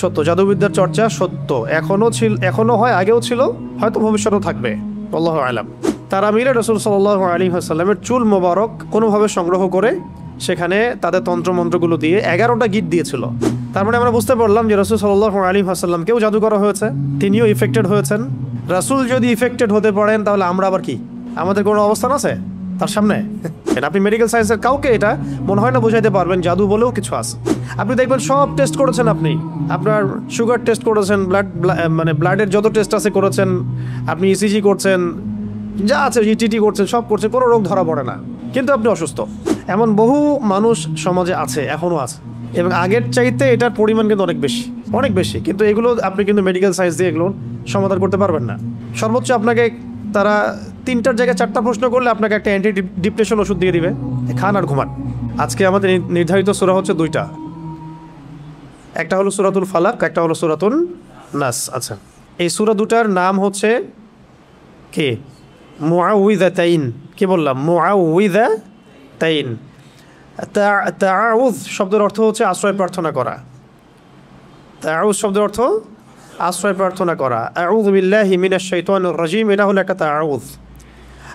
সত্য, জাদুবিদ্যার চর্চা সত্য, এখনো হয়, আগেও ছিল, হয়তো ভবিষ্যতেও থাকবে, আল্লাহু আলাম। তারা মিলে রাসূল সাল্লাল্লাহু আলাইহি ওয়াসাল্লামের চুল মোবারক কোনোভাবে সংগ্রহ করে সেখানে তাদের তন্ত্রমন্ত্রগুলো দিয়ে 11টা গিট দিয়েছিল। তার মানে আমরা বুঝতে পারলাম যে রাসূল সাল্লাল্লাহু আলাইহি ওয়াসাল্লামকেও জাদু করা হয়েছে, তিনিও ইফেক্টেড হয়েছেন। রাসূল যদি ইফেক্টেড হতে পারেন তাহলে আমরা আবার কি, আমাদের কোনো অবস্থান আছে তার সামনে? আপনি মেডিকেল সায়েন্সের কাউকে এটা মনে হয় না বোঝাইতে পারবেন জাদু বলেও কিছু আছে। আপনি দেখবেন সব টেস্ট করেছেন, আপনি আপনার সুগার টেস্ট করেছেন, মানে ব্লাডের যত টেস্ট আছে করেছেন, আপনি ইসিজি করছেন, যা আছে ইটিটি করছেন, সব করছেন, কোনো রোগ ধরা পড়ে না, কিন্তু আপনি অসুস্থ। এমন বহু মানুষ সমাজে আছে, এখনও আছে, এবং আগের চাইতে এটার পরিমাণ কিন্তু অনেক বেশি, অনেক বেশি। কিন্তু এগুলো আপনি কিন্তু মেডিকেল সায়েন্স দিয়ে এগুলো সমাধান করতে পারবেন না। সর্বোচ্চ আপনাকে তারা 3টার জায়গায় 4টা প্রশ্ন করলে আপনাকে একটা অ্যান্টি ডিপ্রেশন ওষুধ দিয়ে দিবে, খান আর ঘুমান। আজকে আমাদের নির্ধারিত সূরা হচ্ছে 2টা, একটা হলো সূরাতুল ফালাক, একটা হলো সূরাতুন নাস। আচ্ছা, এই সূরা দুটার নাম হচ্ছে কে? মুআউযিযাতাইন। কি বললাম? মুআউযিযাতাইন। তাআউয শব্দের অর্থ হচ্ছে আশ্রয় প্রার্থনা করা। তাআউয শব্দের অর্থ আশ্রয় প্রার্থনা করা। আউযু বিল্লাহি মিনাশ শাইতানির রাজিম, এটা হলো একটা তাআউয।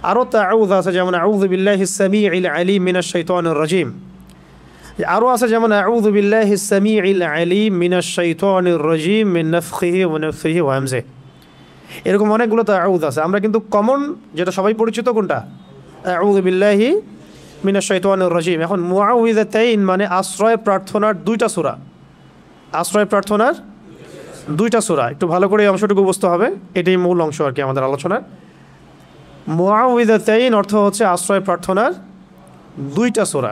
আরও তাআউয আছে, যেমন আউযু বিল্লাহিস সামিউল আলিম মিনাশ শাইতানির রাজিম। আরও আছে যেমন আউযু বিল্লাহিস সামিউল আলিম মিনাশ শাইতানির রাজিম মিন নাফখিহি ওয়া নাফসিহি ওয়া হামজিহি। এরকম অনেকগুলো তাআউয আছে। আমরা কিন্তু কমন যেটা সবাই পরিচিত কোনটা? আউযু বিল্লাহি মিনাশ শাইতানির রাজিম। এখন মুআউযিযাতাইন মানে আশ্রয় প্রার্থনার 2টা সূরা, আশ্রয় প্রার্থনার 2টা সূরা। একটু ভালো করে এই অংশটুকু বুঝতে হবে, এটাই মূল অংশ আর কি আমাদের আলোচনার। মুআউযিযাতাইন অর্থ হচ্ছে আশ্রয় প্রার্থনার 2টা সূরা।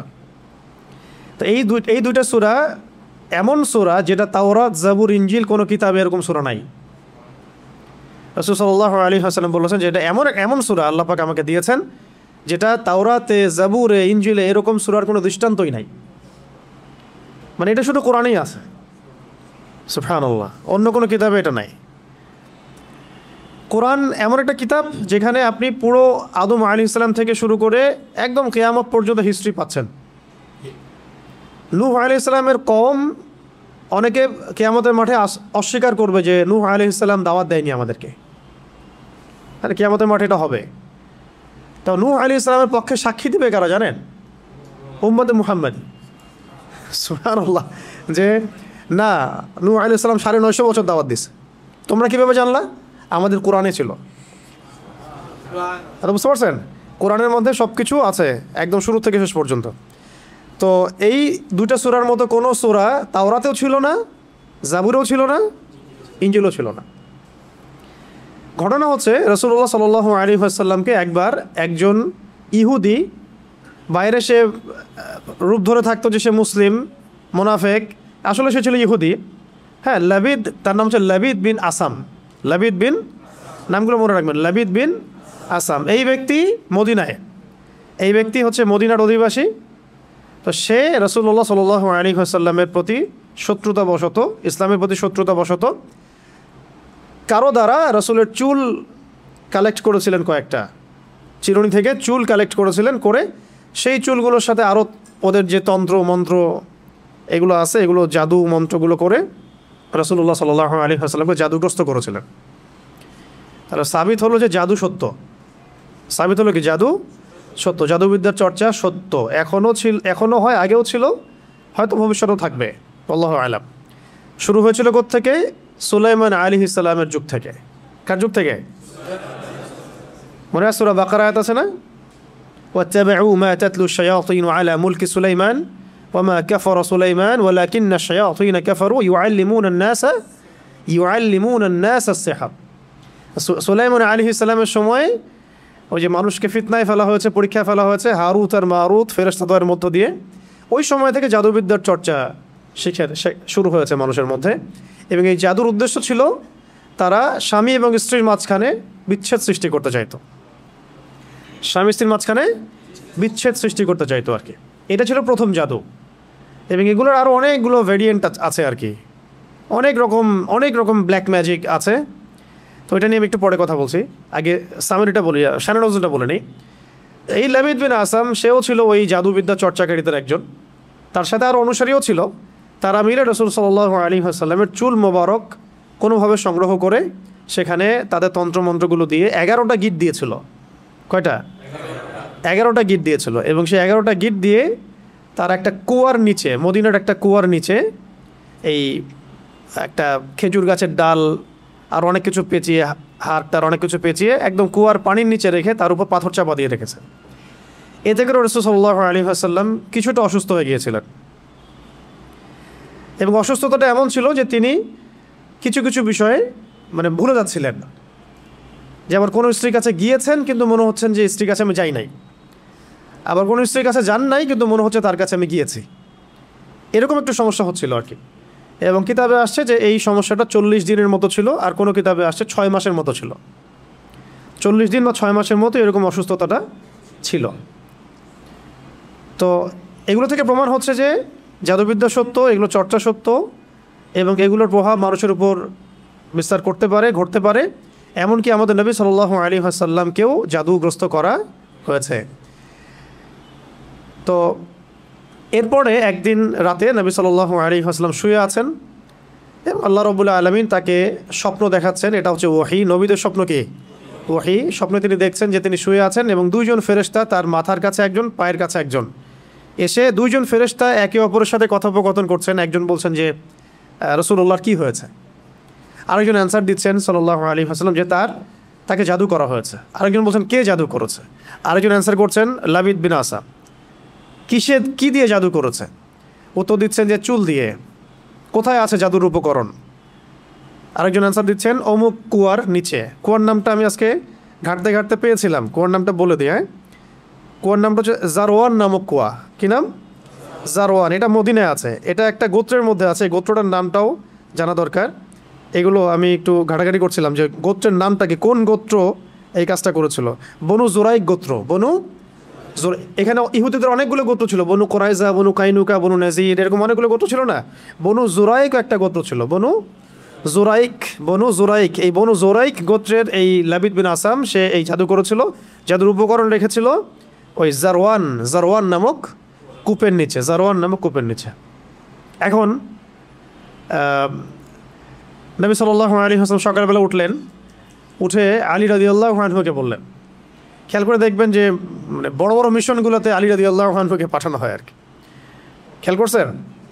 তো এই 2টা সূরা এমন সূরা যেটা তাওরাত, জাবুর, ইনজিল কোনো কিতাবে এরকম সূরা নাই। রাসূল সাল্লাল্লাহু আলাইহি ওয়াসাল্লাম বলেছেন যে এটা এমন সূরা আল্লাহ পাক আমাকে দিয়েছেন যেটা তাওরাতে, জাবুরে, ইনজিলে এরকম সূরার কোনো দৃষ্টান্তই নাই। মানে এটা শুধু কোরআনেই আছে, সুবহানাল্লাহ, অন্য কোনো কিতাবে এটা নাই। কোরআন এমন একটা কিতাব যেখানে আপনি পুরো আদম আলাইহিস সালাম থেকে শুরু করে একদম কিয়ামত পর্যন্ত হিস্ট্রি পাচ্ছেন। নূহ আলাইহিস সালামের কওম, অনেকে কিয়ামতের মাঠে অস্বীকার করবে যে নূহ আলাইহিস সালাম দাওয়াত দেয়নি আমাদেরকে, আর কিয়ামতের মাঠে এটা হবে। তো নূহ আলাইহিস সালামের পক্ষে সাক্ষী দিবে কারা জানেন? উম্মতে মুহাম্মদ, সুবহানাল্লাহ, যে না, নূহ আলাইহিস সালাম 950 বছর দাওয়াত দিছে। তোমরা কীভাবে জানলা? আমাদের কোরআনে ছিল। বুঝতে পারছেন? কোরআনের মধ্যে সব কিছু আছে একদম শুরু থেকে শেষ পর্যন্ত। তো এই 2টা সূরার মতো কোনো সূরা তাওরাতেও ছিল না, জাবুরেও ছিল না, ইনজিলও ছিল না। ঘটনা হচ্ছে রাসূলুল্লাহ সাল্লাল্লাহু আলাইহি ওয়াসাল্লামকে একবার একজন ইহুদি, বাইরে সে রূপ ধরে থাকতো যে সে মুসলিম, মুনাফিক, আসলে সে ছিল ইহুদি। হ্যাঁ, লাবিদ, তার নাম হচ্ছে লাবিদ বিন আসাম। লাবিদ বিন, নামগুলো মনে রাখবেন, লাবিদ বিন আসাম। এই ব্যক্তি মদিনায়, এই ব্যক্তি হচ্ছে মদিনার অধিবাসী। তো সে রাসূলুল্লাহ সাল্লাল্লাহু আলাইহি ওয়াসাল্লামের প্রতি শত্রুতাবশত, ইসলামের প্রতি শত্রুতাবশত কারো দ্বারা রাসূলের চুল কালেক্ট করেছিলেন, কয়েকটা চিরুনি থেকে চুল কালেক্ট করেছিলেন, করে সেই চুলগুলোর সাথে আরও ওদের যে তন্ত্র মন্ত্র এগুলো আছে, এগুলো জাদু মন্ত্রগুলো করে রাসূলুল্লাহ সাল্লাল্লাহু আলাইহি ওয়াসাল্লামকে জাদুগ্রস্ত করেছিলেন। তাহলে সাবিত হলো যে জাদু সত্য, সাবিত হলো কি জাদু সত্য, জাদুবিদ্যার চর্চা সত্য, এখনো হয়, আগেও ছিল, হয়তো ভবিষ্যতেও থাকবে, আল্লাহু আলাম। শুরু হয়েছিল কোত্থেকে? সুলাইমান আলাইহিস সালামের যুগ থেকে। কার যুগ থেকে? মনে আছে সূরা বাকারা আয়াত আছে না? ওয়াত্তাবিউ মা তাতলু শায়াতিন আলা মুলকি সুলাইমান ওয়া মা কাফারা সুলাইমান ওয়ালাকিন্না শায়াতিন কাফারু ইউআল্লিমুনা আন-নাস আস-সিহর। সুলাইমান আলাইহিস সালামের সময় ওই যে মানুষকে ফিতনায় ফেলা হয়েছে, পরীক্ষায় ফেলা হয়েছে হারুত আর মারুত ফেরেশতাদের মধ্য দিয়ে, ওই সময় থেকে জাদুবিদ্যার চর্চা শুরু হয়েছে মানুষের মধ্যে। এবং এই জাদুর উদ্দেশ্য ছিল তারা স্বামী এবং স্ত্রীর মাঝখানে বিচ্ছেদ সৃষ্টি করতে চাইতো, স্বামী স্ত্রীর মাঝখানে বিচ্ছেদ সৃষ্টি করতে চাইতো আর কি। এটা ছিল প্রথম জাদু। এবং এগুলোর আরও অনেকগুলো ভেরিয়েন্ট আছে আর কি, অনেক রকম ব্ল্যাক ম্যাজিক আছে। তো এটা নিয়ে আমি একটু পরে কথা বলছি, আগে সামিরিটা বলি, শানানজটা বলে নিই। এই লাবিদ বিন আসাম, সেও ছিল ওই জাদুবিদ্যা চর্চাকারীদের একজন, তার সাথে আরও অনুসারীও ছিল। তারা মিলে রাসূল সাল্লাল্লাহু আলাইহি ওয়াসাল্লামের চুল মোবারক কোনোভাবে সংগ্রহ করে সেখানে তাদের তন্ত্রমন্ত্রগুলো দিয়ে 11টা গিট দিয়েছিল। কয়টা? 11টা গিট দিয়েছিল। এবং সেই 11টা গিট দিয়ে তার একটা কুয়ার নিচে, মদিনার একটা কুয়ার নিচে এই একটা খেজুর গাছের ডাল আর অনেক কিছু পেঁচিয়ে, হাড়টার অনেক কিছু পেঁচিয়ে একদম কুয়ার পানির নিচে রেখে তার উপর পাথর চাপা দিয়ে রেখেছে। এতে করে রাসূল সাল্লাল্লাহু আলাইহি ওয়াসাল্লাম কিছুটা অসুস্থ হয়ে গিয়েছিলেন। এবং অসুস্থতাটা এমন ছিল যে তিনি কিছু কিছু বিষয়ে মানে ভুলে যাচ্ছিলেন। যেমন কোনো স্ত্রীর কাছে গিয়েছেন কিন্তু মনে হচ্ছেন যে স্ত্রীর কাছে আমি যাই নাই, আবার কোনো স্ত্রীর কাছে যান নাই কিন্তু মনে হচ্ছে তার কাছে আমি গিয়েছি। এরকম একটু সমস্যা হচ্ছিল আর কি। এবং কিতাবে আসছে যে এই সমস্যাটা 40 দিনের মতো ছিল, আর কোনো কিতাবে আসছে 6 মাসের মতো ছিল। 40 দিন বা 6 মাসের মতো এরকম অসুস্থতাটা ছিল। তো এগুলো থেকে প্রমাণ হচ্ছে যে জাদুবিদ্যা সত্য, এগুলো চর্চা সত্য, এবং এগুলোর প্রভাব মানুষের উপর বিস্তার করতে পারে, ঘটতে পারে। এমনকি আমাদের নবী সাল্লাল্লাহু আলাইহি ওয়াসাল্লামকেও জাদুগ্রস্ত করা হয়েছে। তো এরপরে একদিন রাতে নবী সাল্লাল্লাহু আলাইহি ওয়াসাল্লাম শুয়ে আছেন এবং আল্লাহ রাব্বুল আলামিন তাকে স্বপ্ন দেখাচ্ছেন। এটা হচ্ছে ওহী, নবীদের স্বপ্ন কি? ওহী। স্বপ্নে তিনি দেখছেন যে তিনি শুয়ে আছেন এবং দুইজন ফেরেশতা, তার মাথার কাছে একজন, পায়ের কাছে একজন, এসে দুইজন ফেরেশতা একে অপরের সাথে কথোপকথন করছেন। একজন বলছেন যে রাসূলুল্লাহর কি হয়েছে, আরেকজন অ্যান্সার দিচ্ছেন সাল্লাল্লাহু আলাইহি ওয়াসাল্লাম যে তাকে জাদু করা হয়েছে। আরেকজন বলছেন কে জাদু করেছে, আরেকজন অ্যান্সার করছেন লাবিদ বিন আসা, কি দিয়ে জাদু করেছে। উত্তর দিচ্ছেন যে চুল দিয়ে। কোথায় আছে জাদুর উপকরণ? আরেকজন অ্যান্সার দিচ্ছেন অমুক কুয়ার নিচে। কুয়ার নামটা আমি আজকে ঘাটতে ঘাটতে পেয়েছিলাম, কুয়ার নামটা বলে দিই। কুয়ার নামটা হচ্ছে জারওয়ান নামক কুয়া। কি নাম? জারওয়ান। এটা মদিনায় আছে, এটা একটা গোত্রের মধ্যে আছে। গোত্রটার নামটাও জানা দরকার। এগুলো আমি একটু ঘাটাঘাটি করছিলাম যে গোত্রের নামটা কি, কোন গোত্র এই কাজটা করেছিল। বনু জুরাইক গোত্র। এখানে ইহুদিদের অনেকগুলো গোত্র ছিল, বনু কোরাইজা, বনু কাইনুকা, বনু নাজির, এরকম অনেকগুলো গোত্র ছিল না? বনু জুরাইক একটা গোত্র ছিল, বনু জুরাইক। এই বনু জুরাইক গোত্রের এই লাবিদ বিন আসাম, সে এই জাদু করেছিল। জাদুর উপকরণ রেখেছিল ওই জারওয়ান নামক কূপের নিচে। এখন নবী সাল্লাল্লাহু আলাইহি ওয়াসাল্লাম সকালবেলা উঠে আলী রাদিয়াল্লাহু আনহুকে বললেন। খেয়াল করে দেখবেন যে মানে বড় বড় মিশনগুলোতে আলী রাদিয়াল্লাহু আনহুকে পাঠানো হয় আর কি। খেয়াল করছেন?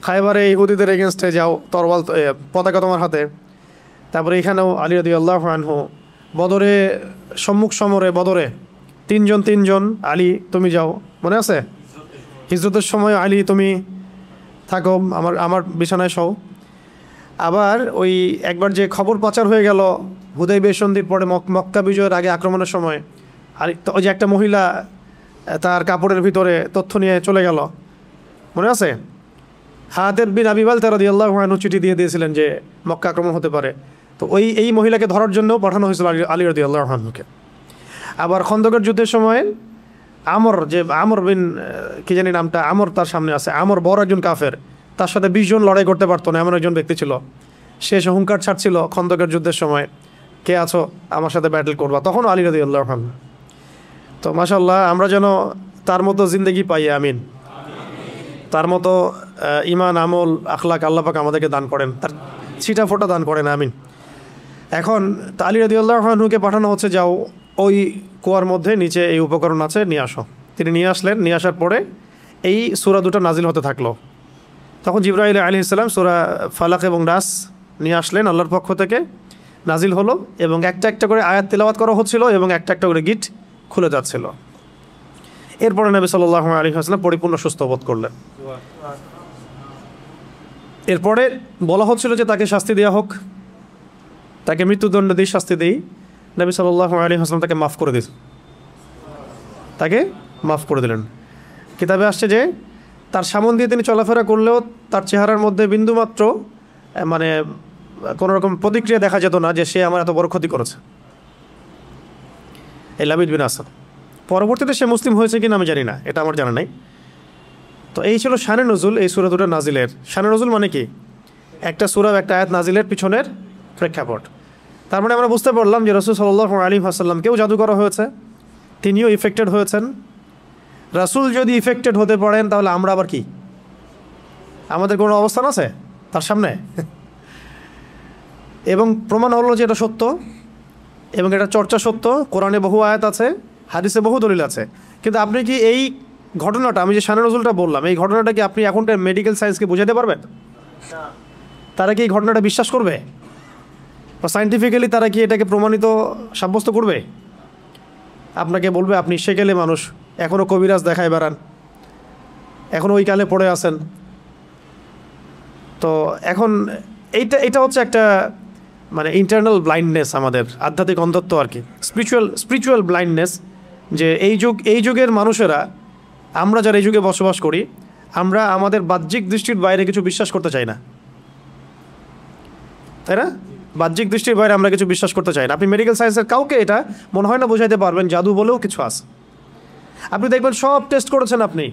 খায়বারে ইহুদিদের এগেনস্টে যাও, তরবাল পতাকা তোমার হাতে। তারপরে এখানেও আলী রাদিয়াল্লাহু আনহু বদরে, সম্মুখ সমরে বদরে তিনজন আলী তুমি যাও, মনে আছে? হিজরতের সময় আলী তুমি থাকো আমার বিছানায় শও। আবার ওই একবার যে খবর পাচার হয়ে গেল হুদাইবিয়া সন্ধির পরে, মক্কা বিজয়ের আগে আক্রমণের সময়, আর ওই যে একটা মহিলা তার কাপড়ের ভিতরে তথ্য নিয়ে চলে গেল, মনে আছে? হাতেব বিন আবি বালতা রাদিয়াল্লাহু আনহু চিঠি দিয়ে দিয়েছিলেন যে মক্কা আক্রমণ হতে পারে। তো এই মহিলাকে ধরার জন্য পাঠানো হয়েছিল আলী রাদিয়াল্লাহু আনহুকে। আবার খন্দকের যুদ্ধের সময় আমর বিন কি জানি নামটা, আমর তার সামনে আছে। আমর বড় একজন কাফের, তার সাথে 20 জন লড়াই করতে পারতো না এমন একজন ব্যক্তি ছিল। সে হুঙ্কার ছাড়ছিল খন্দকের যুদ্ধের সময়, কে আছো আমার সাথে ব্যাটেল করবা, তখন আলী রাদিয়াল্লাহু আনহু। তো মাশাআল্লাহ, আমরা যেন তার মতো জিন্দেগি পাই, আমিন। তার মতো ইমান, আমল, আখলাক আল্লাহ পাক আমাদেরকে দান করেন, তার ছিটা ফোটা দান করেন, আমিন। এখন আলী রাদিয়াল্লাহু আনহুকে পাঠানো হচ্ছে, যাও ওই কুয়ার মধ্যে নিচে এই উপকরণ আছে, নিয়ে আসো। তিনি নিয়ে আসলেন। নিয়ে আসার পরে এই সূরা দুটো নাজিল হতে থাকলো। তখন জিবরাইল আলাইহিস সালাম সূরা ফালাক এবং নাস নিয়ে আসলেন আল্লাহর পক্ষ থেকে, নাজিল হলো এবং একটা একটা করে আয়াত তেলাওয়াত করা হচ্ছিল এবং একটা একটা করে গিট খুলে যাচ্ছিল। এরপরে নবী সাল্লাল্লাহু আলাইহি ওয়াসাল্লাম পরিপূর্ণ সুস্থ বোধ করলেন। এরপরে বলা হচ্ছিল যে তাকে শাস্তি দেওয়া হোক, তাকে মৃত্যুদণ্ড দিয়ে শাস্তি দেই। নবী সাল্লাল্লাহু আলাইহি ওয়াসাল্লাম তাকে মাফ করে দিলেন। কিতাবে আসছে যে তার সামন দিয়ে তিনি চলাফেরা করলেও তার চেহারার মধ্যে বিন্দুমাত্র মানে কোনো রকম প্রতিক্রিয়া দেখা যেত না যে সে আমার এত বড় ক্ষতি করেছে, এই লাবিদ বিন আসাদ। পরবর্তীতে সে মুসলিম হয়েছে কিনা আমি জানি না, এটা আমার জানা নাই। তো এই ছিল শানে নজুল, এই সূরা দুটো নাজিলের। শানে নজুল মানে কি? একটা সূরা, একটা আয়াত নাজিলের পিছনের প্রেক্ষাপট। তার মানে আমরা বুঝতে পারলাম যে রাসূল সাল্লাল্লাহু আলাইহি ওয়াসাল্লামকেও জাদু করা হয়েছে, তিনিও ইফেক্টেড হয়েছেন। রাসূল যদি ইফেক্টেড হতে পারেন তাহলে আমরা আবার কি? আমাদের কোনো অবস্থান আছে? তার সামনে। এবং প্রমাণ হলো যে এটা সত্য এবং এটা চর্চা সত্য, কোরআনে বহু আয়াত আছে, হাদিসে বহু দলিল আছে। কিন্তু আপনি কি এই ঘটনাটা, আমি যে শানে নজরুলটা বললাম, এই ঘটনাটা কি আপনি এখনকার মেডিকেল সায়েন্সকে বোঝাতে পারবেন? তারা কি এই ঘটনাটা বিশ্বাস করবে? বা সায়েন্টিফিক্যালি তারা কি এটাকে প্রমাণিত সাব্যস্ত করবে? আপনাকে বলবে আপনি সেকেলে মানুষ, এখনও কবিরাজ দেখায় বেড়ান, এখনও ওই কালে পড়ে আছেন। তো এখন এটা হচ্ছে একটা মানে ইন্টারনাল ব্লাইন্ডনেস, আমাদের আধ্যাত্মিক অন্ধত্ব আর কি, স্পিরিচুয়াল ব্লাইন্ডনেস। যে এই যুগের মানুষেরা, আমরা যারা এই যুগে বসবাস করি, আমরা আমাদের বাহ্যিক দৃষ্টির বাইরে কিছু বিশ্বাস করতে চাই না, তাই না? বাহ্যিক দৃষ্টির বাইরে আমরা কিছু বিশ্বাস করতে চাই না। আপনি মেডিকেল সায়েন্সের কাউকে এটা মনে হয় না বোঝাইতে পারবেন জাদু বলেও কিছু আছে। আপনি দেখবেন সব টেস্ট করেছেন, আপনি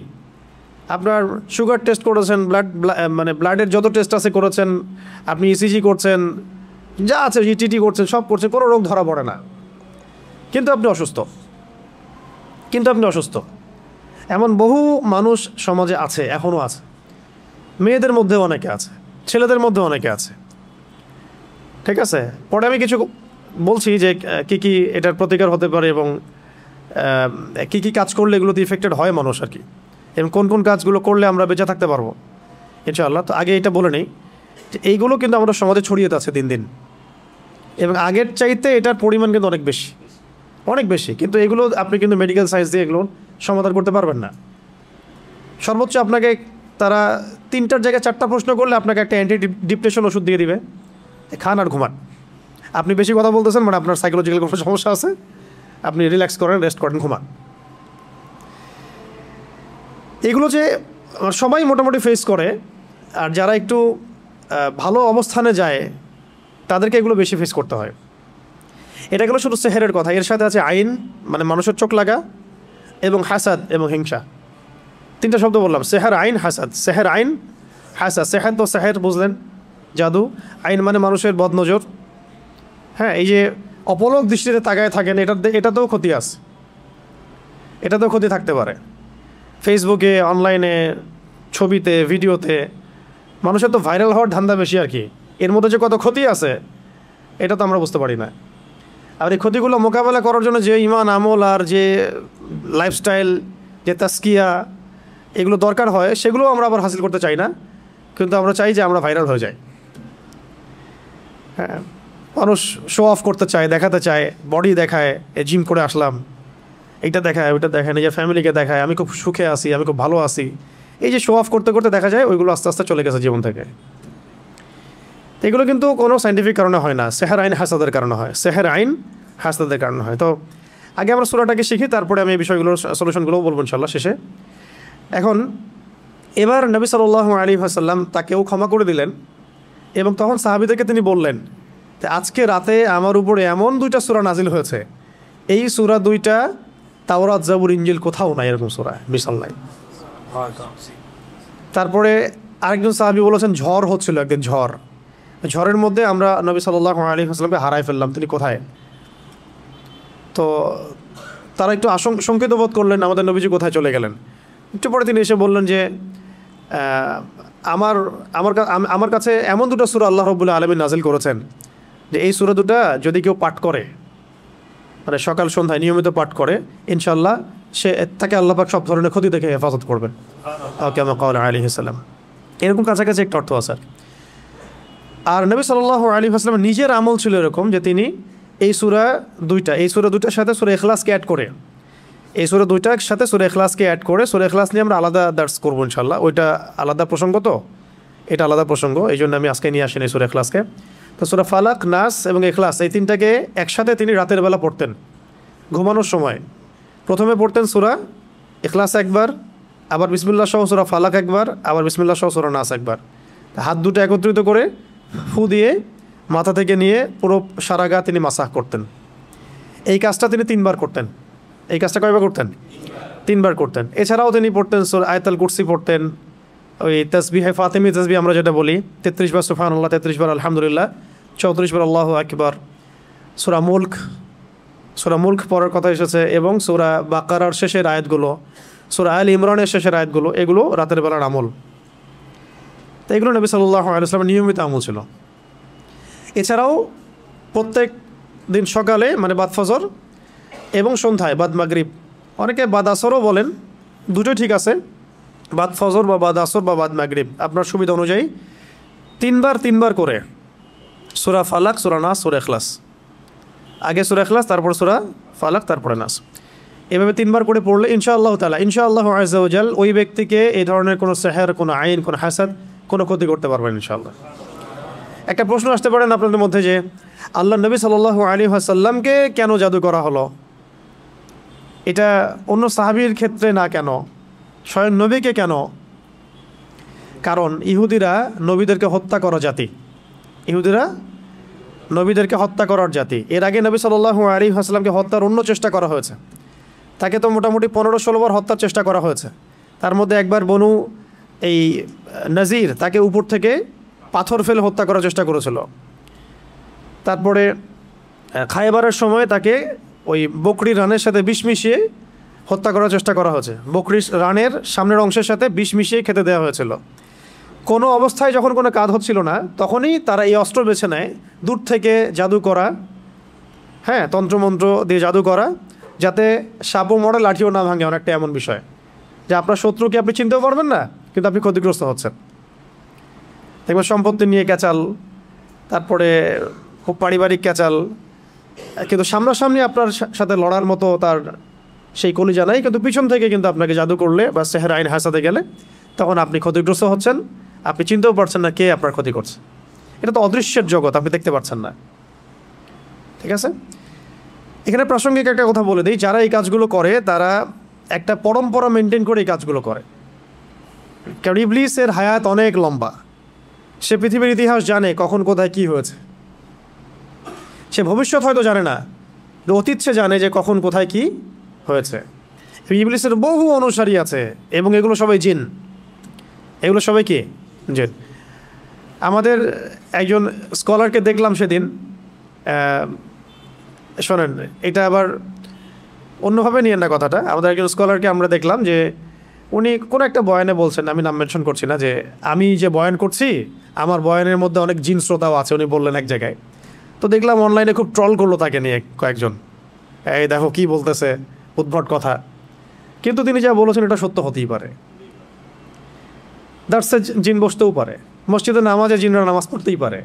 আপনার সুগার টেস্ট করেছেন, মানে ব্লাডের যত টেস্ট আছে করেছেন, আপনি ইসিজি করছেন, যা আছে ইটিটি করছেন, সব করছেন, কোনো রোগ ধরা পড়ে না, কিন্তু আপনি অসুস্থ। এমন বহু মানুষ সমাজে আছে, এখনও আছে, মেয়েদের মধ্যে অনেকে আছে, ছেলেদের মধ্যে অনেকে আছে, ঠিক আছে? পরে আমি কিছু বলছি যে কি এটার প্রতিকার হতে পারে এবং কি কাজ করলে এগুলোতে ইফেক্টেড হয় মানুষ আর কি, এবং কোন কাজগুলো করলে আমরা বেঁচে থাকতে পারবো ইনশাআল্লাহ। তো আগে এটা বলে নেই যে এইগুলো কিন্তু আমাদের সমাজে ছড়িয়ে যাচ্ছে দিন দিন, এবং আগের চাইতে এটার পরিমাণ কিন্তু অনেক বেশি। কিন্তু এগুলো আপনি কিন্তু মেডিকেল সায়েন্স দিয়ে এগুলো সমাধান করতে পারবেন না। সর্বোচ্চ আপনাকে তারা 3টার জায়গায় 4টা প্রশ্ন করলে আপনাকে একটা অ্যান্টি ডিপ্রেশন ওষুধ দিয়ে দিবে, খান আর ঘুমান। আপনি বেশি কথা বলতেছেন মানে আপনার সাইকোলজিক্যাল কোনো সমস্যা আছে, আপনি রিল্যাক্স করেন, রেস্ট করেন, ঘুমান। এগুলো যে সবাই মোটামুটি ফেস করে, আর যারা একটু ভালো অবস্থানে যায় তাদেরকে এগুলো বেশি ফেস করতে হয়। এটা গেলো শুধু সেহেরের কথা। এর সাথে আছে আইন, মানে মানুষের চোখ লাগা, এবং হাসাদ এবং হিংসা। 3টা শব্দ বললাম, সেহের, আইন, হাসাদ। সেহের, আইন, হাসাদ। সেহের তো সেহের বুঝলেন, জাদু। আইন মানে মানুষের বদনজর। হ্যাঁ, এই যে অপলক দৃষ্টিতে তাকায় থাকেন, এটাতেও ক্ষতি আছে, এটাতেও ক্ষতি থাকতে পারে। ফেসবুকে, অনলাইনে, ছবিতে, ভিডিওতে মানুষের তো ভাইরাল হওয়ার ধান্দা বেশি আর কি। এর মধ্যে যে কত ক্ষতি আছে এটা তো আমরা বুঝতে পারি না। আর এই ক্ষতিগুলো মোকাবেলা করার জন্য যে ইমান, আমল আর যে লাইফস্টাইল, যে তাস্কিয়া এগুলো দরকার হয়, সেগুলো আমরা আবার হাসিল করতে চাই না, কিন্তু আমরা চাই যে আমরা ভাইরাল হয়ে যাই। হ্যাঁ, মানুষ শো অফ করতে চায়, দেখাতে চায়, বডি দেখায়, জিম করে আসলাম, এইটা দেখায়, ওইটা দেখায়, নিজের ফ্যামিলিকে দেখায় আমি খুব সুখে আছি, আমি খুব ভালো আছি। এই যে শো অফ করতে করতে দেখা যায় ওইগুলো আস্তে আস্তে চলে গেছে জীবন থেকে। এগুলো কিন্তু কোনো সাইন্টিফিক কারণে হয় না, সেহের, আইন, হাসাদের কারণে হয়। সেহের, আইন, হাসাদের কারণে হয়। তো আগে আমরা সূরাটাকে শিখি, তারপরে আমি এই বিষয়গুলোর সলিউশনগুলোও বলবো ইনশাআল্লাহ শেষে। এখন এবার নবী সাল্লাল্লাহু আলাইহি ওয়াসাল্লাম তাকেও ক্ষমা করে দিলেন, এবং তখন সাহাবীদেরকে তিনি বললেন যে আজকে রাতে আমার উপরে এমন 2টা সূরা নাজিল হয়েছে, এই সূরা 2টা তাওরাত, জাবুর, ইনজিল কোথাও নাই, এরকম সূরা মিসাল নাই। তারপরে আরেকজন সাহাবী বলেছেন ঝড় হচ্ছিল একদিন, ঝড়ের মধ্যে আমরা নবী সাল্লাল্লাহু আলাইহি ওয়াসাল্লামকে হারাই ফেললাম, তিনি কোথায়? তো তারা একটু শঙ্কিত বোধ করলেন, আমাদের নবীজি কোথায় চলে গেলেন। একটু পরে তিনি এসে বললেন যে আমার কাছে এমন 2টা সূরা আল্লাহ রাব্বুল আলামিন নাজিল করেছেন যে এই সূরা 2টা যদি কেউ পাঠ করে, মানে সকাল সন্ধ্যায় নিয়মিত পাঠ করে, ইনশাআল্লাহ তাকে আল্লাহ পাক সব ধরনের ক্ষতি থেকে হেফাজত করবেন, কামা ক্বালা আলাইহিস সালাম। এরকম কাছাকাছি একটা অর্থ আছে। আর নবী সাল্লাল্লাহু আলাইহি ওয়াসাল্লাম নিজের আমল ছিল এরকম যে তিনি এই সূরা 2টার সাথে সূরা ইখলাসকে অ্যাড করে, এই সূরা 2টার সাথে সূরা ইখলাসকে অ্যাড করে, সূরা ইখলাস নিয়ে আমরা আলাদা দার্স করবো ইনশাআল্লাহ। ওইটা আলাদা প্রসঙ্গ, তো এটা আলাদা প্রসঙ্গ, এই জন্য আমি আজকে নিয়ে আসিনি সূরা ইখলাসকে। তো সূরা ফালাক, নাস এবং ইখলাস এই 3টাকে একসাথে তিনি রাতের বেলা পড়তেন ঘুমানোর সময়। প্রথমে পড়তেন সূরা ইখলাস একবার, আবার বিসমিল্লাহ সহ সূরা ফালাক একবার, আবার বিসমিল্লাহ সহ সূরা নাস একবার। হাত দুটো একত্রিত করে ফু দিয়ে মাথা থেকে নিয়ে পুরো সারা গা তিনি মাসাহ করতেন। এই কাজটা তিনি 3বার করতেন। এই কাজটা কয়বার করতেন? 3বার করতেন। এছাড়াও তিনি পড়তেন সূরা আয়াতুল কুরসি পড়তেন, ওই তাসবিহে ফাতিমি তাসবিহ আমরা যেটা বলি, 33 বার সুবহানাল্লাহ, 33 বার আলহামদুলিল্লাহ, 34 বার আল্লাহু আকবার। সূরা মুলক পড়ার কথা এসেছে, এবং সূরা বাকারার শেষের আয়াতগুলো, সূরা আল ইমরানের শেষের আয়াতগুলো, এগুলো রাতের বেলার আমল। তো এগুলো নবী সাল্লাল্লাহু আলাইহি ওয়াসাল্লামের নিয়মিত আমল ছিল। এছাড়াও প্রত্যেক দিন সকালে মানে বাদ ফজর এবং সন্ধ্যায় বাদ মাগরিব, অনেকে বাদ আসরও বলেন, দুটোই ঠিক আছে, বাদ ফজর বা বাদ আসর বা বাদ মাগরিব আপনার সুবিধা অনুযায়ী তিনবার করে সূরা ফালাক, সূরা নাস, সূরা ইখলাস, আগে সূরা ইখলাস তারপর সূরা ফালাক তারপরে নাস, এভাবে 3বার করে পড়লে ইনশাআল্লাহ তাআলা ইনশাআল্লাহু আযজা ওয়া জাল ওই ব্যক্তিকে এই ধরনের কোনো সেহের, কোনো আইন, কোনো হাসাদ, কোনো ক্ষতি করতে পারবেন ইনশাআল্লাহ। একটা প্রশ্ন আসতে পারেন আপনাদের মধ্যে যে আল্লাহ নবী সাল্লাল্লাহু আলাইহি ওয়াসাল্লামকে কেন জাদু করা হলো, এটা অন্য সাহাবীর ক্ষেত্রে না কেন, স্বয়ং নবীকে কেন? কারণ ইহুদিরা নবীদেরকে হত্যা করা জাতি, ইহুদিরা নবীদেরকে হত্যা করার জাতি। এর আগে নবী সাল্লাল্লাহু আলাইহি ওয়াসাল্লামকে হত্যার অন্য চেষ্টা করা হয়েছে, তাকে তো মোটামুটি 15-16 বার হত্যার চেষ্টা করা হয়েছে। তার মধ্যে একবার বনু এই নাজির তাকে উপর থেকে পাথর ফেলে হত্যা করার চেষ্টা করেছিল। তারপরে খায়বারের সময় তাকে ওই বকরির রানের সাথে বিষ মিশিয়ে হত্যা করার চেষ্টা করা হয়েছে, বকরির রানের সামনের অংশের সাথে বিষ মিশিয়ে খেতে দেওয়া হয়েছিল। কোনো অবস্থায় যখন কোনো কাজ হচ্ছিল না তখনই তারা এই অস্ত্র বেছে নেয়, দূর থেকে জাদু করা, হ্যাঁ, তন্ত্রমন্ত্র দিয়ে জাদু করা, যাতে সাপও মরে লাঠিও না ভাঙে। অনেকটা এমন বিষয় যে আপনার শত্রুকে আপনি চিনতেও পারবেন না, কিন্তু আপনি ক্ষতিগ্রস্ত হচ্ছেন। দেখবেন সম্পত্তি নিয়ে ক্যাচাল, তারপরে খুব পারিবারিক ক্যাচাল, কিন্তু সামনাসামনি আপনার সাথে লড়ার মতো তার সেই কলিজা নাই, কিন্তু পিছন থেকে কিন্তু আপনাকে জাদু করলে বা সেহের আইন হাসাতে গেলে তখন আপনি ক্ষতিগ্রস্ত হচ্ছেন, আপনি চিনতেও পারছেন না কে আপনার ক্ষতি করছে। এটা তো অদৃশ্যের জগৎ, আপনি দেখতে পাচ্ছেন না। ঠিক আছে, এখানে প্রাসঙ্গিক একটা কথা বলে দিই, যারা এই কাজগুলো করে তারা একটা পরম্পরা মেনটেন করে এই কাজগুলো করে। কারণ ইবলিসের হায়াত অনেক লম্বা, সে পৃথিবীর ইতিহাস জানে কখন কোথায় কি হয়েছে। সে ভবিষ্যৎ হয়তো জানে না, অতীত সে জানে যে কখন কোথায় কি হয়েছে। ইবলিসের বহু অনুসারী আছে এবং এগুলো সবাই জিন, এগুলো সবাই কি জিন। আমাদের একজন স্কলারকে দেখলাম সেদিন, শোনেন এটা আবার অন্যভাবে নিয়েন না কথাটা, আমাদের একজন স্কলারকে আমরা দেখলাম যে উনি কোনো একটা বয়ানে বলছেন, আমি নাম মেনশন করছি না, যে আমি যে বয়ান করছি আমার বয়ানের মধ্যে অনেক জিন শ্রোতাও আছে, উনি বললেন এক জায়গায়। তো দেখলাম অনলাইনে খুব ট্রল করলো তাকে নিয়ে কয়েকজন, এই দেখো কি বলতেছে, উদ্ভট কথা। কিন্তু তিনি যা বলেছেন এটা সত্য হতেই পারে, দার্সে জিন বসতেও পারে, মসজিদে নামাজে জিনরা নামাজ পড়তেই পারে।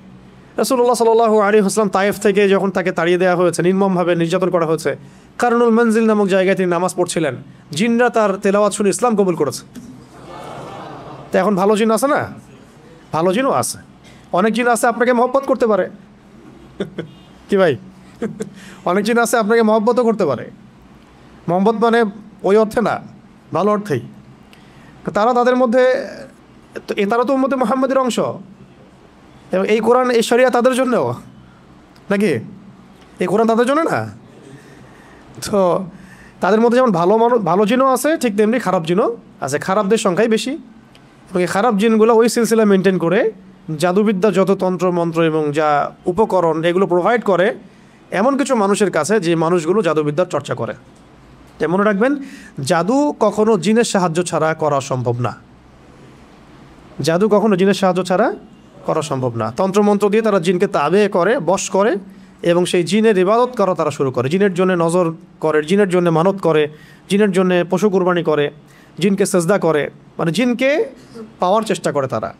রাসূলুল্লাহ সাল্লাল্লাহু আলাইহি ওয়াসাল্লাম তায়েফ থেকে যখন তাকে তাড়িয়ে দেওয়া হয়েছে, নির্মমভাবে নির্যাতন করা হয়েছে, কারনুল মঞ্জিল নামক জায়গায় তিনি নামাজ পড়ছিলেন, জিনরা তার তেলাওয়াত শুনে ইসলাম কবুল করেছে। তো এখন ভালো জিন আছে না, ভালো জিনও আছে, অনেক জিন আছে আপনাকে মহব্বত করতে পারে কি ভাই, অনেক জিন আছে আপনাকে মহব্বতও করতে পারে। মহব্বত মানে ওই অর্থে না, ভালো অর্থেই। তারা তাদের মধ্যে, তারা তো উম্মতে মুহাম্মাদের অংশ, এবং এই কোরআন, এই শরিয়া তাদের জন্যও নাকি, এই কোরআন তাদের জন্য না। তো তাদের মধ্যে যেমন ভালো জিনও আছে, ঠিক তেমনি খারাপ জিনও আছে, খারাপদের সংখ্যাই বেশি। এবং এই খারাপ জিনগুলো ওই সিলসিলা মেনটেন করে জাদুবিদ্যা, যত তন্ত্র মন্ত্র এবং যা উপকরণ এগুলো প্রোভাইড করে এমন কিছু মানুষের কাছে, যে মানুষগুলো জাদুবিদ্যার চর্চা করে। তাই মনে রাখবেন, জাদু কখনো জিনের সাহায্য ছাড়া করা সম্ভব না, জাদু কখনো জিনের সাহায্য ছাড়া করা সম্ভব না। তন্ত্রমন্ত্র দিয়ে তারা জিনকে তাবে করে, বশ করে, এবং সেই জিনের ইবাদত করা তারা শুরু করে, জিনের জন্য নজর করে, জিনের জন্য মানত করে, জিনের জন্য পশু কুরবানি করে, জিনকে সেজদা করে, মানে জিনকে পাওয়ার চেষ্টা করে তারা।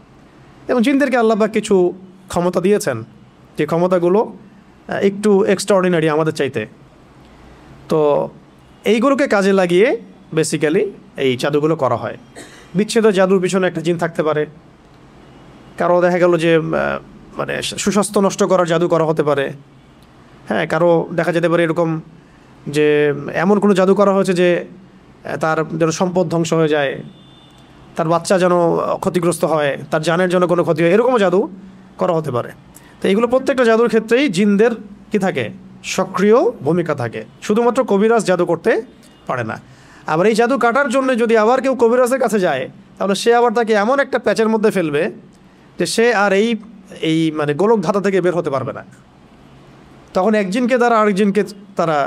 এবং জিনদেরকে আল্লাহ পাক কিছু ক্ষমতা দিয়েছেন, যে ক্ষমতাগুলো একটু এক্সট্রাঅর্ডিনারি আমাদের চাইতে। তো এইগুলোকে কাজে লাগিয়ে বেসিক্যালি এই জাদুগুলো করা হয়। বিচ্ছেদ জাদুর পিছনে একটা জিন থাকতে পারে, কারো দেখা গেল যে মানে সুস্বাস্থ্য নষ্ট করার জাদু করা হতে পারে, হ্যাঁ, কারো দেখা যেতে পারে এরকম যে এমন কোনো জাদু করা হয়েছে যে তার যেন সম্পদ ধ্বংস হয়ে যায়, তার বাচ্চা যেন ক্ষতিগ্রস্ত হয়, তার জানের জন্য কোনো ক্ষতি হয়, এরকমও জাদু করা হতে পারে। তো এইগুলো প্রত্যেকটা জাদুর ক্ষেত্রেই জিনদের কি থাকে, সক্রিয় ভূমিকা থাকে। শুধুমাত্র কবিরাজ জাদু করতে পারে না। আবার এই জাদু কাটার জন্য যদি আবার কেউ কবিরাজের কাছে যায়, তাহলে সে আবার তাকে এমন একটা প্যাচের মধ্যে ফেলবে যে সে আর এই মানে গোলক ধাতা থেকে বের হতে পারবে না। তখন একজনকে দ্বারা আরেকজনকে তারা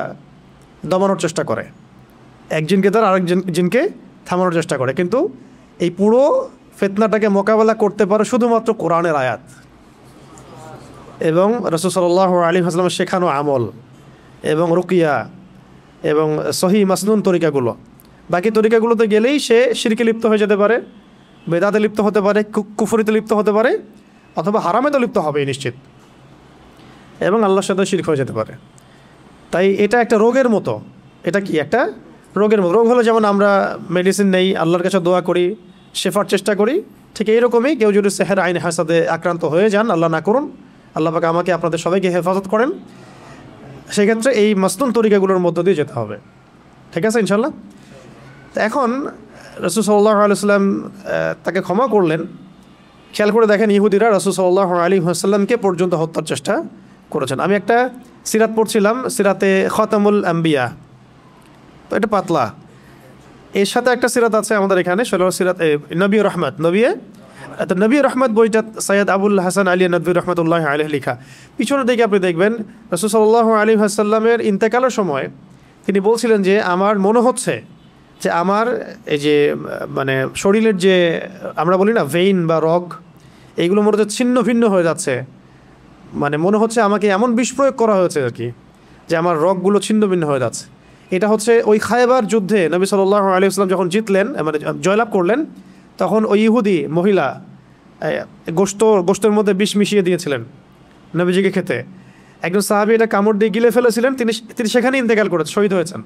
দমানোর চেষ্টা করে, একজনকে দ্বারা আরেকজন জিনকে থামানোর চেষ্টা করে, কিন্তু এই পুরো ফিতনাটাকে মোকাবেলা করতে পারে শুধুমাত্র কোরআনের আয়াত এবং রাসূল সাল্লাল্লাহু আলাইহি ওয়াসাল্লামের শেখানো আমল এবং রুকিয়া এবং সহি মাসনুন তরিকাগুলো। বাকি তরিকাগুলোতে গেলেই সে শিরকে লিপ্ত হয়ে যেতে পারে, বেদাতে লিপ্ত হতে পারে, কুফরিতে লিপ্ত হতে পারে, অথবা হারামে তো লিপ্ত হবেই নিশ্চিত, এবং আল্লাহর সাথে শিরক হয়ে যেতে পারে। তাই এটা একটা রোগের মতো। এটা কি একটা রোগের মতো? রোগ হলো যেমন আমরা মেডিসিন নেই, আল্লাহর কাছে দোয়া করি, শেফার চেষ্টা করি, ঠিক এইরকমই কেউ যদি সেহের আইন হাসাদে আক্রান্ত হয়ে যান, আল্লাহ না করুন, আল্লাহ পাক আমাকে আপনাদের সবাইকে হেফাজত করেন, সেক্ষেত্রে এই মাসনুন তরিকাগুলোর মধ্য দিয়ে যেতে হবে। ঠিক আছে ইনশাল্লাহ। এখন রাসূল সাল্লাল্লাহু আলাইহি ওয়াসাল্লাম তাকে ক্ষমা করলেন। খেয়াল করে দেখেন, ইহুদিরা রাসূল সাল্লাল্লাহু আলাইহি ওয়াসাল্লামকে পর্যন্ত হত্যার চেষ্টা করেছেন। আমি একটা সিরাত পড়ছিলাম, সিরাতে খতামুল আম্বিয়া, তো এটা পাতলা, এর সাথে একটা সিরাত আছে আমাদের এখানে, সেটা সিরাত নবী রহমত, নবী রহমত বইটা সৈয়দ আবুল হাসান আলী নদভী রহমতুল্লাহ আলাইহি লেখা। পিছনের দিকে আপনি দেখবেন রাসূল সাল্লাল্লাহু আলাইহি ওয়াসাল্লামের ইন্তেকালের সময় তিনি বলছিলেন যে আমার মনে হচ্ছে যে আমার এই যে মানে শরীরের যে আমরা বলি না ভেইন বা রগ, এইগুলো মনে হচ্ছে ছিন্ন ভিন্ন হয়ে যাচ্ছে, মানে মনে হচ্ছে আমাকে এমন বিষ প্রয়োগ করা হয়েছে আর কি, যে আমার রগগুলো ছিন্ন ভিন্ন হয়ে যাচ্ছে। এটা হচ্ছে ওই খায়বার যুদ্ধে নবী সাল্লাল্লাহু আলাইহি ওয়াসাল্লাম যখন জিতলেন, মানে জয়লাভ করলেন, তখন ওই ইহুদি মহিলা গোশতের মধ্যে বিষ মিশিয়ে দিয়েছিলেন নবীজিকে খেতে। একজন সাহাবী এটা কামড় দিয়ে গিলে ফেলেছিলেন, তিনি সেখানে ইন্তেকাল করেছেন, শহীদ হয়েছেন।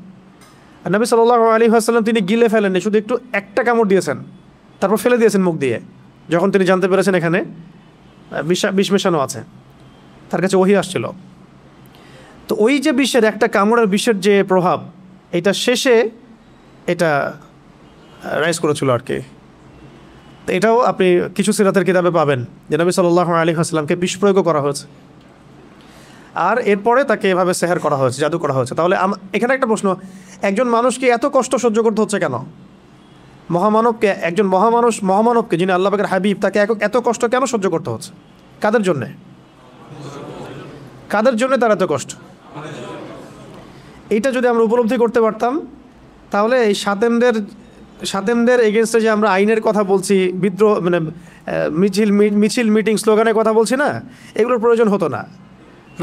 আর নবী সাল্লাল্লাহু আলাইহি ওয়াসাল্লাম তিনি গিলে ফেলেননি, শুধু একটু একটা কামড় দিয়েছেন, তারপর ফেলে দিয়েছেন মুখ দিয়ে, যখন তিনি জানতে পেরেছেন এখানে বিষ মেশানো আছে। তার কাছে ওহী আসছিল। তো ওই যে বিষের একটা কামড়ের বিষের যে প্রভাব, এটা শেষে এটা রাইজ করেছিল আর কি। তো এটাও আপনি কিছু সিরাতের কিতাবে পাবেন যে নবী সাল্লাল্লাহু আলাইহি ওয়াসাল্লামকে বিষ প্রয়োগও করা হয়েছে, আর এরপরে তাকে এভাবে সেহের করা হয়েছে, জাদু করা হয়েছে। তাহলে এখানে একটা প্রশ্ন, একজন মানুষকে এত কষ্ট সহ্য করতে হচ্ছে কেন? মহামানবকে, একজন মহামানবকে যিনি আল্লাহ পাকের হাবিব, তাকে এত কষ্ট কেন সহ্য করতে হচ্ছে? কাদের জন্যে? কাদের জন্য তার এত কষ্ট? এইটা যদি আমরা উপলব্ধি করতে পারতাম, তাহলে এই সাতেমদের এগেনস্টে যে আমরা আইনের কথা বলছি, বিদ্রোহ মানে মিছিল মিটিং স্লোগানের কথা বলছি না, এগুলোর প্রয়োজন হতো না।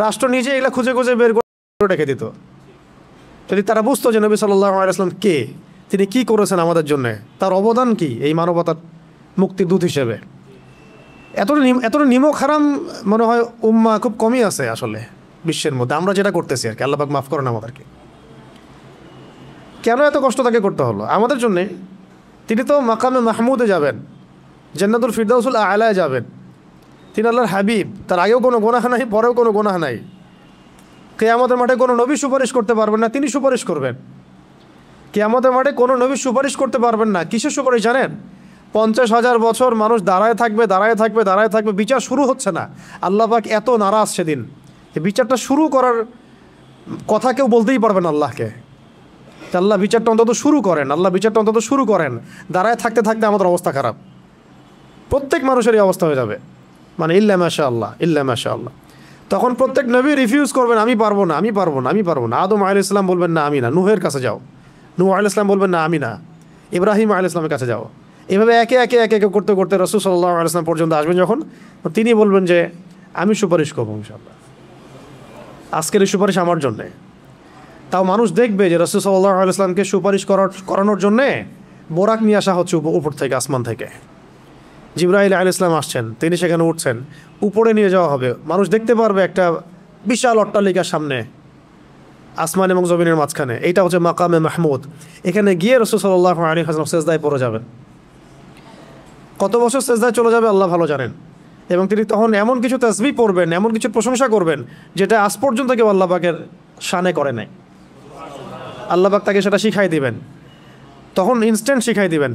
রাষ্ট্র নিজে এগুলো খুঁজে খুঁজে বের করে রেখে দিত, যদি তারা বুঝতো যে নবী সাল্লাল্লাহু আলাইহি ওয়াসাল্লাম কে, তিনি কি করেছেন আমাদের জন্য, তার অবদান কি এই মানবতার মুক্তির দূত হিসেবে। এতটা নিমক হারাম মনে হয় উম্মাহ খুব কমই আছে আসলে বিশ্বের মধ্যে, আমরা যেটা করতেছি আর কি। আল্লাহ পাক মাফ করেন আমাদেরকে। কেন এত কষ্ট তাকে করতে হলো আমাদের জন্যে? তিনি তো মাকামে মাহমুদে যাবেন, জান্নাতুল ফিরদাউসুল আলায় যাবেন, তিনি আল্লাহর হাবিব, তার আগেও কোনো গুনাহ নাই, পরেও কোনো গুনাহ নাই। কিয়ামতের মাঠে কোনো নবী সুপারিশ করতে পারবেন না, তিনি সুপারিশ করবেন। কিয়ামতের মাঠে কোনো নবী সুপারিশ করতে পারবেন না। কিসের সুপারিশ জানেন? 50,000 বছর মানুষ দাঁড়ায় থাকবে, বিচার শুরু হচ্ছে না। আল্লাহ পাক এত নারাজ সেদিন, বিচারটা শুরু করার কথা কেউ বলতেই পারবেন আল্লাহকে। আল্লাহ বিচারটা অন্তত শুরু করেন। দাঁড়ায় থাকতে থাকতে আমাদের অবস্থা খারাপ, প্রত্যেক মানুষেরই অবস্থা হয়ে যাবে, মানে ইল্লা মাশাআল্লাহ। তখন প্রত্যেক নবী রিফিউজ করবেন, আমি পারবো না। আদম আলাইহিস সালাম বলবেন না আমি না, নূহের কাছে যাও। নূহ আলাইহিস সালাম বলবেন না আমি না, ইব্রাহিম আলাইহিস সালামের কাছে যাও। এভাবে একে একে করতে করতে রাসূল সাল্লাল্লাহু আলাইহি ওয়াসাল্লাম পর্যন্ত আসবেন, যখন তিনি বলবেন যে আমি সুপারিশ করবো ইনশাআল্লাহ, আজকের এই সুপারিশ আমার জন্যে। তাও মানুষ দেখবে যে রাসূল সাল্লাল্লাহু আলাইহি ওয়াসাল্লামকে সুপারিশ করানোর জন্যে বোরাক নিয়ে আসা হচ্ছে উপর থেকে, আসমান থেকে। জিবরাইল আলাইহিস সালাম আসছেন, তিনি সেখানে উঠছেন, উপরে নিয়ে যাওয়া হবে। মানুষ দেখতে পারবে একটা বিশাল অট্টালিকার সামনে, আসমান এবং জমিনের মাঝখানে। এইটা হচ্ছে মাকামে মাহমুদ। এখানে গিয়ে রাসূল সাল্লাল্লাহু আলাইহি ওয়াসাল্লাম সেজদায় পড়ে যাবেন। কত বছর সেজদায় চলে যাবে আল্লাহ ভালো জানেন। এবং তিনি তখন এমন কিছু তাসবিহ পড়বেন, এমন কিছু প্রশংসা করবেন, যেটা আজ পর্যন্ত কেউ আল্লাহ পাকের শানে করে নাই। আল্লাহ পাক তাকে সেটা শিখাই দিবেন, তখন ইনস্ট্যান্ট শিখাই দিবেন।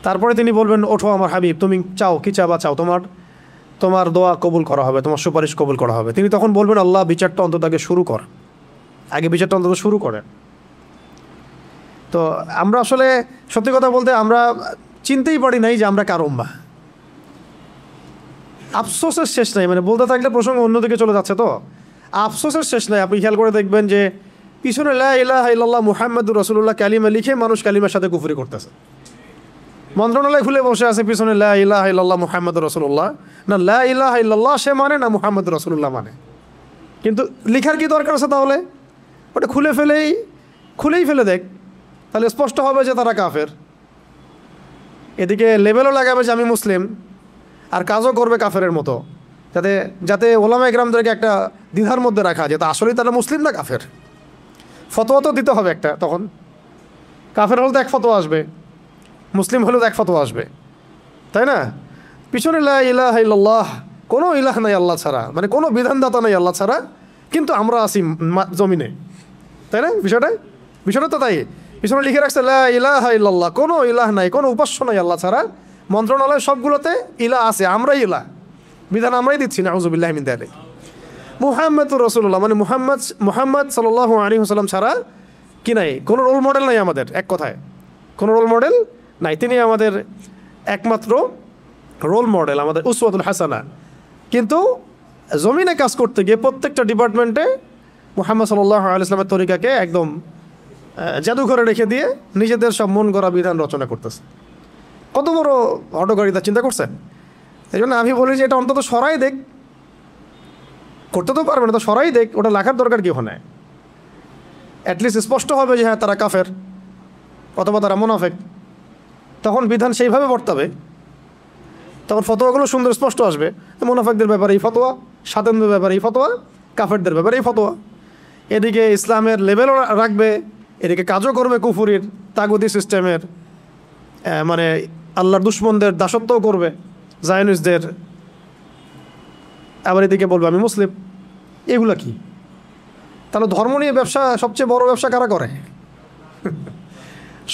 তারপরে তিনি বলবেন, ওঠো আমার হাবিব, তুমি চাও কি চাবা চাও, তোমার দোয়া কবুল করা হবে, তোমার সুপারিশ কবুল করা হবে। তিনি তখন বলবেন, আল্লাহ বিচারটা অন্তত আগে বিচারটা অন্তত শুরু করেন। তো আমরা আসলে সত্যি কথা বলতে আমরা চিনতেই পারি নাই যে আমরা কার উম্মাহ। আফসোসের শেষ নাই, মানে বলতে থাকলে প্রসঙ্গ অন্যদিকে চলে যাচ্ছে, তো আফসোসের শেষ নাই। আপনি খেয়াল করে দেখবেন যে পিছনে লা ইলাহা ইল্লাল্লাহ মুহাম্মাদুর রাসূলুল্লাহ কালিমা লিখে মানুষ কালিমার সাথে কুফরি করতেছে। মন্ত্রণালয় খুলে বসে আছে পিছনে লা ইলাহা ইল্লাল্লাহ মুহাম্মাদুর রাসূলুল্লাহ, না লা ইলাহা ইল্লাল্লাহ সে মানে না মুহাম্মাদুর রাসূলুল্লাহ মানে। কিন্তু লেখার কি দরকার আছে তাহলে? ওটা খুলেই ফেলে দেখ, তাহলে স্পষ্ট হবে যে তারা কাফের। এদিকে লেবেলও লাগাবে যে আমি মুসলিম, আর কাজও করবে কাফেরের মতো, যাতে ওলামায়ে কেরামদেরকে একটা দ্বিধার মধ্যে রাখা যে তা আসলেই তারা মুসলিম না কাফের। ফতোয়া তো দিতে হবে একটা, তখন কাফের হলে তো এক ফতোয়া আসবে, মুসলিম হলেও তো এক ফতোয়া আসবে, তাই না? পিছনে লা ইলাহা ইল্লাল্লাহ, কোনো ইলাহ নাই আল্লাহ ছাড়া, মানে কোনো বিধানদাতা নাই আল্লাহ ছাড়া, কিন্তু আমরা আছি জমিনে, তাই না? বিষয়টা তো তাই। পিছনে লিখে রাখছে লা ইলাহা ইল্লাল্লাহ, কোনো ইলাহ নাই, কোনো উপাস্য নাই আল্লাহ ছাড়া। মন্ত্রণালয় সবগুলোতে ইলাহ আছে, আমরাই ইলাহ, বিধান আমরাই দিচ্ছি না, আউযুবিল্লাহি মিন যালিক। মুহাম্মাদুর রাসূলুল্লাহ মানে মুহাম্মদ সাল্লাল্লাহু আলাইহি ওয়াসাল্লাম ছাড়া কি নাই, কোনো রোল মডেল নাই আমাদের, এক কথায় কোনো রোল মডেল নাই। তিনি আমাদের একমাত্র রোল মডেল, আমাদের উসওয়াতুল হাসানা। কিন্তু জমিনে কাজ করতে গিয়ে প্রত্যেকটা ডিপার্টমেন্টে মুহাম্মদ সাল্লাল্লাহু আলাইহি ওয়াসাল্লামের তরিকাকে একদম জাদুঘরে রেখে দিয়ে নিজেদের সব মন গড়া বিধান রচনা করতেছে। কত বড় হঠকারিতা চিন্তা করছেন? এই জন্য আমি বলি যে এটা অন্তত সরাই দেখ, করতে তো পারবে না তো সরাই দেখ, ওটা লেখার দরকার কি ওখানে? অ্যাটলিস্ট স্পষ্ট হবে যে হ্যাঁ তারা কাফের অথবা তারা মুনাফিক, তখন বিধান সেইভাবে বর্তাবে, তখন ফতোয়াগুলো সুন্দর স্পষ্ট আসবে। মুনাফিকদের ব্যাপারে এই ফতোয়া, সাতেনদের ব্যাপারে এই ফতোয়া, কাফেরদের ব্যাপারে এই ফতোয়া। এদিকে ইসলামের লেভেলও রাখবে, এদিকে কাজও করবে কুফুরির তাগুতি সিস্টেমের, মানে আল্লাহর দুশ্মনদের দাসত্বও করবে, জায়নিস্টদের, আবার এদিকে বলবে আমি মুসলিম। এগুলা কি? তাহলে ধর্ম নিয়ে ব্যবসা, সবচেয়ে বড় ব্যবসা কারা করে?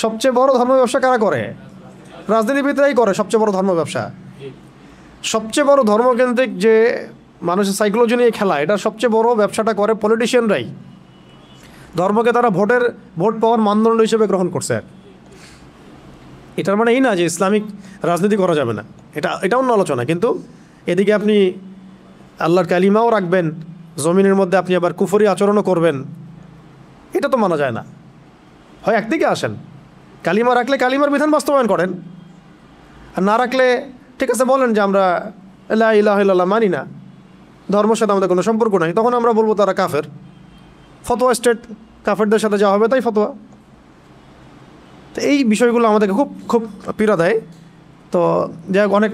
সবচেয়ে বড় ধর্ম ব্যবসা কারা করে? রাজনীতিবিদরাই করে সবচেয়ে বড় ধর্ম ব্যবসা। সবচেয়ে বড় ধর্মকেন্দ্রিক যে মানুষের সাইকোলজি নিয়ে খেলা, এটা সবচেয়ে বড় ব্যবসাটা করে পলিটিশিয়ানরাই। ধর্মকে তারা ভোট পাওয়ার মানদণ্ড হিসেবে গ্রহণ করছে। এটার মানে এই না যে ইসলামিক রাজনীতি করা যাবে না, এটা অন্য আলোচনা। কিন্তু এদিকে আপনি আল্লাহর কালিমাও রাখবেন, জমিনের মধ্যে আপনি আবার কুফরি আচরণও করবেন, এটা তো মানা যায় না। হয় একদিকে আসেন, কালিমা রাখলে কালিমার বিধান বাস্তবায়ন করেন, আর না রাখলে ঠিক আছে বলেন যে আমরা লা ইলাহা ইল্লাল্লাহ মানি না, ধর্মের সাথে আমাদের কোনো সম্পর্ক নাই, তখন আমরা বলবো তারা কাফের। ফতোয়া স্টেট, কাফেরদের সাথে যা হবে তাই ফতোয়া। তো এই বিষয়গুলো আমাদেরকে খুব খুব পীড়া দেয়। তো যাই হোক, অনেক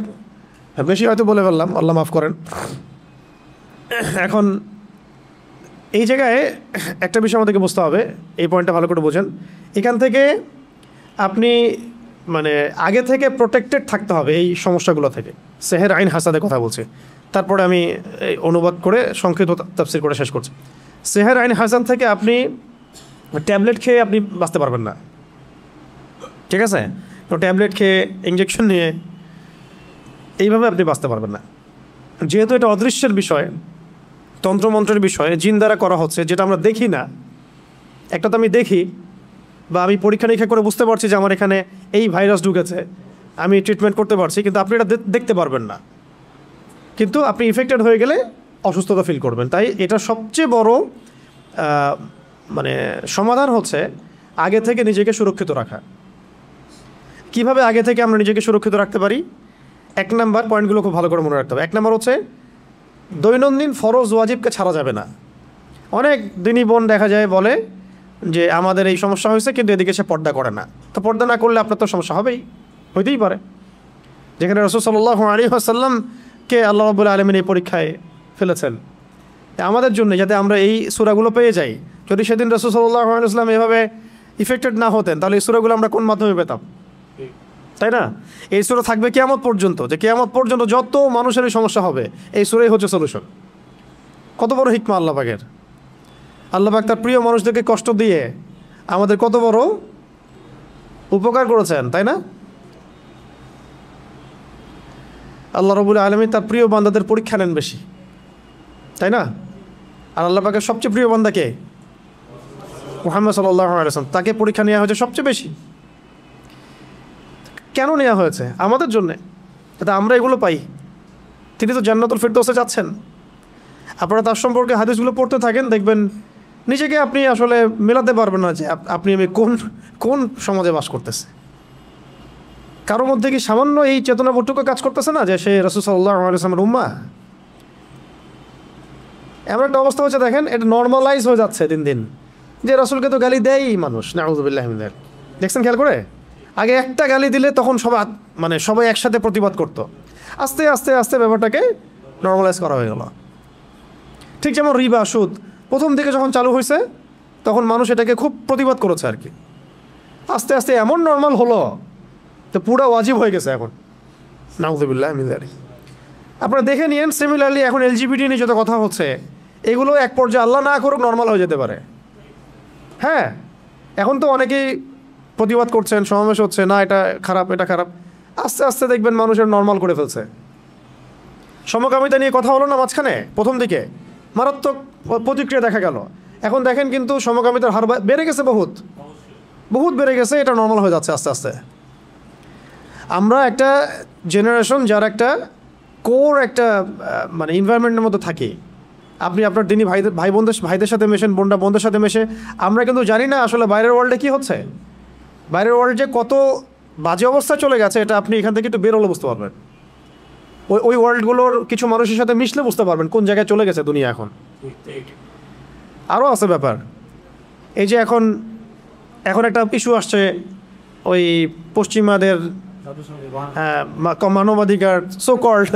বেশি হয়তো বলে ফেললাম, আল্লাহ মাফ করেন। এখন এই জায়গায় একটা বিষয় আমাদেরকে বুঝতে হবে, এই পয়েন্টটা ভালো করে বোঝেন। এখান থেকে আপনি মানে আগে থেকে প্রোটেক্টেড থাকতে হবে এই সমস্যাগুলো থেকে। সেহের আইন হাসাদের কথা বলছি, তারপরে আমি অনুবাদ করে সংক্ষিপ্ত তাফসীর করে শেষ করছি। সেহের আইন হাসান থেকে আপনি ট্যাবলেট খেয়ে আপনি বাঁচতে পারবেন না, ঠিক আছে? তো ট্যাবলেট খেয়ে, ইঞ্জেকশন নিয়ে এইভাবে আপনি বাঁচতে পারবেন না, যেহেতু এটা অদৃশ্যের বিষয়, তন্ত্রমন্ত্রের বিষয়, জিন দ্বারা করা হচ্ছে, যেটা আমরা দেখি না। একটা তো আমি দেখি বা আমি পরীক্ষা নিরীক্ষা করে বুঝতে পারছি যে আমার এখানে এই ভাইরাস ঢুকেছে, আমি ট্রিটমেন্ট করতে পারছি, কিন্তু আপনি এটা দেখতে পারবেন না। কিন্তু আপনি ইফেক্টেড হয়ে গেলে অসুস্থতা ফিল করবেন। তাই এটা সবচেয়ে বড় মানে সমাধান হচ্ছে আগে থেকে নিজেকে সুরক্ষিত রাখা। কিভাবে আগে থেকে আমরা নিজেকে সুরক্ষিত রাখতে পারি? 1 নাম্বার পয়েন্টগুলো খুব ভালো করে মনে রাখতে হবে। 1 নাম্বার হচ্ছে দৈনন্দিন ফরজ ওয়াজিবকে ছাড়া যাবে না। অনেক দিনই বোন দেখা যায় বলে যে আমাদের এই সমস্যা হয়েছে, কিন্তু এদিকে সে পর্দা করে না। তো পর্দা না করলে আপনার তো সমস্যা হইতেই পারে। যেখানে রাসূল সাল্লাল্লাহু আলাইহি ওয়াসাল্লামকে আল্লাহ রাব্বুল আলামিন এই পরীক্ষায় ফেলেছেন আমাদের জন্য, যাতে আমরা এই সূরাগুলো পেয়ে যাই। যদি সেদিন রাসূল সাল্লাল্লাহু আলাইহি ওয়াসাল্লাম এভাবে ইফেক্টেড না হতেন, তাহলে এই সূরাগুলো আমরা কোন মাধ্যমে পেতাম? তাই না? এই সূরা থাকবে কিয়ামত পর্যন্ত, যে কিয়ামত পর্যন্ত যত মানুষের এই সমস্যা হবে, এই সূরাই হচ্ছে সলিউশন। কত বড় হিকমা আল্লাহ পাকের! আল্লাহ পাক তার প্রিয় মানুষদেরকে কষ্ট দিয়ে আমাদের কত বড় উপকার করেছেন, তাই না? আল্লাহ রাব্বুল আলামিন তার প্রিয় বান্দাদের পরীক্ষা নেন বেশি, তাই না? আর আল্লাহ পাকের সবচেয়ে প্রিয় বান্দা কে? মুহাম্মদ সাল্লাল্লাহু আলাইহি ওয়াসাল্লাম। তাকে পরীক্ষা নেওয়া হয়েছে সবচেয়ে বেশি। কেন নেওয়া হয়েছে? আমাদের জন্যে, যাতে আমরা এগুলো পাই। তিনি তো জান্নাতুল ফিরদৌসে যাচ্ছেন। আপনারা তার সম্পর্কে হাদিসগুলো পড়তে থাকেন, দেখবেন নিজেকে আপনি আসলে মেলাতে পারবেন না যে আপনি আমি কোন সমাজে বাস করতেছে। কারোর মধ্যে কি সামান্য এই চেতনাবোধটুকু কাজ করতেছে না যে সে রাসূল সাল্লাল্লাহু আলাইহি ওয়াসাল্লামের উম্মাহ? এমন একটা অবস্থা হচ্ছে, দেখেন এটা নর্মালাইজ হয়ে যাচ্ছে দিন দিন, যে রাসূলকে তো গালি দেয়ই মানুষ, নাউযুবিল্লাহি মিন যালিক। দেখছেন খেয়াল করে? আগে একটা গালি দিলে তখন সবাই একসাথে প্রতিবাদ করত। আস্তে আস্তে আস্তে ব্যাপারটাকে নর্মালাইজ করা হয়ে গেল। ঠিক যেমন রিবা, সুদ প্রথম দিকে যখন চালু হয়েছে তখন মানুষ এটাকে খুব প্রতিবাদ করেছে আর কি। আস্তে আস্তে এমন নর্মাল হলো তো পুরো ওয়াজিব হয়ে গেছে এখন, নাউযুবিল্লাহি মিন যালিক। আপনারা দেখে নিয়েন, সিমিলারলি এখন এলজিবিটি নিয়ে যত কথা হচ্ছে এগুলো এক পর্যায়ে আল্লাহ না করুক নর্মাল হয়ে যেতে পারে। হ্যাঁ, এখন তো অনেকেই প্রতিবাদ করছেন, সমাবেশ হচ্ছে, না এটা খারাপ এটা খারাপ, আস্তে আস্তে দেখবেন মানুষের নর্মাল করে ফেলছে। সমকামিতা নিয়ে কথা হলো না মাঝখানে, প্রথম দিকে মারাত্মক প্রতিক্রিয়া দেখা গেল। এখন দেখেন কিন্তু সমকামিতার হার বেড়ে গেছে, বহুত বেড়ে গেছে, এটা নর্মাল হয়ে যাচ্ছে আস্তে আস্তে। আমরা একটা জেনারেশন যার একটা কোর একটা এনভায়রনমেন্টের মধ্যে থাকি। আপনি আপনার দিনী ভাইদের সাথে মেশেন, বোনদের সাথে মেশে, আমরা কিন্তু জানি না আসলে বাইরের ওয়ার্ল্ডে কী হচ্ছে। বাইরের ওয়ার্ল্ড যে কত বাজে অবস্থা চলে গেছে এটা আপনি এখান থেকে একটু বেরোলে বুঝতে পারবেন। ওই ওয়ার্ল্ডগুলোর কিছু মানুষের সাথে মিশলে বুঝতে পারবেন কোন জায়গায় চলে গেছে দুনিয়া এখন। আরও আছে ব্যাপার, এই যে এখন একটা ইস্যু আসছে, ওই পশ্চিমাদের মানবাধিকার, সো কল্ড,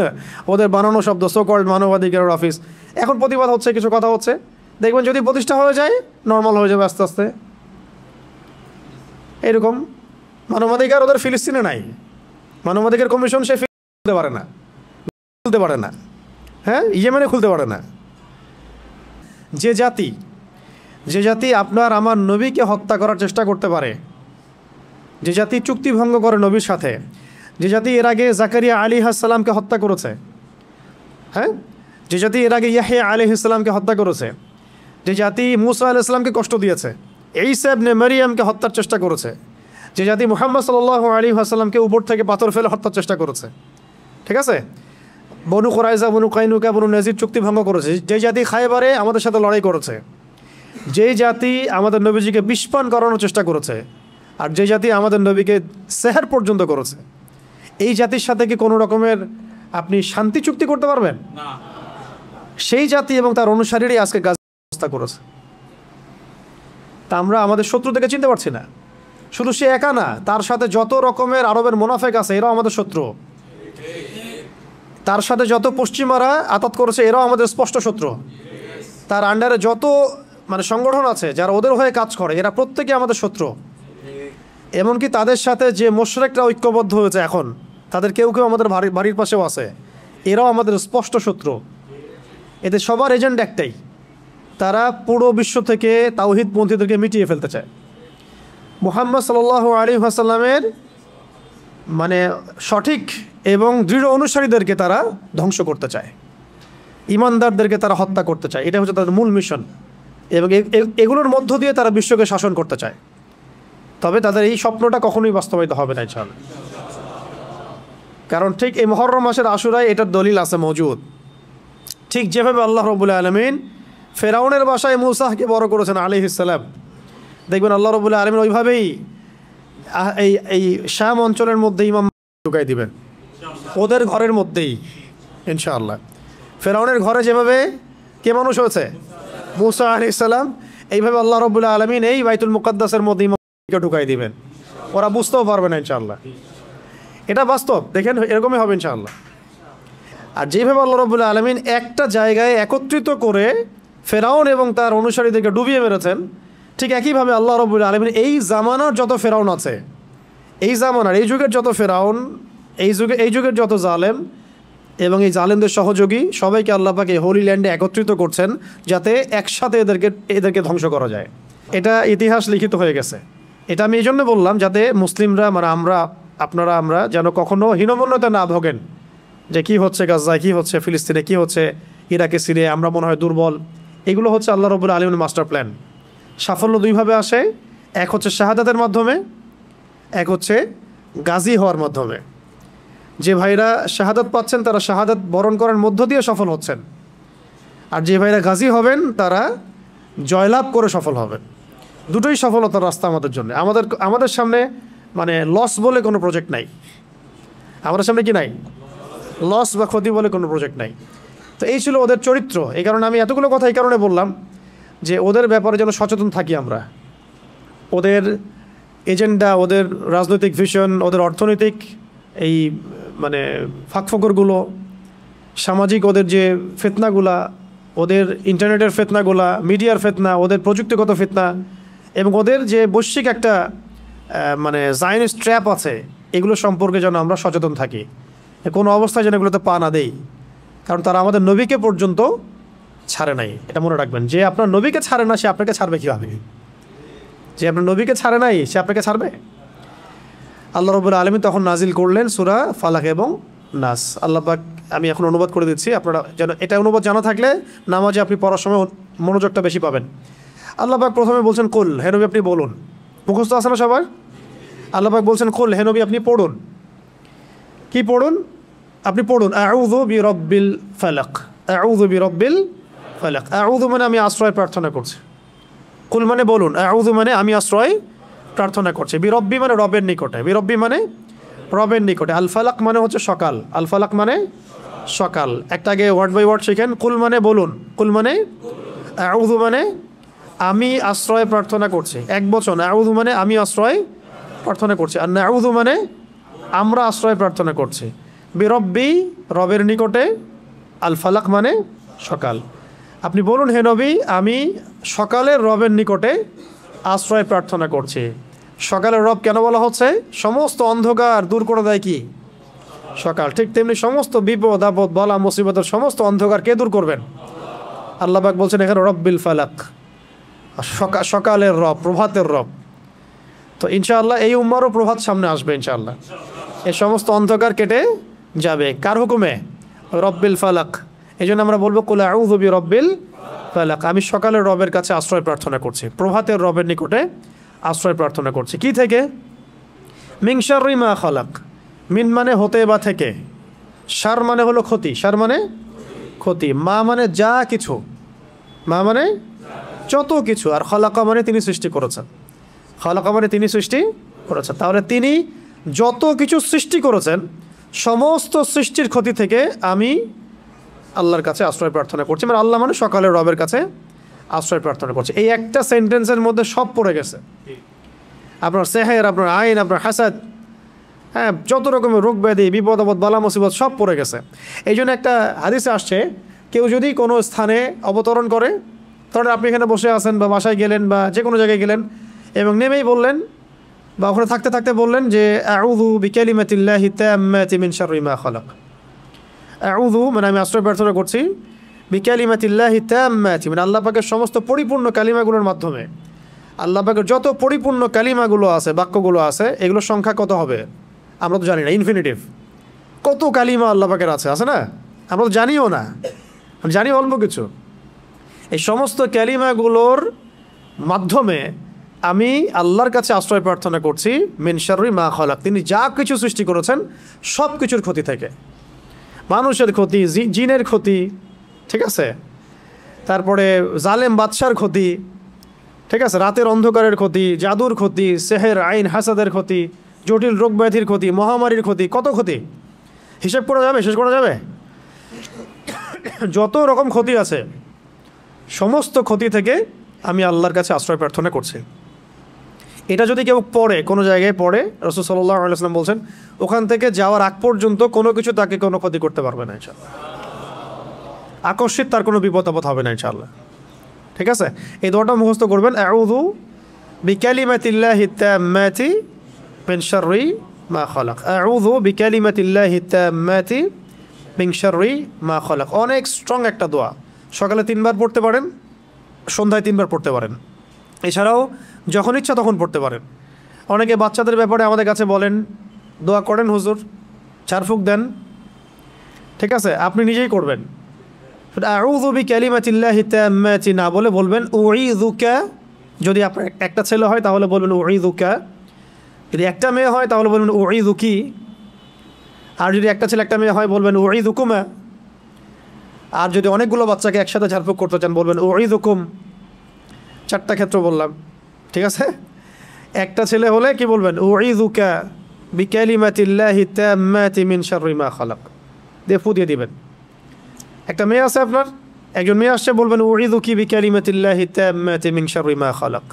ওদের বানানো শব্দ, সো কল্ড মানবাধিকার অফিস। এখন প্রতিবাদ হচ্ছে, কিছু কথা হচ্ছে, দেখবেন যদি প্রতিষ্ঠা হয়ে যায় নর্মাল হয়ে যাবে আস্তে আস্তে। এরকম মানবাধিকার ওদের ফিলিস্তিনে নাই, মানবাধিকার কমিশন সে খুলতে পারে না, হ্যাঁ, ইয়েমেনে খুলতে পারে না। যে জাতি আপনার আমার নবীকে হত্যা করার চেষ্টা করতে পারে, যে জাতি চুক্তি ভঙ্গ করে নবীর সাথে, যে জাতি এর আগে জাকারিয়া আলাইহিস সালামকে হত্যা করেছে, হ্যাঁ, যে জাতি এর আগে ইয়াহইয়া আলাইহিস সালামকে হত্যা করেছে, যে জাতি মূসা আলাইহিস সালামকে কষ্ট দিয়েছে, ঈসা ইবনে মারইয়ামকে হত্যার চেষ্টা করেছে, যে জাতি মুহাম্মদ সাল্লাল্লাহু আলাইহি ওয়াসাল্লামকে উপর থেকে পাথর ফেলে হত্যার চেষ্টা করেছে, ঠিক আছে, বনু কুরাইজা, বনু কাইনুকা, বনু নাজির চুক্তি ভঙ্গ করেছে, যে জাতি খায়বারে আমাদের সাথে লড়াই করেছে, যেই জাতি আমাদের নবীজিকে বিষপান করানোর চেষ্টা করেছে, আর যে জাতি আমাদের নবীকে সেহর পর্যন্ত করেছে, এই জাতির সাথে কি কোনো রকমের আপনি শান্তি চুক্তি করতে পারবেন? সেই জাতি এবং তার অনুসারীরাই আজকে গাজা ব্যবস্থা করেছে। তা আমরা আমাদের শত্রু থেকে চিনতে পারছি না। শুধু সে একা না, তার সাথে যত রকমের আরবের মুনাফেক আছে এরাও আমাদের শত্রু। তার সাথে যত পশ্চিমারা আতাত করেছে এরাও আমাদের স্পষ্ট শত্রু। তার আন্ডারে যত সংগঠন আছে যারা ওদের হয়ে কাজ করে এরা প্রত্যেকে আমাদের শত্রু। এমনকি তাদের সাথে যে মুশরিকরা ঐক্যবদ্ধ হয়েছে এখন, তাদের কেউ আমাদের বাড়ির পাশেও আছে, এরাও আমাদের স্পষ্ট শত্রু। এদের সবার এজেন্ডা একটাই, তারা পুরো বিশ্ব থেকে তাওহীদপন্থীদেরকে মিটিয়ে ফেলতে চায়। মুহাম্মদ সাল্লাল্লাহু আলাইহি ওয়াসাল্লামের সঠিক এবং দৃঢ় অনুসারীদেরকে তারা ধ্বংস করতে চায়, ইমানদারদেরকে তারা হত্যা করতে চায়। এটা হচ্ছে তাদের মূল মিশন, এবং এগুলোর মধ্য দিয়ে তারা বিশ্বকে শাসন করতে চায়। তবে তাদের এই স্বপ্নটা কখনোই বাস্তবায়িত হবে না ইনশাআল্লাহ। কারণ ঠিক এই মুহররম মাসের আশুরায় এটার দলিল আছে মওজুদ। ঠিক যেভাবে আল্লাহ রাব্বুল আলামিন ফেরাউনের বাসায় মূসাকে বড় করেছেন আলাইহিস সালাম, দেখবেন আল্লাহ রাব্বুল আলামিন ওইভাবেই এই শাম অঞ্চলের মধ্যে ইমাম ঢুকাই দিবেন, ওদের ঘরের মধ্যেই ইনশাআল্লাহ। ফেরাউনের ঘরে যেভাবে কে মানুষ হয়েছে, মূসা আলাইহিস সালাম, এইভাবে আল্লাহ রাব্বুল আলামিন এই বাইতুল মুকাদ্দাসের মধ্যে ইমামকে ঢুকাই দিবেন। ওরা বুঝতেও পারবে না ইনশাআল্লাহ। এটা বাস্তব, দেখেন এরকমই হবে ইনশাআল্লাহ। আর যেভাবে আল্লাহ রাব্বুল আলামিন একটা জায়গায় একত্রিত করে ফেরাউন এবং তার অনুসারীদেরকে ডুবিয়ে মেরেছেন, ঠিক একইভাবে আল্লাহ রাব্বুল আলামিন এই জামানার যত ফেরাউন আছে, এই জামানার এই যুগের যত ফেরাউন, এই যুগের যত জালেম এবং এই জালেমদের সহযোগী সবাইকে আল্লাহ পাক এই হোলি ল্যান্ডে একত্রিত করছেন যাতে একসাথে এদেরকে ধ্বংস করা যায়। এটা ইতিহাস লিখিত হয়ে গেছে। এটা আমি এই জন্য বললাম যাতে মুসলিমরা আমরা যেন কখনো হীনমন্যতা না ভোগেন যে কি হচ্ছে গাজায়, কি হচ্ছে ফিলিস্তিনে, কি হচ্ছে ইরাকে, সিরিয়ায়, আমরা মনে হয় দুর্বল। এগুলো হচ্ছে আল্লাহ রাব্বুল আলামিনের মাস্টার প্ল্যান। সাফল্য দুইভাবে আসে, এক হচ্ছে শাহাদাতের মাধ্যমে, এক হচ্ছে গাজী হওয়ার মাধ্যমে। যে ভাইরা শাহাদাত পাচ্ছেন তারা শাহাদাত বরণ করার মধ্য দিয়ে সফল হচ্ছেন, আর যে ভাইরা গাজী হবেন তারা জয়লাভ করে সফল হবেন। দুটোই সফলতার রাস্তা আমাদের জন্য। আমাদের সামনে মানে লস বলে কোনো প্রজেক্ট নাই আমাদের সামনে, কি নাই? লস বা ক্ষতি বলে কোনো প্রজেক্ট নাই। তো এই ছিল ওদের চরিত্র। এই কারণে আমি এতগুলো কথা এই কারণে বললাম যে ওদের ব্যাপারে যেন সচেতন থাকি আমরা। ওদের এজেন্ডা, ওদের রাজনৈতিক ভিশন, ওদের অর্থনৈতিক এই মানে ফাঁকফোকরগুলো, সামাজিক ওদের যে ফিতনাগুলা, ওদের ইন্টারনেটের ফিতনাগুলা, মিডিয়ার ফিতনা, ওদের প্রযুক্তিগত ফিতনা, এবং ওদের যে বৈশ্বিক একটা মানে জায়নিস্ট ট্র্যাপ আছে, এগুলো সম্পর্কে যেন আমরা সচেতন থাকি। কোনো অবস্থায় যেন এগুলোতে পা না দেই, কারণ তারা আমাদের নবীকে পর্যন্ত ছাড়ে নাই। এটা মনে রাখবেন, যে আপনার নবীকে ছাড়ে না সে আপনাকে ছাড়বে কীভাবে? যে আপনার নবীকে ছাড়ে নাই সে আপনাকে ছাড়বে? আল্লাহ রাব্বুল আলামিন তখন নাজিল করলেন সূরা ফালাক এবং নাস। আল্লাহ পাক, আমি এখন অনুবাদ করে দিচ্ছি, আপনারা যেন এটা অনুবাদ জানা থাকলে নামাজে আপনি পড়ার সময় মনোযোগটা বেশি পাবেন। আল্লাহ পাক প্রথমে বলছেন কুল, হে নবী আপনি বলুন। মুখস্থ আছে না সবার? আল্লাহ পাক বলছেন কুল, হে নবী আপনি পড়ুন। কি পড়ুন? আপনি পড়ুন আউযু বিরাব্বিল ফালাক, আউযু বিরাব্বিল ফালাক। আউযু মানে আমি আশ্রয় প্রার্থনা করছি, কুল মানে বলুন, আউযু মানে আমি আশ্রয় প্রার্থনা করছি, বিরব্বি মানে রবের নিকটে, বিরব্বি মানে রবের নিকটে, আল ফালাক মানে হচ্ছে সকাল, আল ফালাক মানে সকাল। একটা আগে ওয়ার্ড বাই ওয়ার্ড শিখেন। কুল মানে বলুন, কুল মানে আউযু মানে আমি আশ্রয় প্রার্থনা করছি, এক বচন। আউযু মানে আমি আশ্রয় প্রার্থনা করছি, আর নাউযু মানে আমরা আশ্রয় প্রার্থনা করছি। বিরব্বি রবের নিকটে, আল ফালাক মানে সকাল। আপনি বলুন হে নবী আমি সকালের রবের নিকটে আশ্রয় প্রার্থনা করছি। সকালের রব কেন বলা হচ্ছে? সমস্ত অন্ধকার দূর করে দেয় কি? সকাল। ঠিক তেমনি সমস্ত বিপদ আপদ বলা মুসিবতের সমস্ত অন্ধকার কে দূর করবেন? আল্লাহ পাক বলছেন এখানে রব্বিল ফালাক, সকালের রব, প্রভাতের রব। তো ইনশাআল্লাহ এই উম্মারও প্রভাত সামনে আসবে ইনশাআল্লাহ। এই সমস্ত অন্ধকার কেটে যাবে কার হুকুমে? রব্বিল ফালাক। এই জন্য আমরা বলবো কুল আউযু বিরাব্বিল ফালাক, আমি সকালের রবের কাছে আশ্রয় প্রার্থনা করছি, প্রভাতের রবের নিকটে আশ্রয় প্রার্থনা করছি। কি থেকে? মিন শাররি মা খালাক। মিন মানে হতে বা থেকে, শার মানে হলো ক্ষতি, শার মানে ক্ষতি, মা মানে যা কিছু, মা মানে যত কিছু, আর খালাকা মানে তিনি সৃষ্টি করেছেন, খালাকা মানে তিনি সৃষ্টি করেছেন। তাহলে তিনি যত কিছু সৃষ্টি করেছেন সমস্ত সৃষ্টির ক্ষতি থেকে আমি আল্লাহর কাছে আশ্রয় প্রার্থনা করছি। মানে আল্লাহ মানে সকালের রবের কাছে আশ্রয় প্রার্থনা করছে। এই একটা সেন্টেন্সের মধ্যে সব পড়ে গেছে, আপনার সেহের, আপনার আইন, আপনার হাসাদ, হ্যাঁ, যত রকমের রোগ ব্যাধি, বিপদ আপদ বালা মুসিবত সব পড়ে গেছে। এই জন্য একটা হাদিসে আসছে, কেউ যদি কোনো স্থানে অবতরণ করে, তাহলে আপনি এখানে বসে আছেন বা বাসায় গেলেন বা যে কোনো জায়গায় গেলেন এবং নেমেই বললেন বা ওখানে থাকতে থাকতে বললেন যে আউযু বিকালিমাতিল্লাহি তাম্মাতি মিন শাররি মা খালাক। আউযু মানে আমি আশ্রয় প্রার্থনা করছি, বিকালিমাতিল্লাহি তাম্মাতি মানে আল্লাহ পাকের সমস্ত পরিপূর্ণ কালিমাগুলোর মাধ্যমে। আল্লাহ পাকের যত পরিপূর্ণ কালিমাগুলো আছে, বাক্যগুলো আছে, এগুলোর সংখ্যা কত হবে আমরা তো জানি না, ইনফিনিটিভ। কত কালিমা আল্লাহ পাকের আছে, আছে না? আমরা তো জানিও না, জানি অল্প কিছু। এই সমস্ত কালিমাগুলোর মাধ্যমে আমি আল্লাহর কাছে আশ্রয় প্রার্থনা করছি মিন শাররি মা খালাক, তিনি যা কিছু সৃষ্টি করেছেন সব কিছুর ক্ষতি থেকে, মানুষের ক্ষতি, জিনের ক্ষতি, ঠিক আছে, তারপরে জালেম বাদশার ক্ষতি, ঠিক আছে, রাতের অন্ধকারের ক্ষতি, জাদুর ক্ষতি, সেহের আইন হাসাদের ক্ষতি, জটিল রোগ ব্যাধির ক্ষতি, মহামারীর ক্ষতি, কত ক্ষতি হিসেব করা যাবে, শেষ করা যাবে? যত রকম ক্ষতি আছে সমস্ত ক্ষতি থেকে আমি আল্লাহর কাছে আশ্রয় প্রার্থনা করছি। এটা যদি কেউ পড়ে, কোনো জায়গায় পড়ে, রাসূল সাল্লাল্লাহু আলাইহি ওয়াসাল্লাম বলছেন ওখান থেকে যাওয়ার আগ পর্যন্ত কোনো কিছু তাকে কোনো ক্ষতি করতে পারবে না ইনশাআল্লাহ। আকস্মিক তার কোনো বিপদ আপদ হবে না ইনশাআল্লাহ। ঠিক আছে, এই দোয়াটা মুখস্থ করবেন, আউযু বিকালিমাতিল্লাহি তাম্মাতি মিন শাররি মা খালাক, আউযু বিকালিমাতিল্লাহি তাম্মাতি মিন শাররি মা খালাক। অনেক স্ট্রং একটা দোয়া, সকালে 3 বার পড়তে পারেন, সন্ধ্যায় 3 বার পড়তে পারেন, এছাড়াও যখন ইচ্ছা তখন পড়তে পারেন। অনেকে বাচ্চাদের ব্যাপারে আমাদের কাছে বলেন দোয়া করেন হুজুর, ঝাড়ফুঁক দেন, ঠিক আছে, আপনি নিজেই করবেন। আউযু বিকালিমাতিল্লাহি তাম্মাতি না বলে বলবেন উঈযুকা। যদি আপনার একটা ছেলে হয় তাহলে বলবেন উঈযুকা, যদি একটা মেয়ে হয় তাহলে বলবেন উঈযুকি, আর যদি একটা ছেলে একটা মেয়ে হয় বলবেন উঈযুকুমা, আর যদি অনেকগুলো বাচ্চাকে একসাথে ঝাড়ফুঁক করতে চান বলবেন উঈযুকুম। 4টা ক্ষেত্র বললাম, ঠিক আছে। একটা ছেলে হলে কি বলবেন, উঈযুকা বিকালিমাতিল্লাহি তাম্মাতি মিন শাররি মা খালাক, দিয়ে ফু দিয়ে দিবেন। একটা মেয়ে আছে আপনার, একজন মেয়ে আসছে, বলবেন উঈযুকি বিকালিমাতিল্লাহি তাম্মাতি মিন শাররি মা খালাক।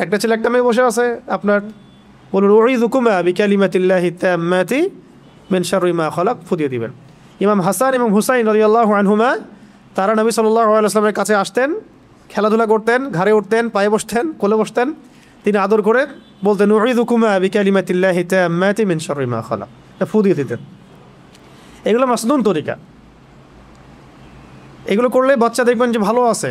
একটা ছেলে একটা মেয়ে বসে আছে আপনার, বলুন উঈযুকুমা বিকালিমাতিল্লাহি তাম্মাতি মিন শাররি মা খালাক, ফু দিয়ে দিবেন। ইমাম হাসান এবং হুসাইন রাদিয়াল্লাহু আনহুমা তারা নবী সাল্লাল্লাহু আলাইহি ওয়াসাল্লামের কাছে আসতেন, খেলাধুলা করতেন, ঘাড়ে উঠতেন, পায়ে বসতেন, কোলে বসতেন, তিনি আদর করে বলতেন উঈযুকুমা বিকালিমাতিল্লাহি তাম্মাতি মিন শাররি মা খালাক, ফু দিয়ে দিতেন। এগুলো মাসনুন তরিকা। এগুলো করলে বাচ্চা দেখবেন যে ভালো আছে,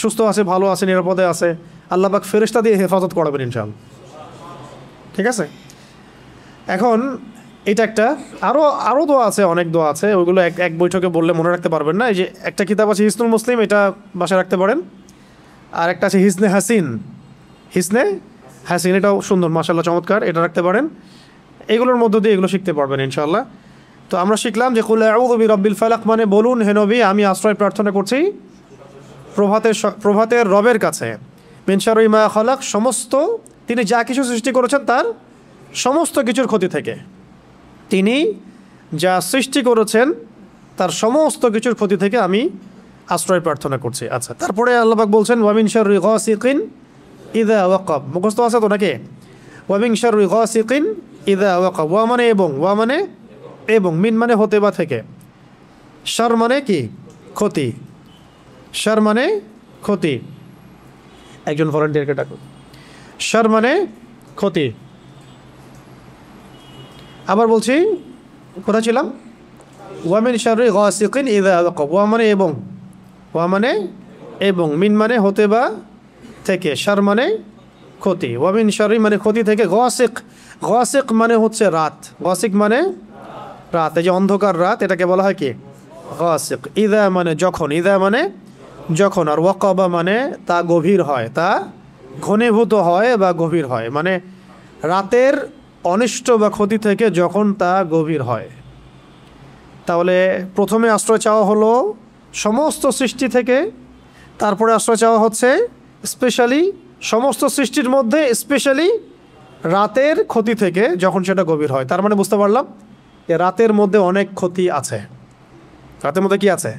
সুস্থ আছে, ভালো আছে, নিরাপদে আছে, আল্লাহ পাক ফেরেশতা দিয়ে হেফাজত করাবেন ইনশাআল্লাহ। ঠিক আছে। এখন এটা একটা, আরও দোয়া আছে, অনেক দোয়া আছে, ওইগুলো এক বৈঠকে বললে মনে রাখতে পারবেন না। এই যে একটা কিতাব আছে হিসনুল মুসলিম, এটা বাসায় রাখতে পারেন। আর একটা আছে হিসনে হাসিন, হিসনে হাসিন, এটাও সুন্দর, মাশাআল্লাহ, চমৎকার, এটা রাখতে পারেন। এগুলোর মধ্য দিয়ে এগুলো শিখতে পারবেন ইনশাআল্লাহ। তো আমরা শিখলাম যে কুল আউযু বিরাব্বিল ফালাক মানে বলুন হে নবী আমি আশ্রয় প্রার্থনা করছি প্রভাতের রবের কাছে, মিন শাররি মা খালাক সমস্ত, তিনি যা কিছু সৃষ্টি করেছেন তার সমস্ত কিছুর ক্ষতি থেকে, তিনি যা সৃষ্টি করেছেন তার সমস্ত কিছুর ক্ষতি থেকে আমি আশ্রয় প্রার্থনা করছি। আচ্ছা, তারপরে আল্লাহ পাক বলছেন ওয়া মিন শাররি গাসিকিন ইযা ওয়াকাব, মুখস্থ আছে তো নাকি? ওয়া মিন শাররি গাসিকিন ইযা ওয়াকাব, ওয়া মানে এবং, ওয়া মানে এবং, মিন মানে হতে বা থেকে, শার মানে কি ক্ষতি, শার মানে ক্ষতি। একজন ভলান্টিয়ারকে ডাকুন। শার মানে ক্ষতি। আবার বলছি, কোথায় ছিলাম? ওয়া মিন শাররি গাসিকিন ইযা ওয়াকাব, ওয়া মানে এবং, ওয়া মানে এবং, মিন মানে হতে বা থেকে, শার মানে ক্ষতি। ওয়া মিন শাররি মানে ক্ষতি থেকে, গাসিক, গাসিক মানে হচ্ছে রাত, গাসিক মানে রাত, এই যে অন্ধকার রাত, এটাকে বলা হয় কি গাসিক। ইযা মানে যখন, ইযা মানে যখন, আর ওয়াকাবা মানে তা গভীর হয়, তা ঘনীভূত হয় বা গভীর হয়, মানে রাতের অনিষ্ট বা ক্ষতি থেকে যখন তা গভীর হয়। তাহলে প্রথমে আশ্রয় চাওয়া হলো সমস্ত সৃষ্টি থেকে, তারপরে আশ্রয় চাওয়া হচ্ছে স্পেশালি সমস্ত সৃষ্টির মধ্যে স্পেশালি রাতের ক্ষতি থেকে যখন সেটা গভীর হয়। তার মানে বুঝতে পারলাম যে রাতের মধ্যে অনেক ক্ষতি আছে। রাতের মধ্যে কি আছে?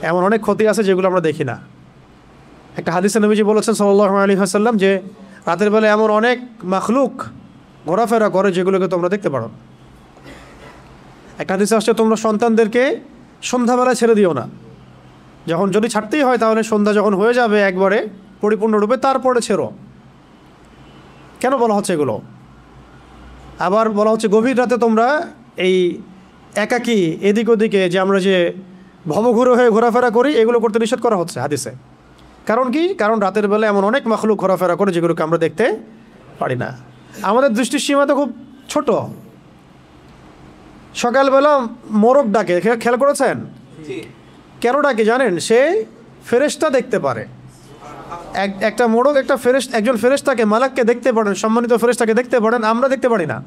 এমন অনেক ক্ষতি আছে যেগুলো আমরা দেখি না। একটা হাদিসে নবীজি বলেছেন সাল্লাল্লাহু আলাইহি ওয়াসাল্লাম যে রাতের বেলা এমন অনেক মাখলুক ঘোরাফেরা করে যেগুলোকে তোমরা দেখতে পারো। একটা হাদিসে আসছে তোমরা সন্তানদেরকে সন্ধ্যাবেলায় ছেড়ে দিও না, যখন যদি ছাড়তেই হয় তাহলে সন্ধ্যা যখন হয়ে যাবে একবারে পরিপূর্ণরূপে তারপরে ছেড়ো। কেন বলা হচ্ছে এগুলো? আবার বলা হচ্ছে গভীর রাতে তোমরা এই একাকী এদিক ওদিকে যে আমরা যে ভবঘুরে হয়ে ঘোরাফেরা করি এগুলো করতে নিষেধ করা হচ্ছে হাদিসে। কারণ কি? কারণ রাতের বেলা এমন অনেক মাখলুক ঘোরাফেরা করে যেগুলোকে আমরা দেখতে পারি না। আমাদের দৃষ্টির সীমা তো খুব ছোট। সকালবেলা মোরগ ডাকে, খেয়াল করেছেন? কেন ডাকে জানেন? সে ফেরেশতা দেখতে পারে। একটা মোরগ একজন ফেরেশতাকে, মালাককে দেখতে পারেন, সম্মানিত ফেরেশতাকে দেখতে পারেন, আমরা দেখতে পারি না।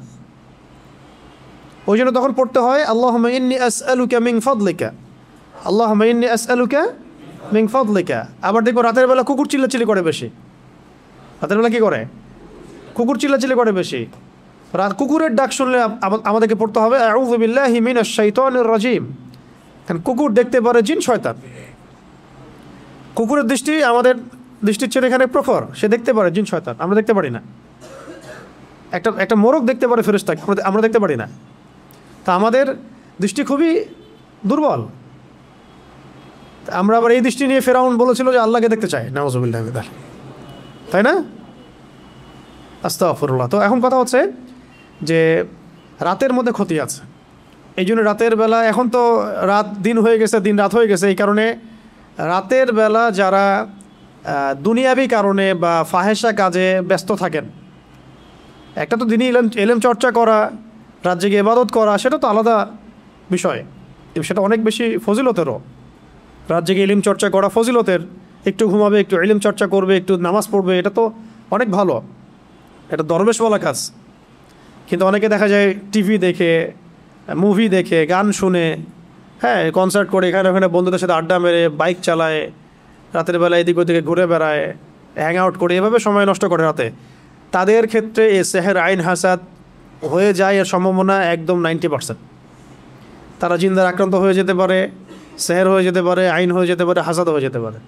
ওই জন্য তখন পড়তে হয় আল্লাহুম্মা ইন্নী আসআলুকা মিন ফাদলিকা, আল্লাহুম্মা ইন্নী আসআলুকা মিন ফাদলিকা। আবার দেখো রাতের বেলা কুকুর চিল্লাচিল্লি করে বেশি। রাতের বেলা কি করে? কুকুর চিল্লাচিল্লি করে বেশি। কুকুরের ডাক শুনলে আমাদেরকে পড়তে হবে আউযু বিল্লাহি মিনাশ শাইতানির রাজিম। কারণ কুকুর দেখতে পারে জিন শয়তান। কুকুরের দৃষ্টি আমাদের দৃষ্টির চেয়ে এখানে প্রখর, সে দেখতে পারে জিন শয়তান, আমরা দেখতে পারি না। একটা মোরগ দেখতে পারে ফেরেশতাকে, আমরা দেখতে পারি না। তা আমাদের দৃষ্টি খুবই দুর্বল। আমরা আবার এই দৃষ্টি নিয়ে ফেরাউন বলেছিল যে আল্লাহকে দেখতে চাই, নাউযুবিল্লাহি মিন যালিক, তাই না? আস্তাগফিরুল্লাহ। তো এখন কথা হচ্ছে যে রাতের মধ্যে ক্ষতি আছে। এই জন্য রাতের বেলা, এখন তো রাত দিন হয়ে গেছে, দিন রাত হয়ে গেছে, এই কারণে রাতের বেলা যারা দুনিয়াবি কারণে বা ফাহেসা কাজে ব্যস্ত থাকেন, একটা তো দিনই এলেম চর্চা করা, রাত জেগে ইবাদত করা, সেটা তো আলাদা বিষয়, সেটা অনেক বেশি ফজিলতেরও। রাত জেগে ইলম চর্চা করা ফজিলতের, একটু ঘুমাবে, একটু ইলম চর্চা করবে, একটু নামাজ পড়বে, এটা তো অনেক ভালো, এটা দরবেশওয়ালা কাজ। কিন্তু অনেকে দেখা যায় টিভি দেখে, মুভি দেখে, গান শুনে, হ্যাঁ, কনসার্ট করে, এখানে ওখানে বন্ধুদের সাথে আড্ডা মেরে, বাইক চালায়, রাতের বেলা এদিক ওদিকে ঘুরে বেড়ায়, হ্যাং আউট করে, এভাবে সময় নষ্ট করে রাতে। তাদের ক্ষেত্রে এ সেহের আইন হাসাদ হয়ে যায় এর সম্ভাবনা একদম 90%। তারা জিন্দার আক্রান্ত হয়ে যেতে পারে, সেহের হয়ে যেতে পারে, আইন হয়ে যেতে পারে, হাসাদ হয়ে যেতে পারে,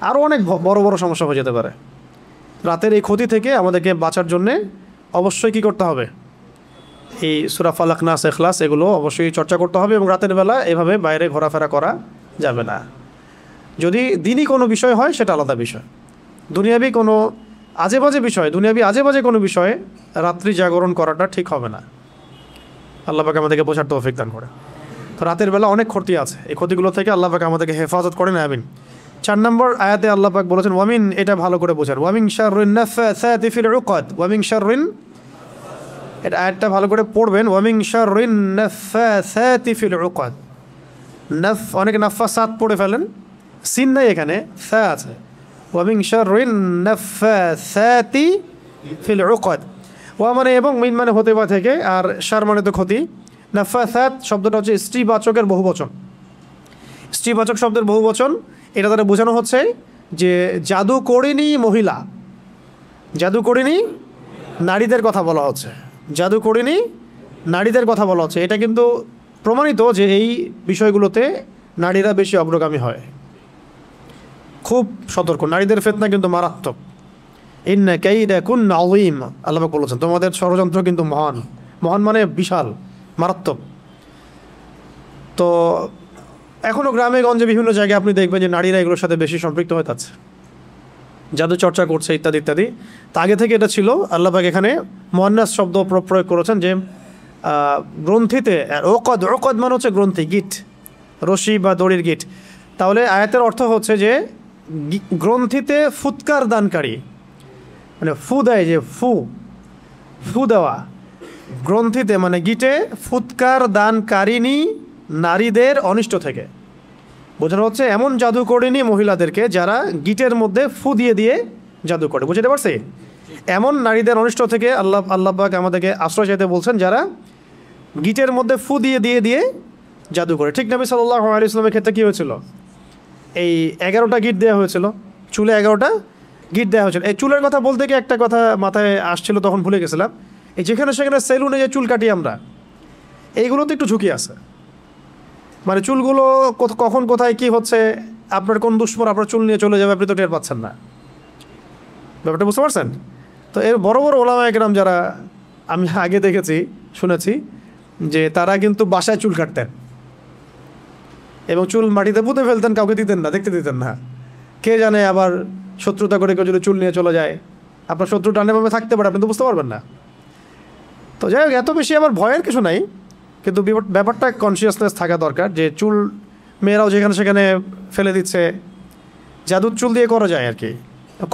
আরও অনেক বড় বড় সমস্যা হয়ে যেতে পারে। রাতের এই ক্ষতি থেকে আমাদেরকে বাঁচার জন্যে অবশ্যই কী করতে হবে? এই সূরা ফালাক, নাস, ইখলাস এগুলো অবশ্যই চর্চা করতে হবে, এবং রাতের বেলা এভাবে বাইরে ঘোরাফেরা করা যাবে না। যদি দিনই কোনো বিষয় হয় সেটা আলাদা বিষয়। দুনিয়াবি কোনো আজেবাজে বিষয়, দুনিয়াবি আজেবাজে কোনো বিষয়ে রাত্রি জাগরণ করাটা ঠিক হবে না। আল্লাহ পাক আমাদেরকে বোঝার তৌফিক দান করে। তো রাতের বেলা অনেক ক্ষতি আছে, এই ক্ষতিগুলো থেকে আল্লাহ পাক আমাদেরকে হেফাজত করেন, আমিন। 4 নম্বর আয়াতে আল্লাহ পাক বলেছেন ওয়ামিন, এটা ভালো করে বোঝার, ওয়ামিন শাররিন নাফাসাতি ফিল উকাদ, ওয়ামিন শাররিন, এটা আয়াতটা ভালো করে পড়বেন, ওয়ামিন শাররিন নাফাসাতি ফিল উকাদ। অনেকে নাফাসাত পড়ে ফেলেন, সিন নাই এখানে, সা আছে। ওয়ামিন শাররিন নাফাসাতি ফিল উকাদ, ওয়া মানে এবং, মিন মানে হতে বা থেকে, আর শার মানে তো ক্ষতি। নাফাসাত শব্দটা হচ্ছে স্ত্রীবাচকের বহুবচন, স্ত্রীবাচক শব্দের বহুবচন। এটা দ্বারা বোঝানো হচ্ছে যে জাদু করিনি মহিলা, জাদু করিনি নারীদের কথা বলা হচ্ছে, জাদু করিনি নারীদের কথা বলা হচ্ছে। এটা কিন্তু প্রমাণিত যে এই বিষয়গুলোতে নারীরা বেশি অগ্রগামী হয়। খুব সতর্ক, নারীদের ফিতনা কিন্তু মারাত্মক। ইন্না কাইদাকুন্না আযীম, আল্লাহ পাক বলেছেন তোমাদের ষড়যন্ত্র কিন্তু মহান, মহান মানে বিশাল, মারাত্মক। তো এখনও গ্রামে গঞ্জে বিভিন্ন জায়গায় আপনি দেখবেন যে নারীরা এগুলোর সাথে বেশি সম্পৃক্ত হয়ে যাচ্ছে, জাদু চর্চা করছে ইত্যাদি ইত্যাদি। তা আগে থেকে এটা ছিল। আল্লাহ পাক এখানে মুয়ান্নাস শব্দ প্রয়োগ করেছেন যে গ্রন্থিতে, ওকদ, ওকদ মানে হচ্ছে গ্রন্থি, গিট, রশি বা দড়ির গিট। তাহলে আয়াতের অর্থ হচ্ছে যে গ্রন্থিতে ফুৎকার দানকারী, মানে ফু দেয়, যে ফু দেওয়া, গ্রন্থিতে মানে গিটে ফুৎকার দানকারিনী নারীদের অনিষ্ট থেকে বোঝানো হচ্ছে এমন জাদু করেনি মহিলাদেরকে যারা গিটের মধ্যে ফু দিয়ে দিয়ে জাদু করে। বুঝতে পারছি? এমন নারীদের অনিষ্ট থেকে আল্লাহ পাক আমাদেরকে আশ্রয় চাইতে বলছেন যারা গিটের মধ্যে ফু দিয়ে দিয়ে দিয়ে জাদু করে। ঠিক নবী সাল্লাল্লাহু আলাইহি ওয়াসাল্লামের ক্ষেত্রে কী হয়েছিল? এই 11টা গিট দেওয়া হয়েছিল, চুলে 11টা গিট দেওয়া হয়েছিল। এই চুলের কথা বলতে গিয়ে একটা কথা মাথায় আসছিল, তখন ভুলে গেছিলাম। এই যেখানে সেখানে সেলুনে যে চুল কাটি আমরা, এইগুলোতে একটু ঝুঁকি আছে। মানে চুলগুলো কখন কোথায় কি হচ্ছে, আপনার কোন দুশ্মন আপনার চুল নিয়ে চলে যাবে আপনি তো টের পাচ্ছেন না। ব্যাপারটা বুঝতে পারছেন? তো এর বড় বড় ওলামা একরাম যারা আমি আগে দেখেছি, শুনেছি যে তারা কিন্তু বাসায় চুল কাটতেন এবং চুল মাটিতে পুঁতে ফেলতেন, কাউকে দিতেন না, দেখতে দিতেন না। কে জানে আবার শত্রুতা করে কেউ যদি চুল নিয়ে চলে যায়, আপনার শত্রু টানেভাবে থাকতে পারে, আপনি তো বুঝতে পারবেন না। তো যাই হোক, এত বেশি আবার ভয়ের কিছু নাই, কিন্তু ব্যাপারটা কনসিয়াসনেস থাকা দরকার যে চুল মেয়েরাও যেখানে সেখানে ফেলে দিচ্ছে। জাদুর চুল দিয়ে করা যায় আর কি,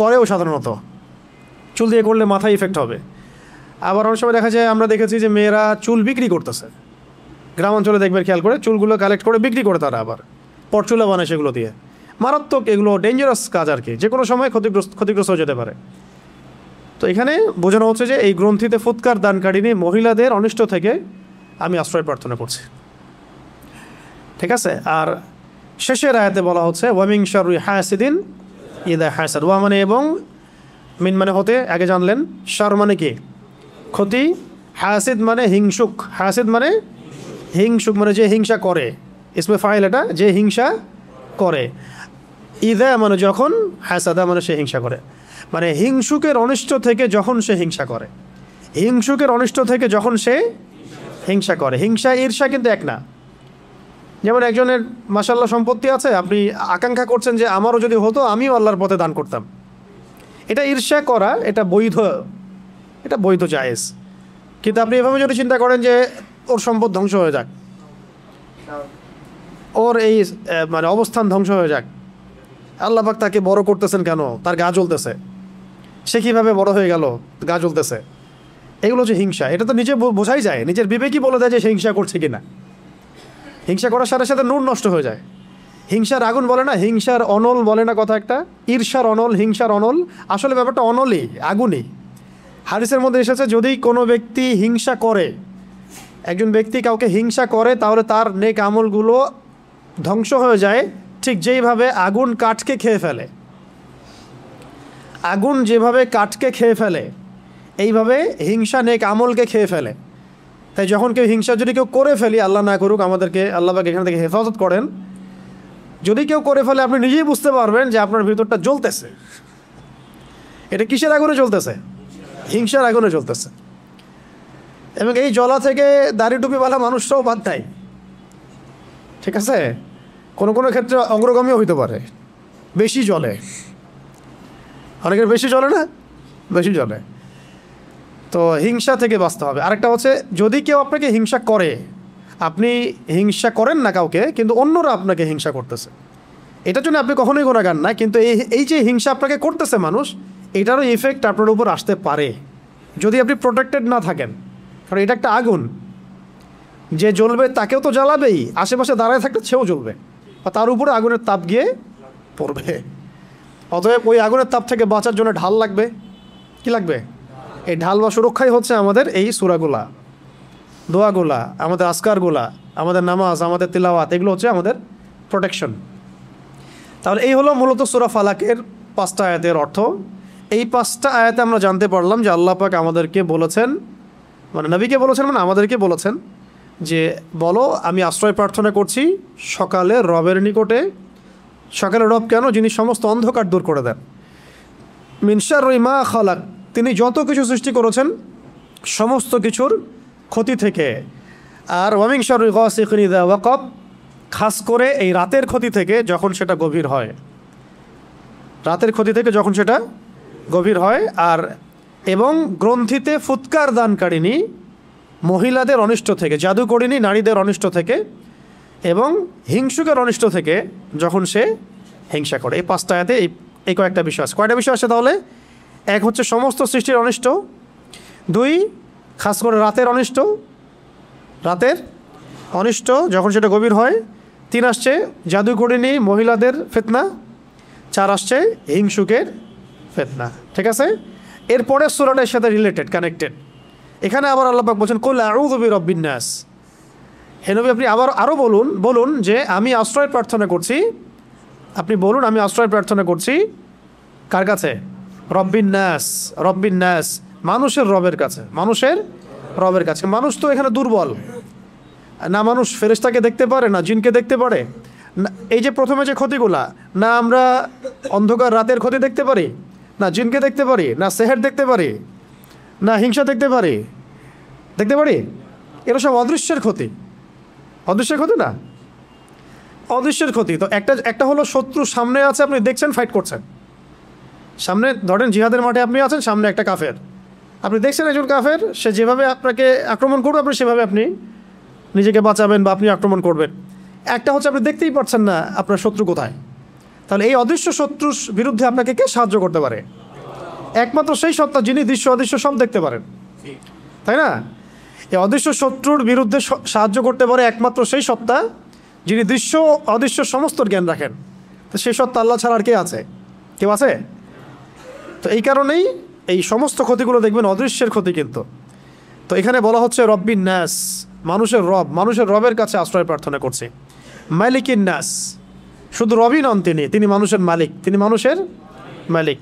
করেও সাধারণত। চুল দিয়ে করলে মাথায় ইফেক্ট হবে। আবার অনেক সময় দেখা যায়, আমরা দেখেছি যে মেয়েরা চুল বিক্রি করতেছে, গ্রাম অঞ্চলে দেখবেন, খেয়াল করে চুলগুলো কালেক্ট করে বিক্রি করে তারা আবার পরচুলা বানায় সেগুলো দিয়ে। মারাত্মক, এগুলো ডেঞ্জারাস কাজ আর কি, যে কোনো সময় ক্ষতিগ্রস্ত হয়ে যেতে পারে। তো এখানে বোঝানো হচ্ছে যে এই গ্রন্থিতে ফুৎকার দানকারিনী মহিলাদের অনিষ্ট থেকে আমি আশ্রয় প্রার্থনা করছি। ঠিক আছে? আর শেষের আয়াতে বলা হচ্ছে ওয়ামিন শাররি হাসিদিন ইযা হাসাদ। ওয়া মানে এবং, মিন মানে হতে, আগে জানলেন। শার মানে কি? ক্ষতি। হাসিদ মানে হিংসুক, হাসিদ মানে হিংসুক, মানে যে হিংসা করে। ইসমে ফাইল এটা, যে হিংসা করে। ইযা মানে যখন, হাসাদা মানে সে হিংসা করে। মানে হিংসুকের অনিষ্ট থেকে যখন সে হিংসা করে, হিংসুকের অনিষ্ট থেকে যখন সে হিংসা করে। হিংসা ঈর্ষা কিন্তু এক না। যেমন একজনের মাশাআল্লাহ সম্পত্তি আছে, আপনি আকাঙ্ক্ষা করছেন যে আমারও যদি হতো আমিও আল্লাহর পথে দান করতাম। এটা ঈর্ষা করা, এটা বৈধ জায়েজ। কিন্তু আপনি এভাবে যদি চিন্তা করেন যে ওর সম্পদ ধ্বংস হয়ে যাক, ওর এই মানে অবস্থান ধ্বংস হয়ে যাক, আল্লাহ পাক তাকে বড় করতেছেন কেন, তার গা জ্বলতেছে, সে কীভাবে বড় হয়ে গেল, গা জ্বলতেছে, এগুলো হচ্ছে হিংসা। এটা তো নিজে বোঝাই যায়, নিজের বিবেকই বলে দেয় যে সে হিংসা করছে কিনা। হিংসা করার সাথে সাথে নূর নষ্ট হয়ে যায়। হিংসার আগুন বলে না, হিংসার অনল বলে না কথা একটা, ঈর্ষার অনল, হিংসার অনল। আসলে ব্যাপারটা অনলই, আগুনই। হাদিসের মধ্যে এসেছে যদি কোনো ব্যক্তি হিংসা করে, একজন ব্যক্তি কাউকে হিংসা করে, তাহলে তার নেক আমলগুলো ধ্বংস হয়ে যায়, ঠিক যেইভাবে আগুন কাঠকে খেয়ে ফেলে। আগুন যেভাবে কাঠকে খেয়ে ফেলে, এইভাবে হিংসা নেক আমলকে খেয়ে ফেলে। তাই যখন কেউ হিংসা যদি কেউ করে ফেলি, আল্লাহ না করুক, আমাদেরকে আল্লাহ পাক এখান থেকে হেফাজত করেন, যদি কেউ করে ফেলে আপনি নিজেই বুঝতে পারবেন যে আপনার ভিতরটা জ্বলতেছে। এটা কিসের আগুনে জ্বলতেছে? হিংসার আগুনে জ্বলতেছে। এবং এই জ্বলা থেকে দাড়ি টুপিওয়ালা মানুষরাও বাদ দেয়, ঠিক আছে? কোনো কোনো ক্ষেত্রে অগ্রগামীও হইতে পারে, বেশি জ্বলে, অনেকের বেশি জ্বলে না, বেশি জ্বলে। তো হিংসা থেকে বাঁচতে হবে। আরেকটা হচ্ছে, যদি কেউ আপনাকে হিংসা করে, আপনি হিংসা করেন না কাউকে, কিন্তু অন্যরা আপনাকে হিংসা করতেছে, এটার জন্য আপনি কখনোই গুনাহগার না, কিন্তু এই যে হিংসা আপনাকে করতেছে মানুষ, এটারও ইফেক্ট আপনার উপর আসতে পারে যদি আপনি প্রোটেক্টেড না থাকেন। কারণ এটা একটা আগুন, যে জ্বলবে তাকেও তো জ্বালাবেই, আশেপাশে দাঁড়ায় থাকলে সেও জ্বলবে, বা তার উপরে আগুনের তাপ গিয়ে পড়বে। অতএব ওই আগুনের তাপ থেকে বাঁচার জন্য ঢাল লাগবে। কি লাগবে? এই ঢাল বা সুরক্ষাই হচ্ছে আমাদের এই সূরাগুলা, দোয়াগুলা, আমাদের আজকারগুলা, আমাদের নামাজ, আমাদের তিলাওয়াত, এগুলো হচ্ছে আমাদের প্রোটেকশন। তাহলে এই হলো মূলত সূরা ফালাকের 5টা আয়াতের অর্থ। এই 5টা আয়াতে আমরা জানতে পারলাম যে আল্লাহ পাক আমাদেরকে বলেছেন, মানে নবীকে বলেছেন, মানে আমাদেরকে বলেছেন যে বলো আমি আশ্রয় প্রার্থনা করছি সকালে রবের নিকটে। সকালে রব কেন? যিনি সমস্ত অন্ধকার দূর করে দেন। মিন শাররি মা খালাক, তিনি যত কিছু সৃষ্টি করেছেন সমস্ত কিছুর ক্ষতি থেকে। আর ওয়া মিন শাররি গাসিকিন ইযা ওয়াকাব, খাস করে এই রাতের ক্ষতি থেকে যখন সেটা গভীর হয়, রাতের ক্ষতি থেকে যখন সেটা গভীর হয়। আর এবং গ্রন্থিতে ফুৎকার দানকারিণী মহিলাদের অনিষ্ট থেকে, জাদুকরিণী নারীদের অনিষ্ট থেকে, এবং হিংসুকের অনিষ্ট থেকে যখন সে হিংসা করে। এই 5টা আয়াতে এই কয়েকটা বিষয় আছে। কয়টা বিষয় আছে তাহলে? এক হচ্ছে সমস্ত সৃষ্টির অনিষ্ট, 2 খাস করে রাতের অনিষ্ট, রাতের অনিষ্ট যখন সেটা গভীর হয়, 3 আসছে জাদুকরিণী মহিলাদের ফিতনা, 4 আসছে হিংসুকের ফিতনা। ঠিক আছে? এরপরে সূরাটার সাথে রিলেটেড, কানেক্টেড। এখানে আবার আল্লাহ পাক বলছেন কুল আউযু বিরাব্বিন নাস। হে নবী, আপনি আরও বলুন যে আমি আশ্রয় প্রার্থনা করছি। আপনি বলুন আমি আশ্রয় প্রার্থনা করছি কার কাছে? রব্বিন নাস। রব্বিন নাস, মানুষের রবের কাছে, মানুষের রবের কাছে। মানুষ তো এখানে দুর্বল না, মানুষ ফেরেশতাকে দেখতে পারে না, জিনকে দেখতে পারে না। এই যে প্রথমে যে ক্ষতিগুলা, না আমরা অন্ধকার রাতের ক্ষতি দেখতে পারি, না জিনকে দেখতে পারি, না সেহের দেখতে পারি, না হিংসা দেখতে পারি, দেখতে পারি? এরা সব অদৃশ্যের ক্ষতি। অদৃশ্যের ক্ষতি না, অদৃশ্যের ক্ষতি। তো একটা হলো শত্রু সামনে আছে, আপনি দেখছেন ফাইট করছেন সামনে, ধরেন জিহাদের মাঠে আপনি আছেন, সামনে একটা কাফের, আপনি দেখছেন একজন কাফের, সে যেভাবে আপনাকে আক্রমণ করবে আপনি সেভাবে আপনি নিজেকে বাঁচাবেন বা আপনি আক্রমণ করবেন। একটা হচ্ছে আপনি দেখতেই পাচ্ছেন না আপনার শত্রু কোথায়। তাহলে এই অদৃশ্য শত্রুর বিরুদ্ধে আপনাকে কে সাহায্য করতে পারে? একমাত্র সেই সত্তা যিনি দৃশ্য অদৃশ্য সব দেখতে পারেন, তাই না? এই অদৃশ্য শত্রুর বিরুদ্ধে সাহায্য করতে পারে একমাত্র সেই সত্তা যিনি দৃশ্য অদৃশ্য সমস্ত জ্ঞান রাখেন। তো সেই সত্তা আল্লাহ ছাড়া আর কে আছে? কেউ আছে? তো এই কারণেই এই সমস্ত ক্ষতিগুলো দেখবেন অদৃশ্যের ক্ষতি। কিন্তু তো এখানে বলা হচ্ছে রব্বিন নাস, মানুষের রব, মানুষের রবের কাছে আশ্রয় প্রার্থনা করছে। মালিকিন নাস, শুধু রবই নন, তিনি মানুষের মালিক, তিনি মানুষের মালিক,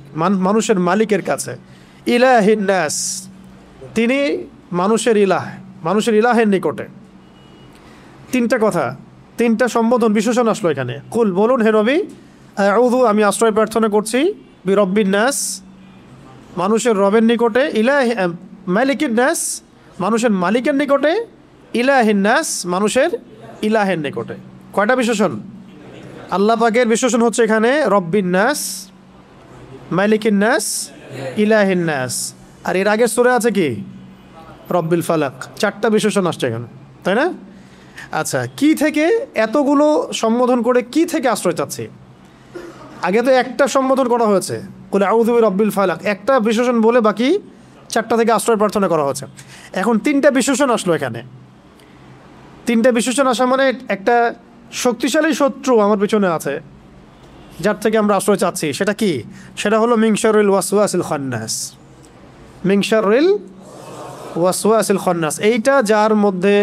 মানুষের মালিকের কাছে। ইলাহিন নাস, তিনি মানুষের ইলাহ, মানুষের ইলাহের নিকটে। 3টা কথা, 3টা সম্বোধন, বিশেষণ আসলো এখানে। কুল, বলুন হে নবী, আউযু, আমি আশ্রয় প্রার্থনা করছি, বিরব্বিন নাস, মানুষের রবের নিকটে, মালিকিন নাস, মানুষের মালিকের নিকটে, ইলাহিন নাস, মানুষের ইলাহের নিকটে। কয়টা বিশেষণ? আল্লাহ পাকের বিশেষণ হচ্ছে এখানে রব্বিন নাস, মালিকিন নাস, ইলাহিন নাস। আর এর আগের সূরা আছে কি? রব্বিল ফালাক। 4টা বিশেষণ আসছে এখানে, তাই না? আচ্ছা, কি থেকে এতগুলো সম্বোধন করে, কি থেকে আশ্রয় চাচ্ছি? আগে তো একটা সম্বোধন করা হয়েছে, কুল আউযু বিরাব্বিল ফালাক, একটা বিশেষণ বলে বাকি 4টা থেকে আশ্রয় প্রার্থনা করা হয়েছে। এখন 3টা বিশেষণ আসলো এখানে। 3টা বিশেষণ আসা মানে একটা শক্তিশালী শত্রু আমার পিছনে আছে, যার থেকে আমরা আশ্রয় চাচ্ছি। সেটা কি? সেটা হলো মিন শাররিল ওয়াসওয়াসিল খান্নাস। মিন শাররিল ওয়াসওয়াসিল খান্নাস, এইটা যার মধ্যে,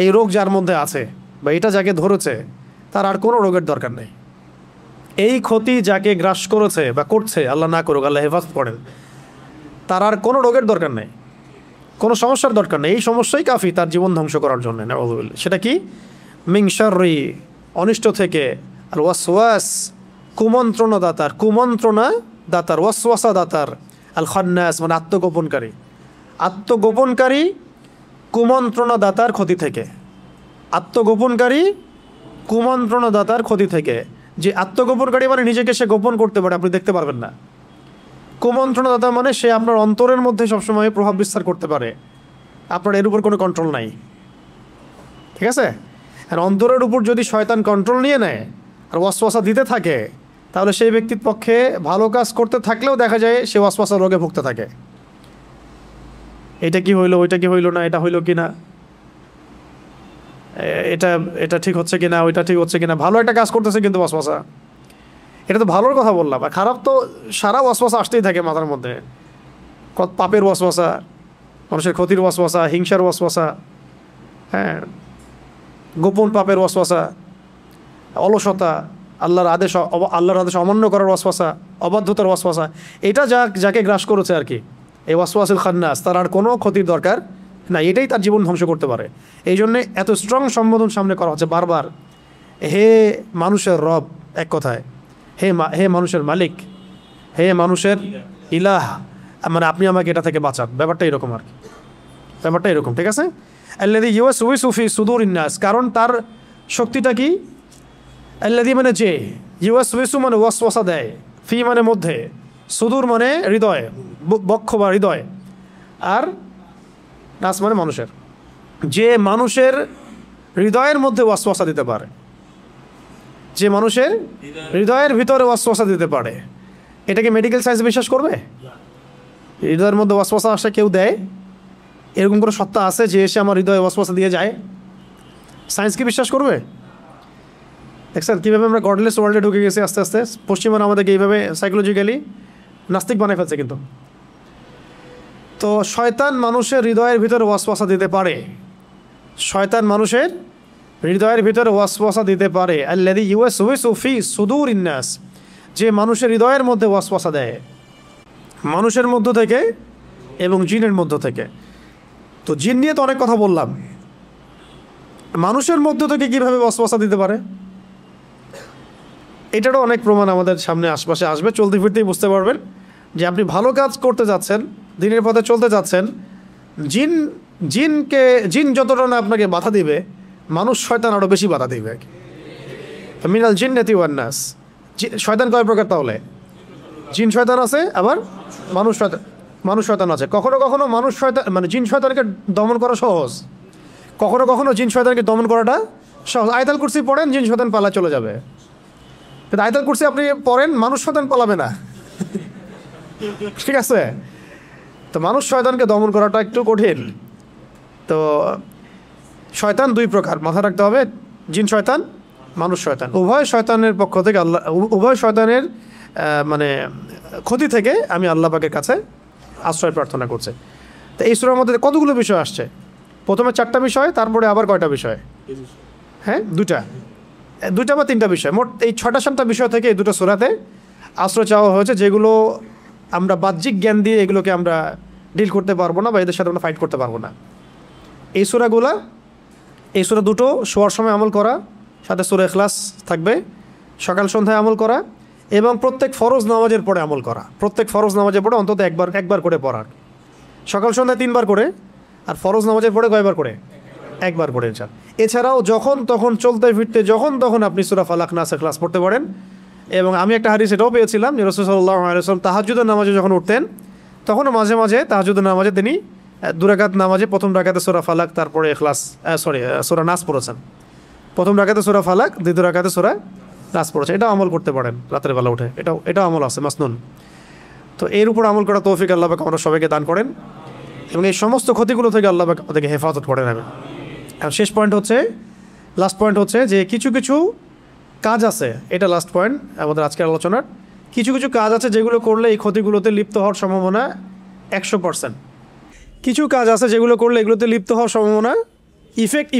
এই রোগ যার মধ্যে আছে বা এটা যাকে ধরেছে, তার আর কোনো রোগের দরকার নেই। এই ক্ষতি যাকে গ্রাস করেছে বা করছে, আল্লাহ না করুক, আল্লাহ হেফাজত করেন, তার আর কোনো রোগের দরকার নেই, কোনো সমস্যার দরকার নেই। এই সমস্যাই কাফি তার জীবন ধ্বংস করার জন্য। নাউযুবিল্লাহ। সেটা কি? মিন শাররি, অনিষ্ট থেকে, আর ওয়াসওয়াস, কুমন্ত্রণা দাতার, ওয়াসওয়াসা দাতার, আল খান্নাস মানে আত্মগোপনকারী কুমন্ত্রণা দাতার ক্ষতি থেকে, কুমন্ত্রণা দাতার ক্ষতি থেকে। যে আত্মগোপনকারী মানে নিজেকে সে গোপন করতে পারে, আপনি দেখতে পারবেন না। কুমন্ত্রণা দাতা মানে সে আপনার অন্তরের মধ্যে সবসময় প্রভাব বিস্তার করতে পারে, আপনার এর উপর কোনো কন্ট্রোল নাই। ঠিক আছে? আর অন্তরের উপর যদি শয়তান কন্ট্রোল নিয়ে নেয় আর ওয়াসওয়াসা দিতে থাকে, তাহলে সেই ব্যক্তির পক্ষে ভালো কাজ করতে থাকলেও দেখা যায় সে ওয়াসওয়াসা রোগে ভুগতে থাকে। এটা কি হইলো, ওইটা কি হইলো না, এটা হইলো কি না, এটা ঠিক হচ্ছে কিনা, ওইটা ঠিক হচ্ছে কিনা। ভালো একটা কাজ করতেছে কিন্তু ওয়াসওয়াসা, এটা তো ভালোর কথা বললাম। আর খারাপ তো সারা ওয়াসওয়াসা আসতেই থাকে মাথার মধ্যে। পাপের ওয়াসওয়াসা, মানুষের ক্ষতির ওয়াসওয়াসা, হিংসার ওয়াসওয়াসা, হ্যাঁ, গোপন পাপের ওয়াসওয়াসা, অলসতা, আল্লাহর আদেশ অমান্য করার ওয়াসওয়াসা, অবাধ্যতার ওয়াসওয়াসা। এটা যাকে গ্রাস করেছে আর কি, এই ওয়াসওয়াসুল খান্নাস, তার আর কোনো ক্ষতির দরকার না। এটাই তার জীবন ধ্বংস করতে পারে। এই জন্যে এত স্ট্রং সম্বোধন সামনে করা হচ্ছে বারবার। হে মানুষের রব, এক কথায় হে মানুষের মালিক, হে মানুষের ইলাহ, মানে আপনি আমাকে এটা থেকে বাঁচান। ব্যাপারটা এরকম আর কি, ব্যাপারটা এরকম। ঠিক আছে? আল্লাযী ইউওয়াসউইসু ফি সুদুরিন নাস, কারণ তার শক্তিটা কি? আল্লাযী মানে যে, ইউওয়াসউইসু মানে ওয়াসওয়াসা দেয়, ফি মানে মধ্যে, সুদূর মানে হৃদয়, বক্ষ বা হৃদয়, আর নাস মানে মানুষের। যে মানুষের হৃদয়ের মধ্যে ওয়াসওয়াসা দিতে পারে, যে মানুষের হৃদয়ের ভিতরে ওয়াসওয়াসা দিতে পারে। এটাকে মেডিকেল সায়েন্স বিশ্বাস করবে? হৃদয়ের মধ্যে ওয়াসওয়াসা আসে কেউ দেয়, এরকম কোনো সত্তা আছে যে এসে আমার হৃদয়ে ওয়াসওয়াসা দিয়ে যায়? সায়েন্স কি বিশ্বাস করবে? দেখছেন কীভাবে আমরা গডলেস ওয়ার্ল্ডে ঢুকে গেছি আস্তে আস্তে। পশ্চিমারা আমাদেরকে এইভাবে সাইকোলজিক্যালি নাস্তিক বানায় ফেলছে। কিন্তু তো শয়তান মানুষের হৃদয়ের ভিতরে ওয়াসওয়াসা দিতে পারে, শয়তান মানুষের হৃদয়ের ভিতরে ওয়াসওয়াসা দিতে পারে। আল্লাযী ইউওয়াসউইসু ফি সুদুরিন নাস, যে মানুষের হৃদয়ের মধ্যে ওয়াসওয়াসা দেয়, মানুষের মধ্য থেকে এবং জিনের মধ্য থেকে। তো জিন নিয়ে তো অনেক কথা বললাম, মানুষের মধ্য থেকে কীভাবে ওয়াসওয়াসা দিতে পারে, এটারও অনেক প্রমাণ আমাদের সামনে আশপাশে আসবে। চলতে ফিরতেই বুঝতে পারবেন যে আপনি ভালো কাজ করতে যাচ্ছেন, দিনের পথে চলতে যাচ্ছেন, জিন যতটা না আপনাকে বাধা দিবে, মানুষ শয়তান আরও বেশি বাধা দিবে। মিনাল জিন্নাতি ওয়ান নাস, শয়তান কয় প্রকার তাহলে? জিন শয়তান আছে, আবার মানুষ শয়তান আছে। কখনো কখনো মানুষ শয়তান মানে জিন শয়তানকে দমন করা সহজ, কখনো কখনো জিন শয়তানকে দমন করাটা সহজ। আয়াতুল কুরসি পড়েন, জিন শয়তান পালা চলে যাবে। কিন্তু আয়াতুল কুরসি আপনি পড়েন, মানুষ শয়তান পালাবে না। ঠিক আছে? তো মানুষ শয়তানকে দমন করাটা একটু কঠিন। তো শয়তান দুই প্রকার, মাথা রাখতে হবে, জিন শয়তান, মানুষ শয়তান। উভয় শয়তানের পক্ষ থেকে আল্লাহ, উভয় শয়তানের মানে ক্ষতি থেকে আমি আল্লাহ পাকের কাছে আশ্রয় প্রার্থনা করছি। তো এই সূরার মধ্যে কতগুলো বিষয় আসছে? প্রথমে 4টা বিষয়, তারপরে আবার কয়টা বিষয়? হ্যাঁ, দুইটা বা 3টা বিষয়, মোট এই 6টা বিষয় থেকে এই দুটো সূরাতে আশ্রয় চাওয়া হয়েছে, যেগুলো আমরা বাহ্যিক জ্ঞান দিয়ে এগুলোকে আমরা ডিল করতে পারবো না বা এদের সাথে আমরা ফাইট করতে পারবো না। এই সূরা দুটো শোয়ার সময় আমল করা, সাথে সূরা ইখলাস থাকবে, সকাল সন্ধ্যায় আমল করা, এবং প্রত্যেক ফরজ নামাজের পরে আমল করা। প্রত্যেক ফরজ নামাজের পরে অন্তত একবার করে পড়া, সকাল সন্ধ্যায় 3বার করে, আর ফরজ নামাজের পরে কয়বার করে? একবার করে। এছাড়াও যখন তখন চলতে ফিরতে যখন তখন আপনি সূরা ফালাক, নাস, ইখলাস পড়তে পারেন। এবং আমি একটা হাদিস এটাও পেয়েছিলাম যে রাসূল সাল্লাল্লাহু আলাইহি ওয়াসাল্লাম তাহাজ্জুদের নামাজে যখন উঠতেন, তখনও মাঝে মাঝে তাহাজ্জুদের নামাজে তিনি 2 রাকাত নামাজে প্রথম রাকাতে সূরা ফালাক, তারপরে ইখলাস, সূরা নাস পড়েছেন। প্রথম রাকাতে সূরা ফালাক, দ্বিতীয় রাকাতে সূরা নাস পড়েছেন। এটাও আমল করতে পারেন রাতের বেলা উঠে, এটাও আমল আছে মাসনুন। তো এর উপর আমল করা তৌফিক আল্লাহ পাক আমরা সবাইকে দান করেন, এবং এই সমস্ত ক্ষতিগুলো থেকে আল্লাহ পাক আমাদেরকে হেফাজত করে নেবেন। আর শেষ পয়েন্ট হচ্ছে, লাস্ট পয়েন্ট হচ্ছে যে কিছু কিছু কাজ আছে, এটা লাস্ট পয়েন্ট আমাদের আজকের আলোচনার। কিছু কিছু কাজ আছে যেগুলো করলে এই ক্ষতিগুলোতে লিপ্ত হওয়ার সম্ভাবনা 100%। কিছু কাজ আছে যেগুলো করলে এগুলোতে লিপ্ত হওয়ার সম্ভাবনা,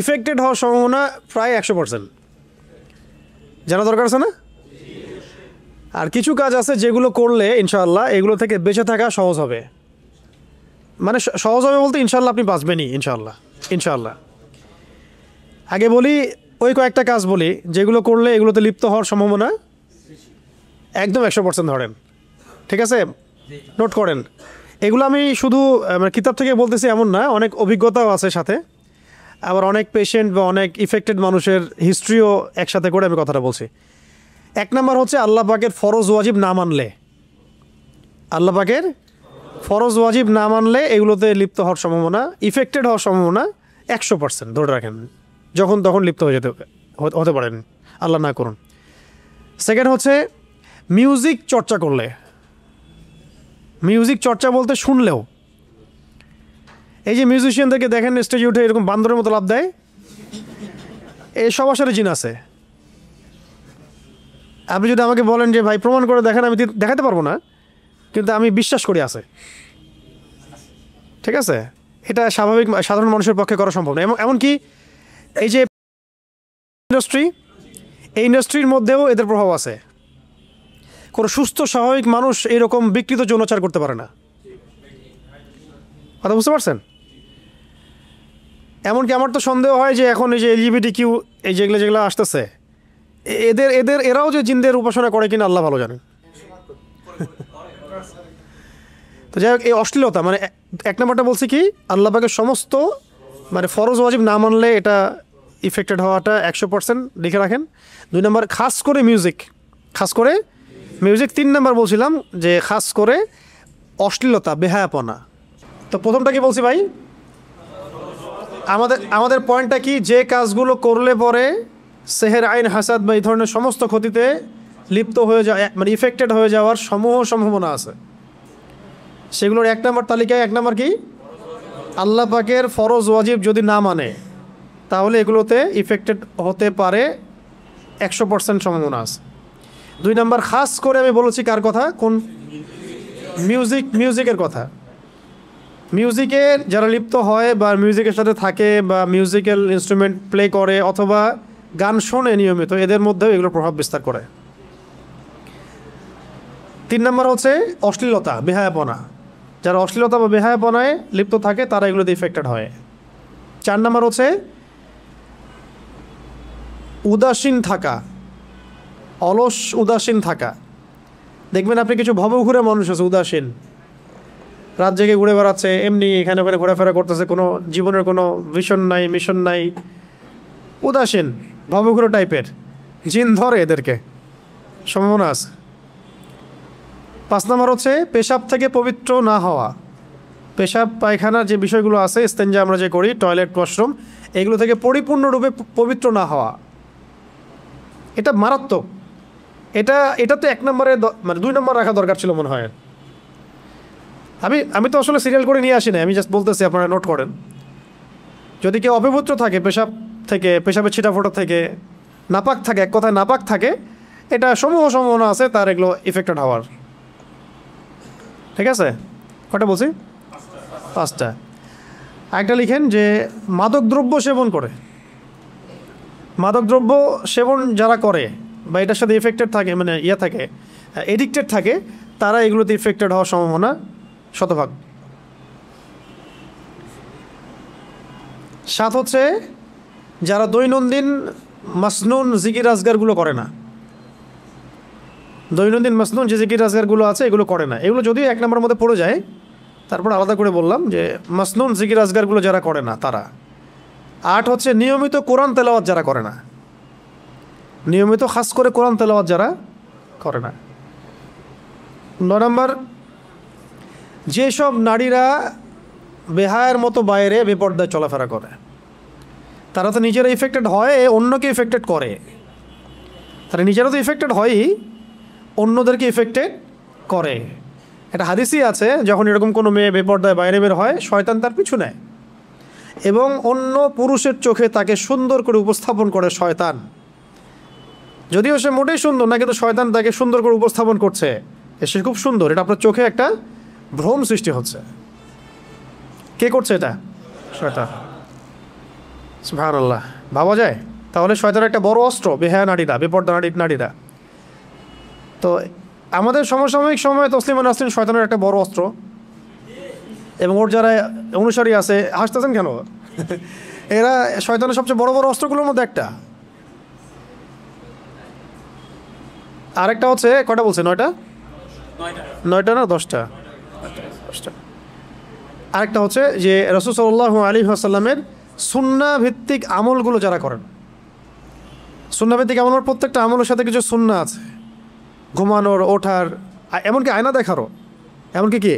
ইফেক্টেড হওয়ার সম্ভাবনা প্রায় 100%। জানা দরকার আছে না? আর কিছু কাজ আছে যেগুলো করলে ইনশাআল্লাহ এগুলো থেকে বেঁচে থাকা সহজ হবে, মানে সহজ হবে বলতে ইনশাআল্লাহ আপনি বাঁচবেনই ইনশাআল্লাহ। ইনশাআল্লাহ আগে বলি ওই কয়েকটা কাজ বলি যেগুলো করলে এগুলোতে লিপ্ত হওয়ার সম্ভাবনা একদম 100% ধরেন, ঠিক আছে? নোট করেন। এগুলো আমি শুধু মানে কিতাব থেকে বলতেছি এমন না, অনেক অভিজ্ঞতাও আছে সাথে, আবার অনেক পেশেন্ট বা অনেক ইফেক্টেড মানুষের হিস্ট্রিও একসাথে করে আমি কথাটা বলছি। 1 নম্বর হচ্ছে আল্লাহ পাকের ফরজ ওয়াজিব না মানলে, আল্লাহ পাকের ফরজ ওয়াজিব না মানলে এগুলোতে লিপ্ত হওয়ার সম্ভাবনা, ইফেক্টেড হওয়ার সম্ভাবনা 100% ধরে রাখেন, যখন তখন লিপ্ত হয়ে হতে পারেন, আল্লাহ না করুন। সেকেন্ড হচ্ছে মিউজিক চর্চা করলে, মিউজিক চর্চা বলতে শুনলেও, এই যে মিউজিশিয়ানদেরকে দেখেন স্টেজে উঠে এরকম বান্দরের মতো লাভ দেয়, এই সব আসলে জিন আছে। আপনি যদি আমাকে বলেন যে ভাই প্রমাণ করে দেখেন, আমি দেখাতে পারবো না, কিন্তু আমি বিশ্বাস করি আছে, ঠিক আছে? এটা স্বাভাবিক সাধারণ মানুষের পক্ষে করা সম্ভব না। এমনকি এই যে ইন্ডাস্ট্রি, এই ইন্ডাস্ট্রির মধ্যেও এদের প্রভাব আছে। কোনো সুস্থ স্বাভাবিক মানুষ এইরকম বিকৃত যৌনাচার করতে পারে না, কথা বুঝতে পারছেন? এমনকি আমার তো সন্দেহ হয় যে এখন এই যে LGBTQ এই যেগুলো আসতেছে, এরাও যে জিনদের উপাসনা করে কিনা আল্লাহ ভালো জানেন। তো যাই হোক, এই অশ্লীলতা মানে 1 নম্বরটা বলছি কি, আল্লাহ পাকের সমস্ত মানে ফরজ ওয়াজিব না মানলে এটা ইফেক্টেড হওয়াটা 100% লিখে রাখেন। 2 নম্বর খাস করে মিউজিক, খাস করে মিউজিক। 3 নম্বর বলছিলাম যে খাস করে অশ্লীলতা, বেহায়াপনা। তো প্রথমটা কি বলছি ভাই, আমাদের পয়েন্টটা কি, যে কাজগুলো করলে পরে সেহের আইন হাসাদ বা এই ধরনের সমস্ত ক্ষতিতে লিপ্ত হয়ে যাওয়া মানে ইফেক্টেড হয়ে যাওয়ার সম্ভাবনা আছে, সেগুলোর 1 নম্বর তালিকায় 1 নম্বর কি, আল্লাহ পাকের ফরজ ওয়াজিব যদি না মানে তাহলে এগুলোতে ইফেক্টেড হতে পারে 100% সম্ভাবনা আছে। 2 নম্বর খাস করে আমি বলেছি কার কথা, কোন মিউজিকের কথা। মিউজিকের যারা লিপ্ত হয় বা মিউজিকের সাথে থাকে বা মিউজিক্যাল ইনস্ট্রুমেন্ট প্লে করে অথবা গান শোনে নিয়মিত, এদের মধ্যেও এগুলো প্রভাব বিস্তার করে। 3 নম্বর হচ্ছে অশ্লীলতা, বেহায়াপনা। যারা অশ্লীলতা বা বেহায়াপনায় লিপ্ত থাকে তারা এগুলোতে ইফেক্টেড হয়। 4 নম্বর হচ্ছে উদাসীন থাকা, অলস উদাসীন থাকা। দেখবেন আপনি কিছু ভবঘুরে মানুষ আছে উদাসীন, রাত জেগে ঘুরে বেড়াচ্ছে, এমনি এখানে ওখানে ঘোরাফেরা করতেছে, কোনো জীবনের কোনো ভিশন নাই, মিশন নাই, উদাসীন ভবঘুরে টাইপের, জিন ধরে এদেরকে, সম্ভাবনা আছে। 5 নম্বর হচ্ছে পেশাব থেকে পবিত্র না হওয়া। পেশাব পায়খানার যে বিষয়গুলো আছে, ইস্তেঞ্জা আমরা যে করি, টয়লেট ওয়াশরুম, এগুলো থেকে পরিপূর্ণরূপে পবিত্র না হওয়া, এটা মারাত্মক। এটা তো 1 নম্বরে মানে 2 নম্বর রাখা দরকার ছিল মনে হয়। আমি তো আসলে সিরিয়াল করে নিয়ে আসি না, আমি জাস্ট বলতেছি, আপনারা নোট করেন। যদি কেউ অপবিত্র থাকে পেশাব থেকে, পেশাবের ছিটাফোটা থেকে, নাপাক থাকে, এক কথায় নাপাক থাকে, এটা সম্ভাবনা আছে তার এগুলো ইফেক্টেড হওয়ার, ঠিক আছে? কটা বলছি? 5টা। একটা লিখেন যে মাদকদ্রব্য সেবন করে, মাদকদ্রব্য সেবন যারা করে বা এটার সাথে ইফেক্টেড থাকে, মানে থাকে, এডিক্টেড থাকে, তারা এগুলোতে ইফেক্টেড হওয়ার সম্ভাবনা 100%। 7 হচ্ছে যারা দৈনন্দিন মাসনুন জিকির আজগারগুলো করে না, দৈনন্দিন মাসনুন যে জিকির আজগারগুলো আছে এগুলো করে না। এগুলো যদিও 1 নম্বরের মধ্যে পড়ে যায়, তারপর আলাদা করে বললাম যে মাসনুন জিকির আজগারগুলো যারা করে না তারা। 8 হচ্ছে নিয়মিত কোরআন তেলাওয়াত যারা করে না, নিয়মিত খাস করে কোরআন তেলাওয়াত যারা করে না। 9 নম্বর যেসব নারীরা বেহায়ের মতো বাইরে বেপর্দায় চলাফেরা করে, তারা তো নিজেরা ইফেক্টেড হয়, অন্যকে ইফেক্টেড করে। তারা নিজেরা তো ইফেক্টেড হয়ই, অন্যদেরকে ইফেক্টেড করে। একটা হাদিসই আছে, যখন এরকম কোনো মেয়ে বেপর্দায় বাইরে বের হয়, শয়তান তার পিছু নেয় এবং অন্য পুরুষের চোখে তাকে সুন্দর করে উপস্থাপন করে শয়তান। যদিও সে মোটেই সুন্দর না, কিন্তু শয়তান তাকে সুন্দর করে উপস্থাপন করছে, সে খুব সুন্দর, এটা আপনার চোখে একটা ভ্রম সৃষ্টি হচ্ছে। কে করছে এটা? শয়তান। সুবহানাল্লাহ, ভাবা যায়? তাহলে শয়তানের একটা বড় অস্ত্র বেহায়া নারীরা, বেপর্দা নারীরা। তো আমাদের সমসাময়িক সময়ে তসলিমা নাসরিন শয়তানের একটা বড় অস্ত্র, এবং ওর যারা অনুসারী আছে, হাসতেছেন কেন? এরা শয়তানের সবচেয়ে বড় বড় অস্ত্রগুলোর মধ্যে একটা। আরেকটা হচ্ছে, কয়টা বলছে? 9টা? 9টা না 10টা? 10টা। আরেকটা হচ্ছে যে রাসূল সাল্লাল্লাহু আলাইহি ওয়াসাল্লামের সুন্নাহ ভিত্তিক আমলগুলো যারা করেন, সুন্নাহ ভিত্তিক আমলের প্রত্যেকটা আমলের সাথে কিছু সুন্নাহ আছে, ঘুমানোর, ওঠার, এমনকি আয়না দেখারও, এমনকি কি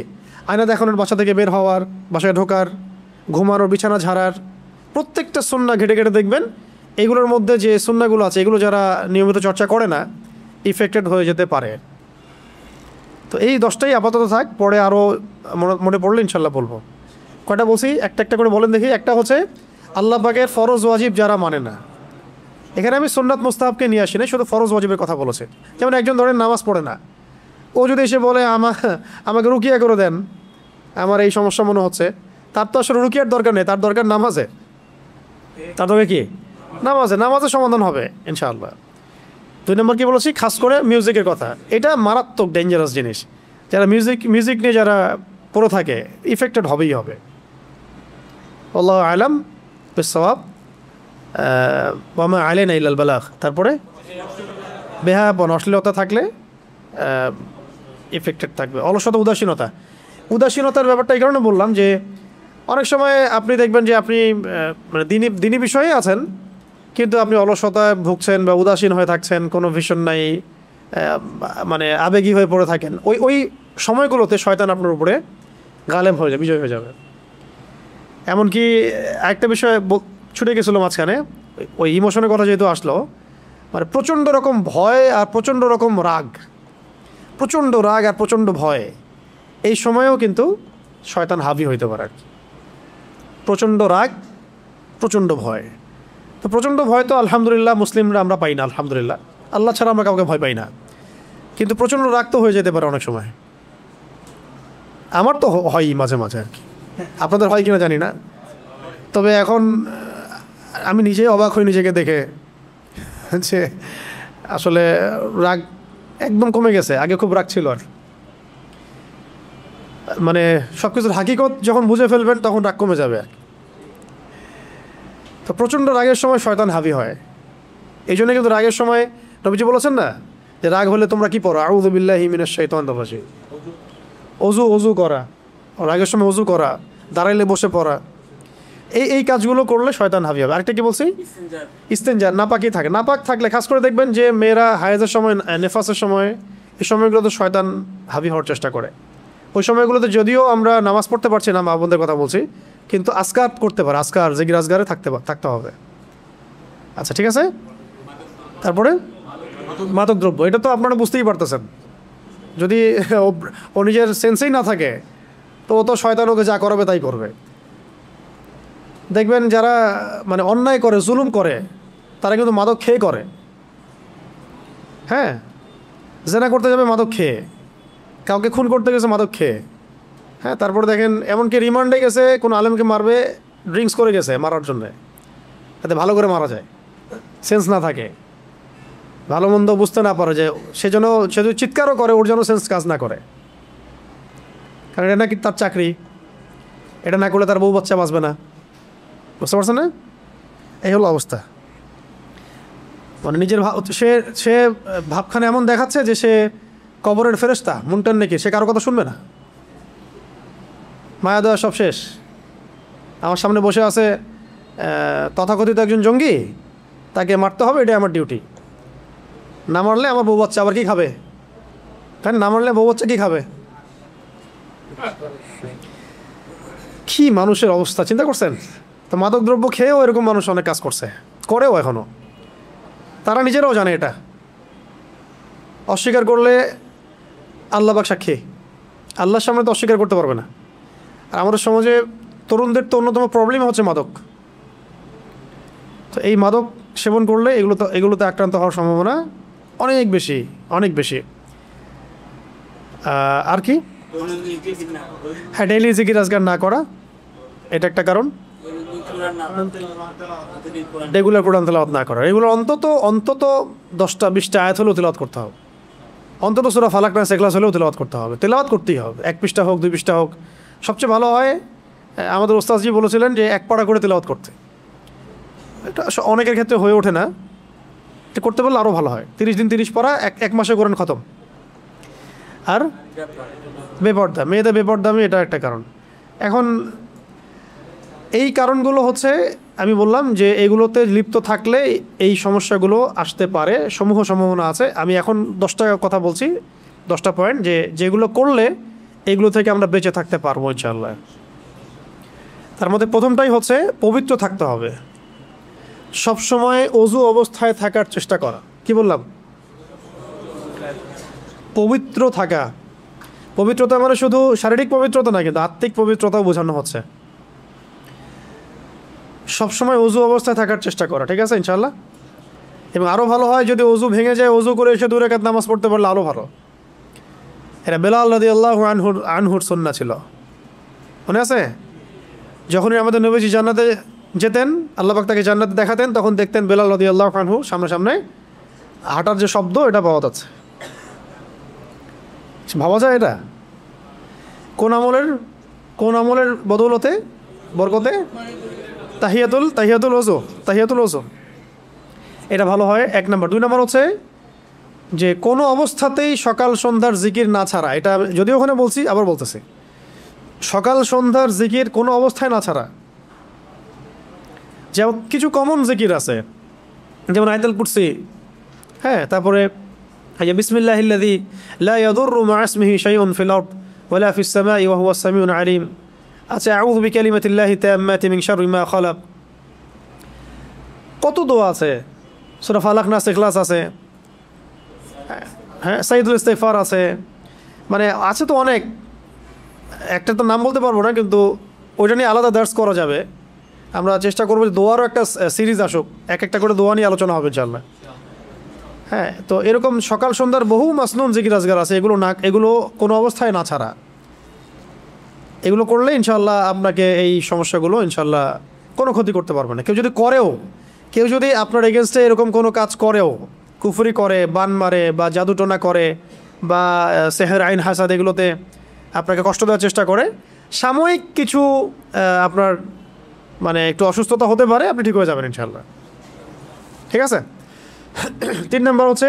আয়না দেখানোর, বাসা থেকে বের হওয়ার, বাসায় ঢোকার, ঘুমানোর, বিছানা ঝাড়ার, প্রত্যেকটা সুন্নাহ ঘেটে ঘেটে দেখবেন এগুলোর মধ্যে যে সুন্নাহগুলো আছে এগুলো যারা নিয়মিত চর্চা করে না ইফেক্টেড হয়ে যেতে পারে। তো এই 10টাই আপাতত থাক, পরে আরও মনে পড়লে ইনশাল্লাহ বলবো। কয়টা বলছি একটা একটা করে বলেন দেখি। একটা হচ্ছে আল্লাহ পাকের ফরজ ওয়াজিব যারা মানে না। এখানে আমি সুন্নাত মুস্তাহাবকে নিয়ে আসি না, শুধু ফরজ ওয়াজিবের কথা বলেছে। যেমন একজন ধরেন নামাজ পড়ে না, ও যদি এসে বলে আমাকে রুকিয়া করে দেন, আমার এই সমস্যা মনে হচ্ছে, তার তো আসলে রুকিয়ার দরকার নেই, তার দরকার নামাজে। তার দরকার কি? নামাজের সমাধান হবে ইনশাআল্লাহ। 2 নম্বর কি বলেছি, খাস করে মিউজিকের কথা। এটা মারাত্মক ডেঞ্জারাস জিনিস। যারা মিউজিক নিয়ে যারা পড়ে থাকে ইফেক্টেড হবেই হবে। আল্লাহু আ'লাম বিস-সাওয়াব। ওয়া মা আলাইনা ইল্লাল বালাগ। তারপরে বেহায়াপন, অশ্লীলতা থাকলে ইফেক্টেড থাকবে। অলসতা, উদাসীনতার ব্যাপারটা এই কারণে বললাম যে অনেক সময় আপনি দেখবেন যে আপনি মানে দিনী বিষয়ে আছেন, কিন্তু আপনি অলসতায় ভুগছেন বা উদাসীন হয়ে থাকছেন, কোনো ভিশন নাই, মানে আবেগী হয়ে পড়ে থাকেন। ওই সময়গুলোতে শয়তান আপনার উপরে গালেব হয়ে যাবে, বিজয় হয়ে যাবে। এমনকি একটা বিষয় ছুটে গেছিলো মাঝখানে, ওই ইমোশনের কথা যেহেতু আসলো, মানে প্রচণ্ড রকম ভয় আর প্রচণ্ড রকম রাগ আর প্রচণ্ড ভয়, এই সময়েও কিন্তু শয়তান হাবি হইতে পারে। প্রচণ্ড রাগ, প্রচণ্ড ভয়। তো প্রচণ্ড ভয় তো আলহামদুলিল্লাহ মুসলিমরা আমরা পাই না, আলহামদুলিল্লাহ, আল্লাহ ছাড়া আমরা কাউকে ভয় পাই না। কিন্তু প্রচণ্ড রাগ তো হয়ে যেতে পারে অনেক সময়। আমার তো হয় মাঝে মাঝে আর কি, আপনাদের হয় কিনা জানি না। তবে এখন আমি নিজেই অবাক হই নিজেকে দেখে যে আসলে রাগ একদম কমে গেছে। আগে খুব রাগ ছিল, আর মানে সব কিছুর হাকিকত যখন বুঝে ফেলবেন তখন রাগ কমে যাবে আর কি। তো প্রচণ্ড রাগের সময় শয়তান হাবি হয়। এই জন্য কিন্তু রাগের সময় নবীজি বলেছেন না যে রাগ হলে তোমরা কি পড়ো, আউযু বিল্লাহি মিনাশ শাইতানির রাজিম, অজু করা, রাগের সময় অজু করা, দাঁড়াইলে বসে পড়া, এই কাজগুলো করলে শয়তান হাবি হবে। আরেকটা কি বলছি, ইস্তেনজা, নাপাকি থাকে। নাপাক থাকলে খাস করে দেখবেন যে মেয়েরা হায়েজের সময়, নেফাসের সময়, এই সময়গুলোতে শয়তান হাবি হওয়ার চেষ্টা করে। ওই সময়গুলোতে যদিও আমরা নামাজ পড়তে পারছি না, মা বোনদের কথা বলছি, কিন্তু আজকার করতে পারে, আজকার জিকির আজগারে থাকতে হবে। আচ্ছা ঠিক আছে। তারপরে মাদক দ্রব্য, এটা তো আপনারা বুঝতেই পারতেছেন। যদি ও নিজের সেন্সেই না থাকে তো ও তো শয়তান ওকে যা করাবে তাই করবে। দেখবেন যারা মানে অন্যায় করে, জুলুম করে, তারা কিন্তু মাদক খেয়ে করে। হ্যাঁ, জেনা করতে যাবে মাদক খেয়ে, কাউকে খুন করতে গেছে মাদক খেয়ে। হ্যাঁ, তারপরে দেখেন এমনকি রিমান্ডে গেছে, কোনো আলেমকে মারবে, ড্রিঙ্কস করে গেছে মারার জন্যে, যাতে ভালো করে মারা যায়, সেন্স না থাকে, ভালো মন্দ বুঝতে না পারে, যে সে যদি চিৎকারও করে ওর যেন সেন্স কাজ না করে, কারণ এটা নাকি তার চাকরি, এটা না করলে তার বউ বাচ্চা বাঁচবে না। বুঝতে পারছেন না? এই হলো অবস্থা। মানে নিজের সে ভাবখানে এমন দেখাচ্ছে যে সে কবরের ফেরেশতা, মুনকার নাকি, সে কারো কথা শুনবে না। মায়া দয়া সব শেষ। আমার সামনে বসে আছে তথাকথিত একজন জঙ্গি, তাকে মারতে হবে, এটাই আমার ডিউটি। না মারলে আমার বউ বাচ্চা আবার কী খাবে? তাই না মারলে বউ বাচ্চা কী খাবে? কি মানুষের অবস্থা চিন্তা করছেন? তো মাদক দ্রব্য খেয়েও এরকম মানুষ অনেক কাজ করেও এখনও, তারা নিজেরাও জানে এটা। অস্বীকার করলে আল্লাহ পাক সাক্ষী, আল্লাহর সামনে তো অস্বীকার করতে পারবে না। আর আমাদের সমাজে তরুণদের তো অন্যতম প্রবলেম হচ্ছে মাদক। তো এই মাদক সেবন করলে এগুলোতে আক্রান্ত হওয়ার সম্ভাবনা অনেক বেশি। আর কি, হ্যাঁ, ডেইলি জিকির আজকার না করা, এটা একটা কারণ। রেগুলার কোরআন তেলাওয়াত না করা, এগুলো অন্তত 10টা 20টা আয়াত হলেও তেলাওয়াত করতে হবে। অন্তত সূরা ফালাক নাস ইখলাস হলেও তেলাওয়াত করতে হবে, তেলাওয়াত করতেই হবে, 1 পৃষ্ঠা হোক 2 পৃষ্ঠা হোক। সবচেয়ে ভালো হয়, আমাদের ওস্তাদজি বলেছিলেন যে 1 পারা করে তেলাওয়াত করতে। এটা অনেকের ক্ষেত্রে হয়ে ওঠে না, এটা করতে পারলে আরও ভালো হয়। 30 দিন 30 পারা, এক মাসে করেন খতম। আর বেপর্দা, মেয়েদের বেপর্দামি এটা একটা কারণ। এখন এই কারণগুলো হচ্ছে, আমি বললাম যে এগুলোতে লিপ্ত থাকলে এই সমস্যাগুলো আসতে পারে, সমূহ সম্ভাবনা আছে। আমি এখন 10টা কথা বলছি, 10টা পয়েন্ট, যেগুলো করলে এগুলো থেকে আমরা বেঁচে থাকতে পারবো ইনশাআল্লাহ। তার মধ্যে প্রথমটাই হচ্ছে পবিত্র থাকতে হবে, সবসময় অজু অবস্থায় থাকার চেষ্টা করা। কি বললাম? পবিত্র থাকা। পবিত্রতা মানে শুধু শারীরিক পবিত্রতা না, কিন্তু আত্মিক পবিত্রতাও বোঝানো হচ্ছে। সবসময় অজু অবস্থায় থাকার চেষ্টা করা, ঠিক আছে ইনশাআল্লাহ। এবং আরও ভালো হয় যদি অজু ভেঙে যায়, অজু করে এসে 2 রাকাত নামাজ পড়তে পারলে আরও ভালো। এটা বেলাল রাদিয়াল্লাহু আনহুর সুন্নাহ ছিল, মনে আছে? যখনই আমাদের নবীজি জান্নাতে যেতেন, আল্লাহ পাক তাকে জান্নাতে দেখাতেন, তখন দেখতেন বেলাল রাদিয়াল্লাহু আনহু সামনে হাঁটার যে শব্দ, এটা পাওয়া যাচ্ছে। ভাবা যায় এটা কোন আমলের বদৌলতে, বরকতে? তাহিয়াতুল ওযু। এটা ভালো হয়, 1 নম্বর। 2 নম্বর হচ্ছে যে কোনো অবস্থাতেই সকাল সন্ধ্যার জিকির না ছাড়া। এটা যদিও ওখানে বলছি, আবার বলতেছি, সকাল সন্ধ্যার জিকির কোনো অবস্থায় না ছাড়া। যেমন কিছু কমন জিকির আছে, যেমন আয়াতুল কুরসি, হ্যাঁ, তারপরে বিসমিল্লাহিল্লাযী লা ইয়াদুররু মা ইসমিহি শাইউন ফিল আরদ ওয়ালা ফিস সামাই ওয়া হুয়াস সামিউল আলিম। আচ্ছা, আউযু বিকালিমাতিল্লাহি তাম্মাতি মিন শাররি মা খালাক। কত দোয়া আছে, সূরা ফালাক নাস ইখলাস আছে, হ্যাঁ, সাইয়্যিদুল ইস্তিগফার আছে, মানে আছে তো অনেক। একটা তো নাম বলতে পারবো না, কিন্তু ওইটা নিয়ে আলাদা দার্স করা যাবে। আমরা চেষ্টা করবো যে দোয়ারও একটা সিরিজ আসুক, একটা করে দোয়া নিয়ে আলোচনা হবে ইনশাআল্লাহ। হ্যাঁ, তো এরকম সকাল সন্ধ্যার বহু মাসনুন জিকির আজগার আছে, এগুলো কোনো অবস্থায় না ছাড়া। এগুলো করলে ইনশাআল্লাহ আপনাকে এই সমস্যাগুলো ইনশাআল্লাহ কোনো ক্ষতি করতে পারবে না। কেউ যদি আপনার এগেনস্টে এরকম কোনো কাজ করেও, কুফরি করে, বান মারে, বা জাদুটোনা করে, বা সেহের আইন হাসাদ, এগুলোতে আপনাকে কষ্ট দেওয়ার চেষ্টা করে, সাময়িক কিছু আপনার মানে একটু অসুস্থতা হতে পারে, আপনি ঠিক হয়ে যাবেন ইনশাআল্লাহ, ঠিক আছে? 3 নম্বর হচ্ছে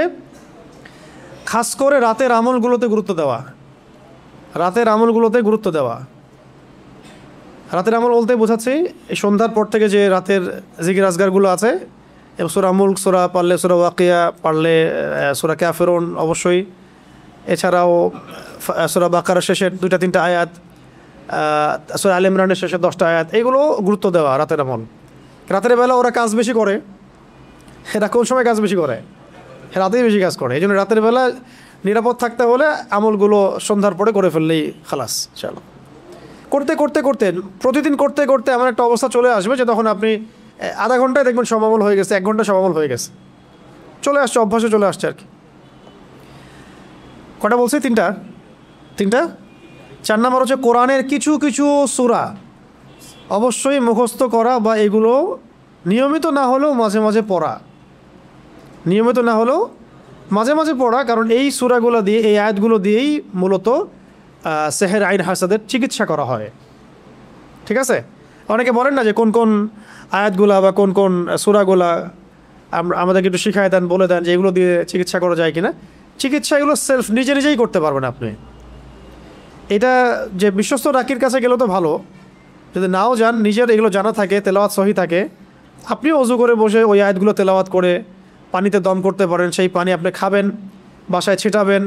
খাস করে রাতের আমলগুলোতে গুরুত্ব দেওয়া। রাতের আমল বলতে বোঝাচ্ছি এই সন্ধ্যার পর থেকে যে রাতের জিকির আজগারগুলো আছে, এবং সূরা মুলক সূরা পারলে, সূরা ওয়াকিয়া পারলে, সূরা কাফিরুন অবশ্যই, এছাড়াও সূরা বাকারার শেষের 2-3টা আয়াত, সূরা আলে ইমরানের শেষের 10টা আয়াত, এগুলো গুরুত্ব দেওয়া রাতের আমল। রাতের বেলা ওরা কাজ বেশি করে, এরা কোন সময় কাজ বেশি করে? রাতেই বেশি কাজ করে। এই জন্য রাতের বেলা নিরাপদ থাকতে হলে আমলগুলো সন্ধ্যার পরে করে ফেললেই খালাস। চলো, প্রতিদিন করতে করতে এমন একটা অবস্থা চলে আসবে যে তখন আপনি আধা ঘন্টায় দেখবেন সব আমল হয়ে গেছে, 1 ঘন্টা সব আমল হয়ে গেছে, চলে আসছে, অভ্যাসে চলে আসছে আর কি। কটা বলছি? 3টা। 4 নম্বর হচ্ছে কোরআনের কিছু সূরা অবশ্যই মুখস্থ করা, বা এগুলো নিয়মিত না হলেও মাঝে মাঝে পড়া। কারণ এই সূরাগুলো দিয়ে, এই আয়াতগুলো দিয়েই মূলত সেহের আইন হাসাদের চিকিৎসা করা হয়, ঠিক আছে? অনেকে বলেন না যে কোন কোন আয়াতগুলা বা কোন কোন সূরাগুলা আমাদেরকে একটু শিখায় দেন, বলে দেন যে এগুলো দিয়ে চিকিৎসা করা যায় কিনা। চিকিৎসা এগুলো নিজেই করতে পারবেন আপনি। এটা যে বিশ্বস্ত ডাকির কাছে গেলে তো ভালো, যদি নাও যান, নিজের এগুলো জানা থাকে, তেলাওয়াত সহি থাকে, আপনিও ওযু করে বসে ওই আয়াতগুলো তেলাওয়াত করে পানিতে দম করতে পারেন। সেই পানি আপনি খাবেন, বাসায় ছিটাবেন,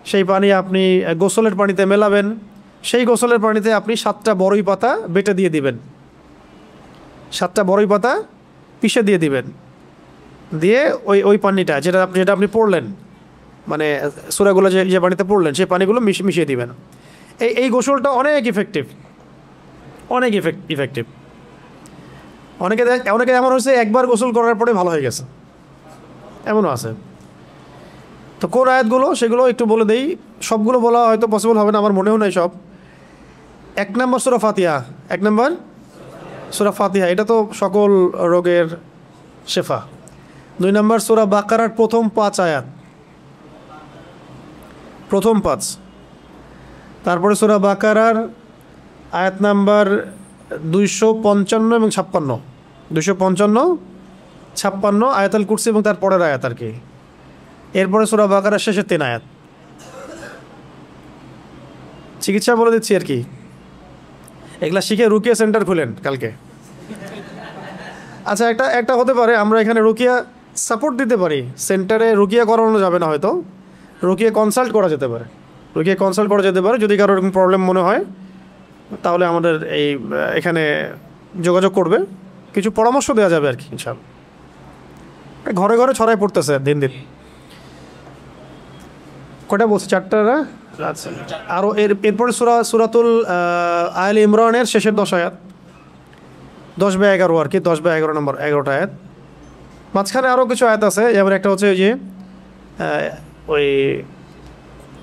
সেই পানি আপনি গোসলের পানিতে মেলাবেন, সেই গোসলের পানিতে আপনি 7টা বড়ই পাতা বেটে দিয়ে দিবেন, 7টা বড়ই পাতা পিষে দিয়ে দিবেন, দিয়ে ওই পানিটা যেটা আপনি পড়লেন, মানে সূরাগুলো যে পানিতে পড়লেন, সেই পানিগুলো মিশিয়ে দিবেন। এই গোসলটা অনেক ইফেক্টিভ। অনেকে এমন হয়েছে একবার গোসল করার পরে ভালো হয়ে গেছে, এমনও আছে। তো কোন আয়াতগুলো সেগুলো একটু বলে দেই। সবগুলো বলা হয়তো পসিবল হবে না, আমার মনেও নাই সব। 1 নম্বর সূরা ফাতিহা, 1 নম্বর সূরা ফাতিহা, এটা তো সকল রোগের শেফা। 2 নম্বর সূরা বাকারার প্রথম 5 আয়াত, প্রথম 5। তারপরে সূরা বাকারার আয়াত নাম্বার 255 এবং 56, 255, 56, আয়াতুল কুরসি এবং তার পরের আয়াত আর কি। এরপরে সূরা বাকারার শেষের 3 আয়াত। চিকিৎসা বলে দিচ্ছি আর কি, এগুলা শিখে রুকিয়া সেন্টার খুলেন কালকে। আচ্ছা, একটা হতে পারে আমরা এখানে রুকিয়া সাপোর্ট দিতে পারি, সেন্টারে রুকিয়া করানো যাবে না হয়তো, রুকিয়া কনসাল্ট করা যেতে পারে, রুকিয়া কনসাল্ট করা যেতে পারে। যদি কারো এরকম প্রবলেম মনে হয় তাহলে আমাদের এখানে যোগাযোগ করবে, কিছু পরামর্শ দেওয়া যাবে আর কি ইনশাআল্লাহ। ঘরে ঘরে ছড়াই পড়তেছে দিন দিন। কটা বলছে? 4টা না? আচ্ছা, আরও এরপরে সূরাতুল আলে ইমরানের শেষের 10 আয়াত, 10 বা 11 আর কি, 10 বা 11 নম্বর, 11টা আয়াত। মাঝখানে আরও কিছু আয়াত আছে, যেমন একটা হচ্ছে যে ওই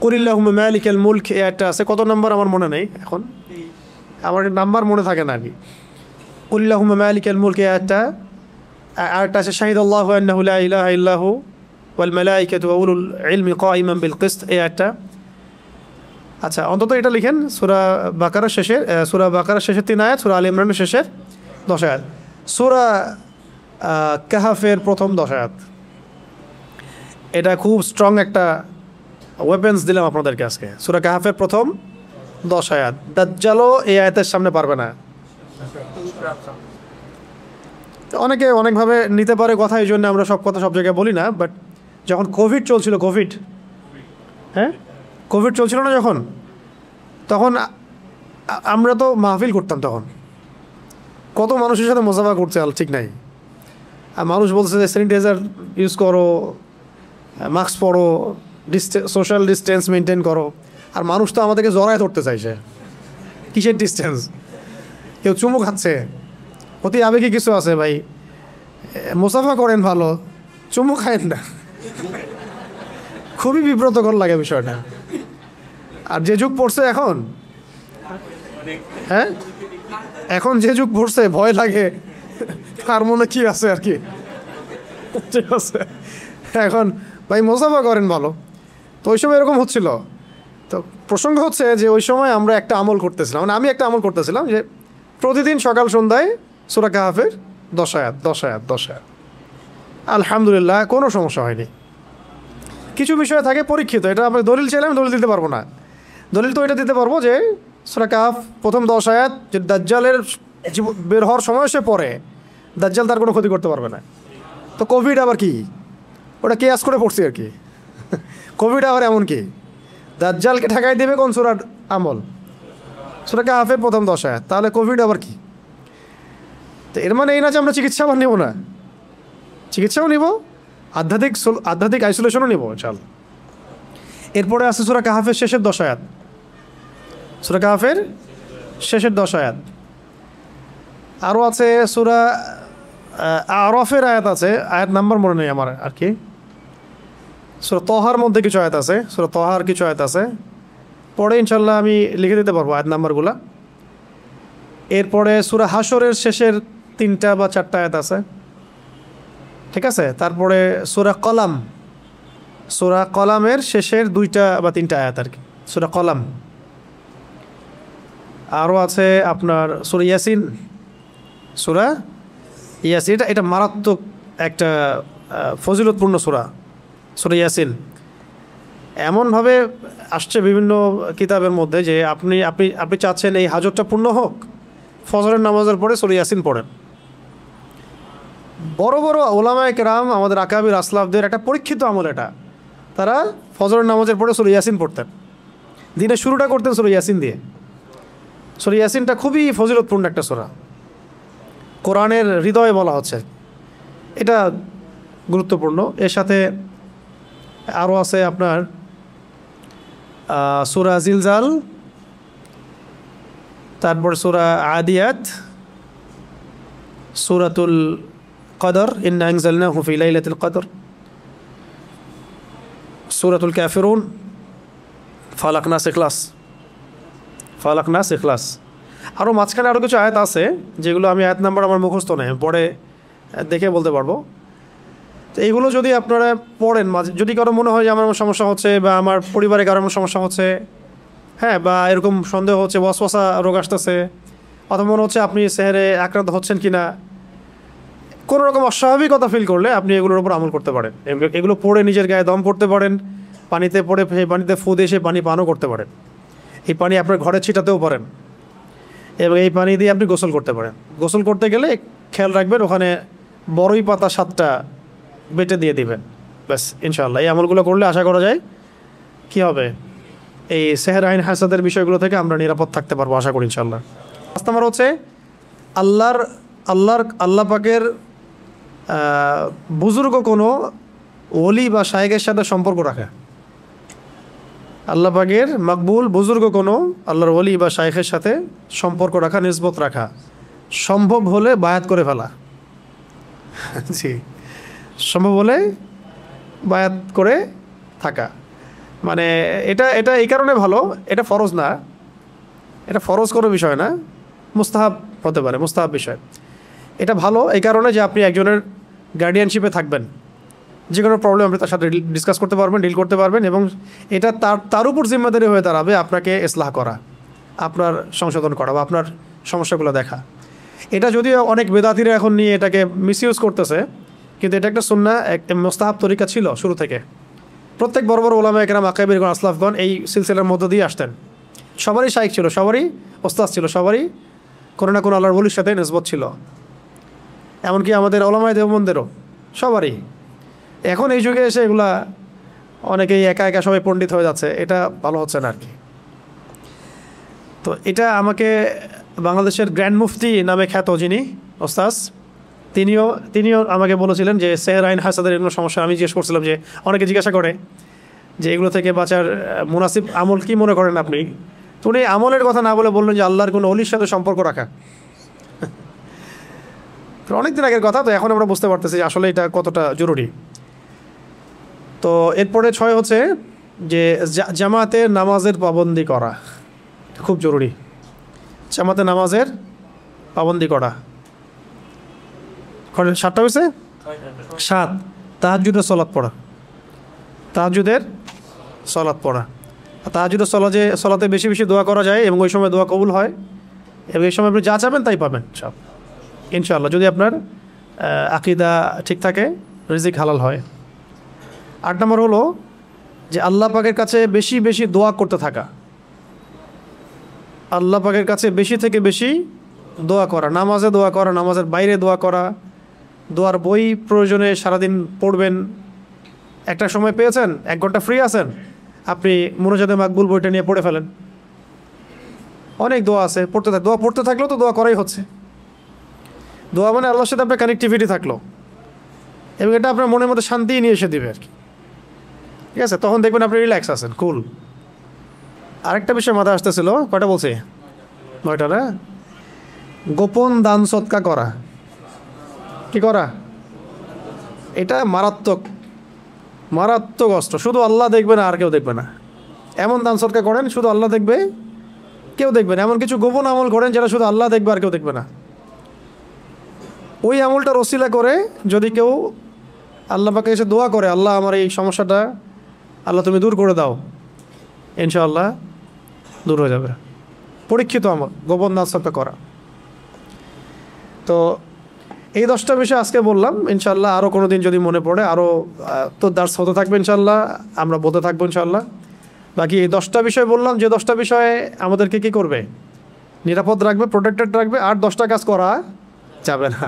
কুলিল্লাহুম্মা মালিকাল মুলক, এই আয়াতটা আছে। কত নম্বর আমার মনে নেই এখন, আমার নাম্বার মনে থাকে না আর কি। কুলিল্লাহুম্মা মালিকাল মুলক, এই আয়াতটা আছে শাহিদাল্লাহু আন্নাহু লা ইলাহা ইল্লাহু ওয়াল মালাইকাতু ওয়া উলুল ইলমি কাইমান বিল কিসত, এই আয়াতটা। আচ্ছা, অন্তত এটা লিখেন, সূরা বাকারার শেষের 3 আয়াত, সূরা আলে ইমরানের শেষের 10 আয়াত, সূরা কাহাফের প্রথম 10 আয়াত। এটা খুব স্ট্রং একটা ওয়েপেন্স দিলাম আপনাদেরকে আজকে। সূরা কাহাফের প্রথম 10 আয়াত, দাজ্জালও এই আয়াতের সামনে পারবে না। অনেকে অনেকভাবে নিতে পারে কথা, এই জন্য আমরা সব কথা সব জায়গায় বলি না। বাট যখন কোভিড চলছিল, কোভিড চলছিল না যখন, তখন আমরা তো মাহফিল করতাম, তখন কত মানুষের সাথে মোজাফা করছে ঠিক নাই। আর মানুষ বলছে যে স্যানিটাইজার ইউজ করো, মাস্ক পরো, সোশ্যাল ডিস্টেন্স মেনটেন করো। আর মানুষ তো আমাদেরকে জড়ায় ধরতে চাইছে, কিসের ডিস্টেন্স? কেউ চুমু খাচ্ছে, অতি আবেগী কিছু আছে ভাই, মোসাফা করেন ভালো, চুমু খায়েন না। খুবই বিব্রতকর লাগে বিষয়টা। আর যে যুগ পড়ছে এখন, এখন যে যুগ পড়ছে, ভয় লাগে তার মনে কি আছে আর কি, ঠিক আছে। এখন ভাই মোসাফা করেন ভালো। তো ওই সময় এরকম হচ্ছিল। তো প্রসঙ্গ হচ্ছে যে ওই সময় আমরা একটা আমল করতেছিলাম, মানে আমি একটা আমল করতেছিলাম, যে প্রতিদিন সকাল সন্ধ্যায় সূরা কাহাফের 10 আয়াত, 10 আয়াত, 10 আয়াত। আলহামদুলিল্লাহ কোনো সমস্যা হয়নি। কিছু বিষয় থাকে পরীক্ষিত, এটা আমি দলিল চাইলে আমি দলিল দিতে পারবো না। দলিল তো এটা দিতে পারবো যে সূরা কাহাফ প্রথম 10 আয়াত, যে দাজ্জালের বের হওয়ার সময় সে পড়ে, দাজ্জাল তার কোনো ক্ষতি করতে পারবে না। তো কোভিড আবার কি, ওটা কেয়াস করে পড়ছি আর কি। কোভিড আবার এমন কি, দাজ্জালকে ঠেকাই দেবে কোন সূরার আমল? সূরা কাহাফের প্রথম 10 আয়াত। তাহলে কোভিড আবার কি? তো এর মানে এই না যে আমরা চিকিৎসা আবার নেব না, চিকিৎসাও নিব, আধ্যাত্মিক আইসোলেশনও নিব ইনশাআল্লাহ। এরপরে আছে সূরা কাহাফের শেষের 10 আয়াত, সূরা কাহাফের শেষের 10 আয়াত। আরও আছে সূরা আরাফের আয়াত আছে, আয়াত নাম্বার মনে নেই আমার আর কি। সূরা তহার মধ্যে কিছু আয়াত আছে, সূরা তহার কিছু আয়াত আছে, পরে ইনশাল্লাহ আমি লিখে দিতে পারবো আয়াত নাম্বারগুলো। এরপরে সূরা হাশরের শেষের 3টা বা 4টা আয়াত আছে, ঠিক আছে। তারপরে সূরা কলাম, সূরা কলামের শেষের 2টা বা 3টা আয়াত আর কি, সূরা কলাম। আরও আছে আপনার সূরা ইয়াসিন, সূরা ইয়াসিন, এটা মারাত্মক একটা ফজিলতপূর্ণ সূরা, সূরা ইয়াসিন। এমনভাবে আসছে বিভিন্ন কিতাবের মধ্যে যে আপনি আপনি আপনি চাচ্ছেন এই হাজতটা পূর্ণ হোক, ফজরের নামাজের পরে সূরা ইয়াসিন পড়েন। বড় বড় ওলামায়ে কেরাম, আমাদের আকাবির আসলাফদের একটা পরীক্ষিত আমল এটা, তারা ফজরের নামাজের পরে সূরা ইয়াসিন পড়তেন, দিনের শুরুটা করতেন সূরা ইয়াসিন দিয়ে। সূরা ইয়াসিনটা খুবই ফজিলতপূর্ণ একটা সূরা, কোরআনের হৃদয়ে বলা হচ্ছে, এটা গুরুত্বপূর্ণ। এর সাথে আরও আছে আপনার সূরা জিলজাল, তারপর সূরা আদিয়াত, সূরাতুল কদর, ইন্না আনজালনাহু ফি লাইলাতিল কদর, সূরাতুল কাফিরুন, ফালাক নাস ইখলাস, ফালাক নাস ইখলাস। আরও মাঝখানে আরও কিছু আয়াত আছে যেগুলো আমি আয়াত নাম্বার আমার মুখস্থ নেই, পরে দেখে বলতে পারবো। তো এইগুলো যদি আপনারা পড়েন মাঝে, যদি কারো মনে হয় যে আমার সমস্যা হচ্ছে বা আমার পরিবারে কারো সমস্যা হচ্ছে, হ্যাঁ, বা এরকম সন্দেহ হচ্ছে, ওয়াসওয়াসা রোগ আসতেছে, অথবা মনে হচ্ছে আপনি সেহরে আক্রান্ত হচ্ছেন কিনা, কোনো রকম অস্বাভাবিকতা ফিল করলে আপনি এগুলোর উপর আমল করতে পারেন। এগুলো পড়ে নিজের গায়ে দম করতে পারেন, পানিতে পড়ে সেই পানিতে ফু দিয়ে সেই পানি পানও করতে পারেন। এই পানি আপনার ঘরে ছিটাতেও পারেন এবং এই পানি দিয়ে আপনি গোসল করতে পারেন। গোসল করতে গেলে খেয়াল রাখবেন ওখানে বড়ই পাতা 7টা বেটে দিয়ে দিবেন, ব্যাস। ইনশাআল্লাহ এই আমলগুলো করলে আশা করা যায় কি হবে, এই সেহের আইন হাসাদের বিষয়গুলো থেকে আমরা নিরাপদ থাকতে পারবো আশা করি ইনশাআল্লাহ। 5 নম্বর হচ্ছে আল্লাহ পাকের বুজুর্গ কোনো ওলি বা শায়েখের সাথে সম্পর্ক রাখা। আল্লাহ পাকের মকবুল বুজুর্গ কোনো আল্লাহর ওলি বা শায়েখের সাথে সম্পর্ক রাখা, নিসবত রাখা, সম্ভব হলে বায়াত করে ফেলা। জি, সম্ভব হলে বায়াত করে থাকা, মানে এটা এই কারণে ভালো, এটা ফরজ না, এটা ফরজ কোনো বিষয় না, মুস্তাহাব হতে পারে, মুস্তাহাব বিষয়। এটা ভালো এই কারণে যে আপনি একজনের গার্ডিয়ানশিপে থাকবেন, যে কোনো প্রবলেম আপনি তার সাথে ডিসকাস করতে পারবেন, ডিল করতে পারবেন, এবং এটা তার উপর জিম্মেদারি হয়ে দাঁড়াবে আপনাকে ইসলাহ করা, আপনার সংশোধন করা বা আপনার সমস্যাগুলো দেখা। এটা যদিও অনেক বেদাতিরা এখন নিয়ে এটাকে মিসইউজ করতেছে, কিন্তু এটা একটা সুন্নাহ, একটা মুস্তাহাব তরিকা ছিল শুরু থেকে। প্রত্যেক বড় বড় ওলামা একরাম, আকাবিরগণ, আসলাফগণ এই সিলসিলার মধ্য দিয়ে আসতেন। সবারই শাইখ ছিল, সবারই ওস্তাদ ছিল, সবারই কোনো না কোনো আল্লাহর ওলির সাথে নিসবত ছিল, এমনকি আমাদের ওলামায়ে দেওবন্দেরও সবারই। এখন এই যুগে এসে এগুলা অনেকেই একা একা সবাই পণ্ডিত হয়ে যাচ্ছে, এটা ভালো হচ্ছে না আর কি। তো এটা আমাকে বাংলাদেশের গ্র্যান্ড মুফতি নামে খ্যাত যিনি ওস্তাজ, তিনিও আমাকে বলেছিলেন যে সেহের আইন হাসাদের এগুলো সমস্যা। আমি জিজ্ঞেস করছিলাম যে অনেকে জিজ্ঞাসা করে যে এগুলো থেকে বাঁচার মুনাসিব আমল কি মনে করেন আপনি, তো উনি আমলের কথা না বলে বললেন যে আল্লাহর কোনো অলির সাথে সম্পর্ক রাখা। তো অনেকদিন আগের কথা, তো এখন আমরা বুঝতে পারতেছি আসলে এটা কতটা জরুরি। তো এরপরে 6 হচ্ছে যে জামাতে নামাজের পাবন্দি করা, খুব জরুরি। জামাতে নামাজের পাবন্দি করা। 7টা হয়েছে, 7 তাহাজ্জুদের সলাত পড়া, তাহাজ্জুদের সলাত পড়া। তাহাজ্জুদের সলাতে বেশি বেশি দোয়া করা যায় এবং ওই সময় দোয়া কবুল হয়, এবং এই সময় আপনি যা চাবেন তাই পাবেন সব ইনশাআল্লাহ, যদি আপনার আকীদা ঠিক থাকে, রিজিক হালাল হয়। 8 নম্বর হলো যে আল্লাহ পাকের কাছে বেশি বেশি দোয়া করতে থাকা, আল্লাহ পাকের কাছে বেশি থেকে বেশি দোয়া করা, নামাজে দোয়া করা, নামাজের বাইরে দোয়া করা, দোয়ার বই প্রয়োজনে সারাদিন পড়বেন। একটা সময় পেয়েছেন, 1 ঘন্টা ফ্রি আছেন, আপনি মুনাজাতে মাকবুল বইটা নিয়ে পড়ে ফেলেন। অনেক দোয়া আছে, দোয়া পড়তে থাকলেও তো দোয়া করাই হচ্ছে। দোয়া মানে আল্লাহর সাথে আপনার কানেক্টিভিটি থাকলো, এবং এটা আপনার মনের মধ্যে শান্তি নিয়ে এসে দিবে আর কি। ঠিক আছে, তখন দেখবেন আপনি রিল্যাক্স আছেন, কুল। আরেকটা বিষয় মাথায় আসতেছিল, কয়টা বলছি, 9টা না? গোপন দান সৎকা করা। কি করা? এটা মারাত্মক মারাত্মক অস্ত্র। শুধু আল্লাহ দেখবে না, আর কেউ দেখবে না, এমন দান সৎকা করেন শুধু আল্লাহ দেখবে, কেউ দেখবে না। এমন কিছু গোপন আমল করেন যেটা শুধু আল্লাহ দেখবে আর কেউ দেখবে না। ওই আমলটার ওসিলা করে যদি কেউ আল্লাহ পাকে এসে দোয়া করে, আল্লাহ আমার এই সমস্যাটা আল্লাহ তুমি দূর করে দাও, ইনশাআল্লাহ দূর হয়ে যাবে। পরীক্ষিত আমল গোপন দান সৎকা করা। তো এই 10টা বিষয় আজকে বললাম। ইনশাআল্লাহ আরও কোনো দিন যদি মনে পড়ে, আরও তো দার্স হতে থাকবে ইনশাআল্লাহ, আমরা বলতে থাকবো ইনশাআল্লাহ। বাকি এই 10টা বিষয় বললাম, যে 10টা বিষয়ে আমাদেরকে কী করবে, নিরাপদ রাখবে, প্রোটেক্টেড রাখবে। আর 10টা কাজ করা যাবে না,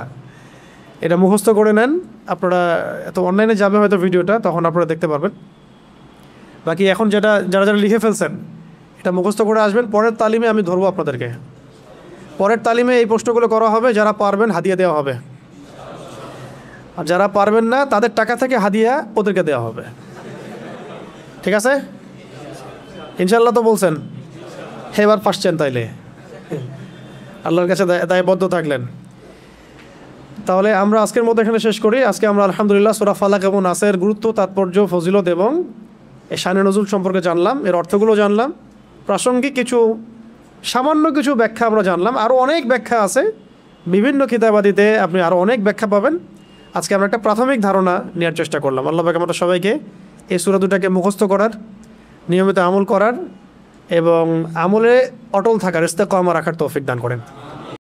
এটা মুখস্থ করে নেন আপনারা। এত অনলাইনে যাবে হয়তো ভিডিওটা, তখন আপনারা দেখতে পারবেন। বাকি এখন যারা যারা লিখে ফেলছেন, এটা মুখস্থ করে আসবেন। পরের তালিমে আমি ধরবো আপনাদেরকে, পরের তালিমে এই প্রশ্নগুলো করা হবে। যারা পারবেন হাদিয়া দেওয়া হবে, আর যারা পারবেন না তাদের টাকা থেকে হাদিয়া ওদেরকে দেওয়া হবে। ঠিক আছে ইনশাআল্লাহ? তো বলছেন এবার পাসছেন, তাইলে আল্লাহর কাছে দায়বদ্ধ থাকলেন। তাহলে আমরা আজকের মতো এখানে শেষ করি। আজকে আমরা আলহামদুলিল্লাহ সূরা ফালাক এবং নাসের গুরুত্ব, তাৎপর্য, ফজিলত এবং এই শানে নজুল সম্পর্কে জানলাম, এর অর্থগুলো জানলাম, প্রাসঙ্গিক কিছু সামান্য কিছু ব্যাখ্যা আমরা জানলাম। আরও অনেক ব্যাখ্যা আছে বিভিন্ন কিতাবাদিতে, আপনি আরও অনেক ব্যাখ্যা পাবেন। আজকে আমরা একটা প্রাথমিক ধারণা নেওয়ার চেষ্টা করলাম। আল্লাহ পাক আমাদের সবাইকে এই সূরা দুটাকে মুখস্থ করার, নিয়মিত আমল করার এবং আমলে অটল থাকার, ইস্তেকামা রাখার তৌফিক দান করেন।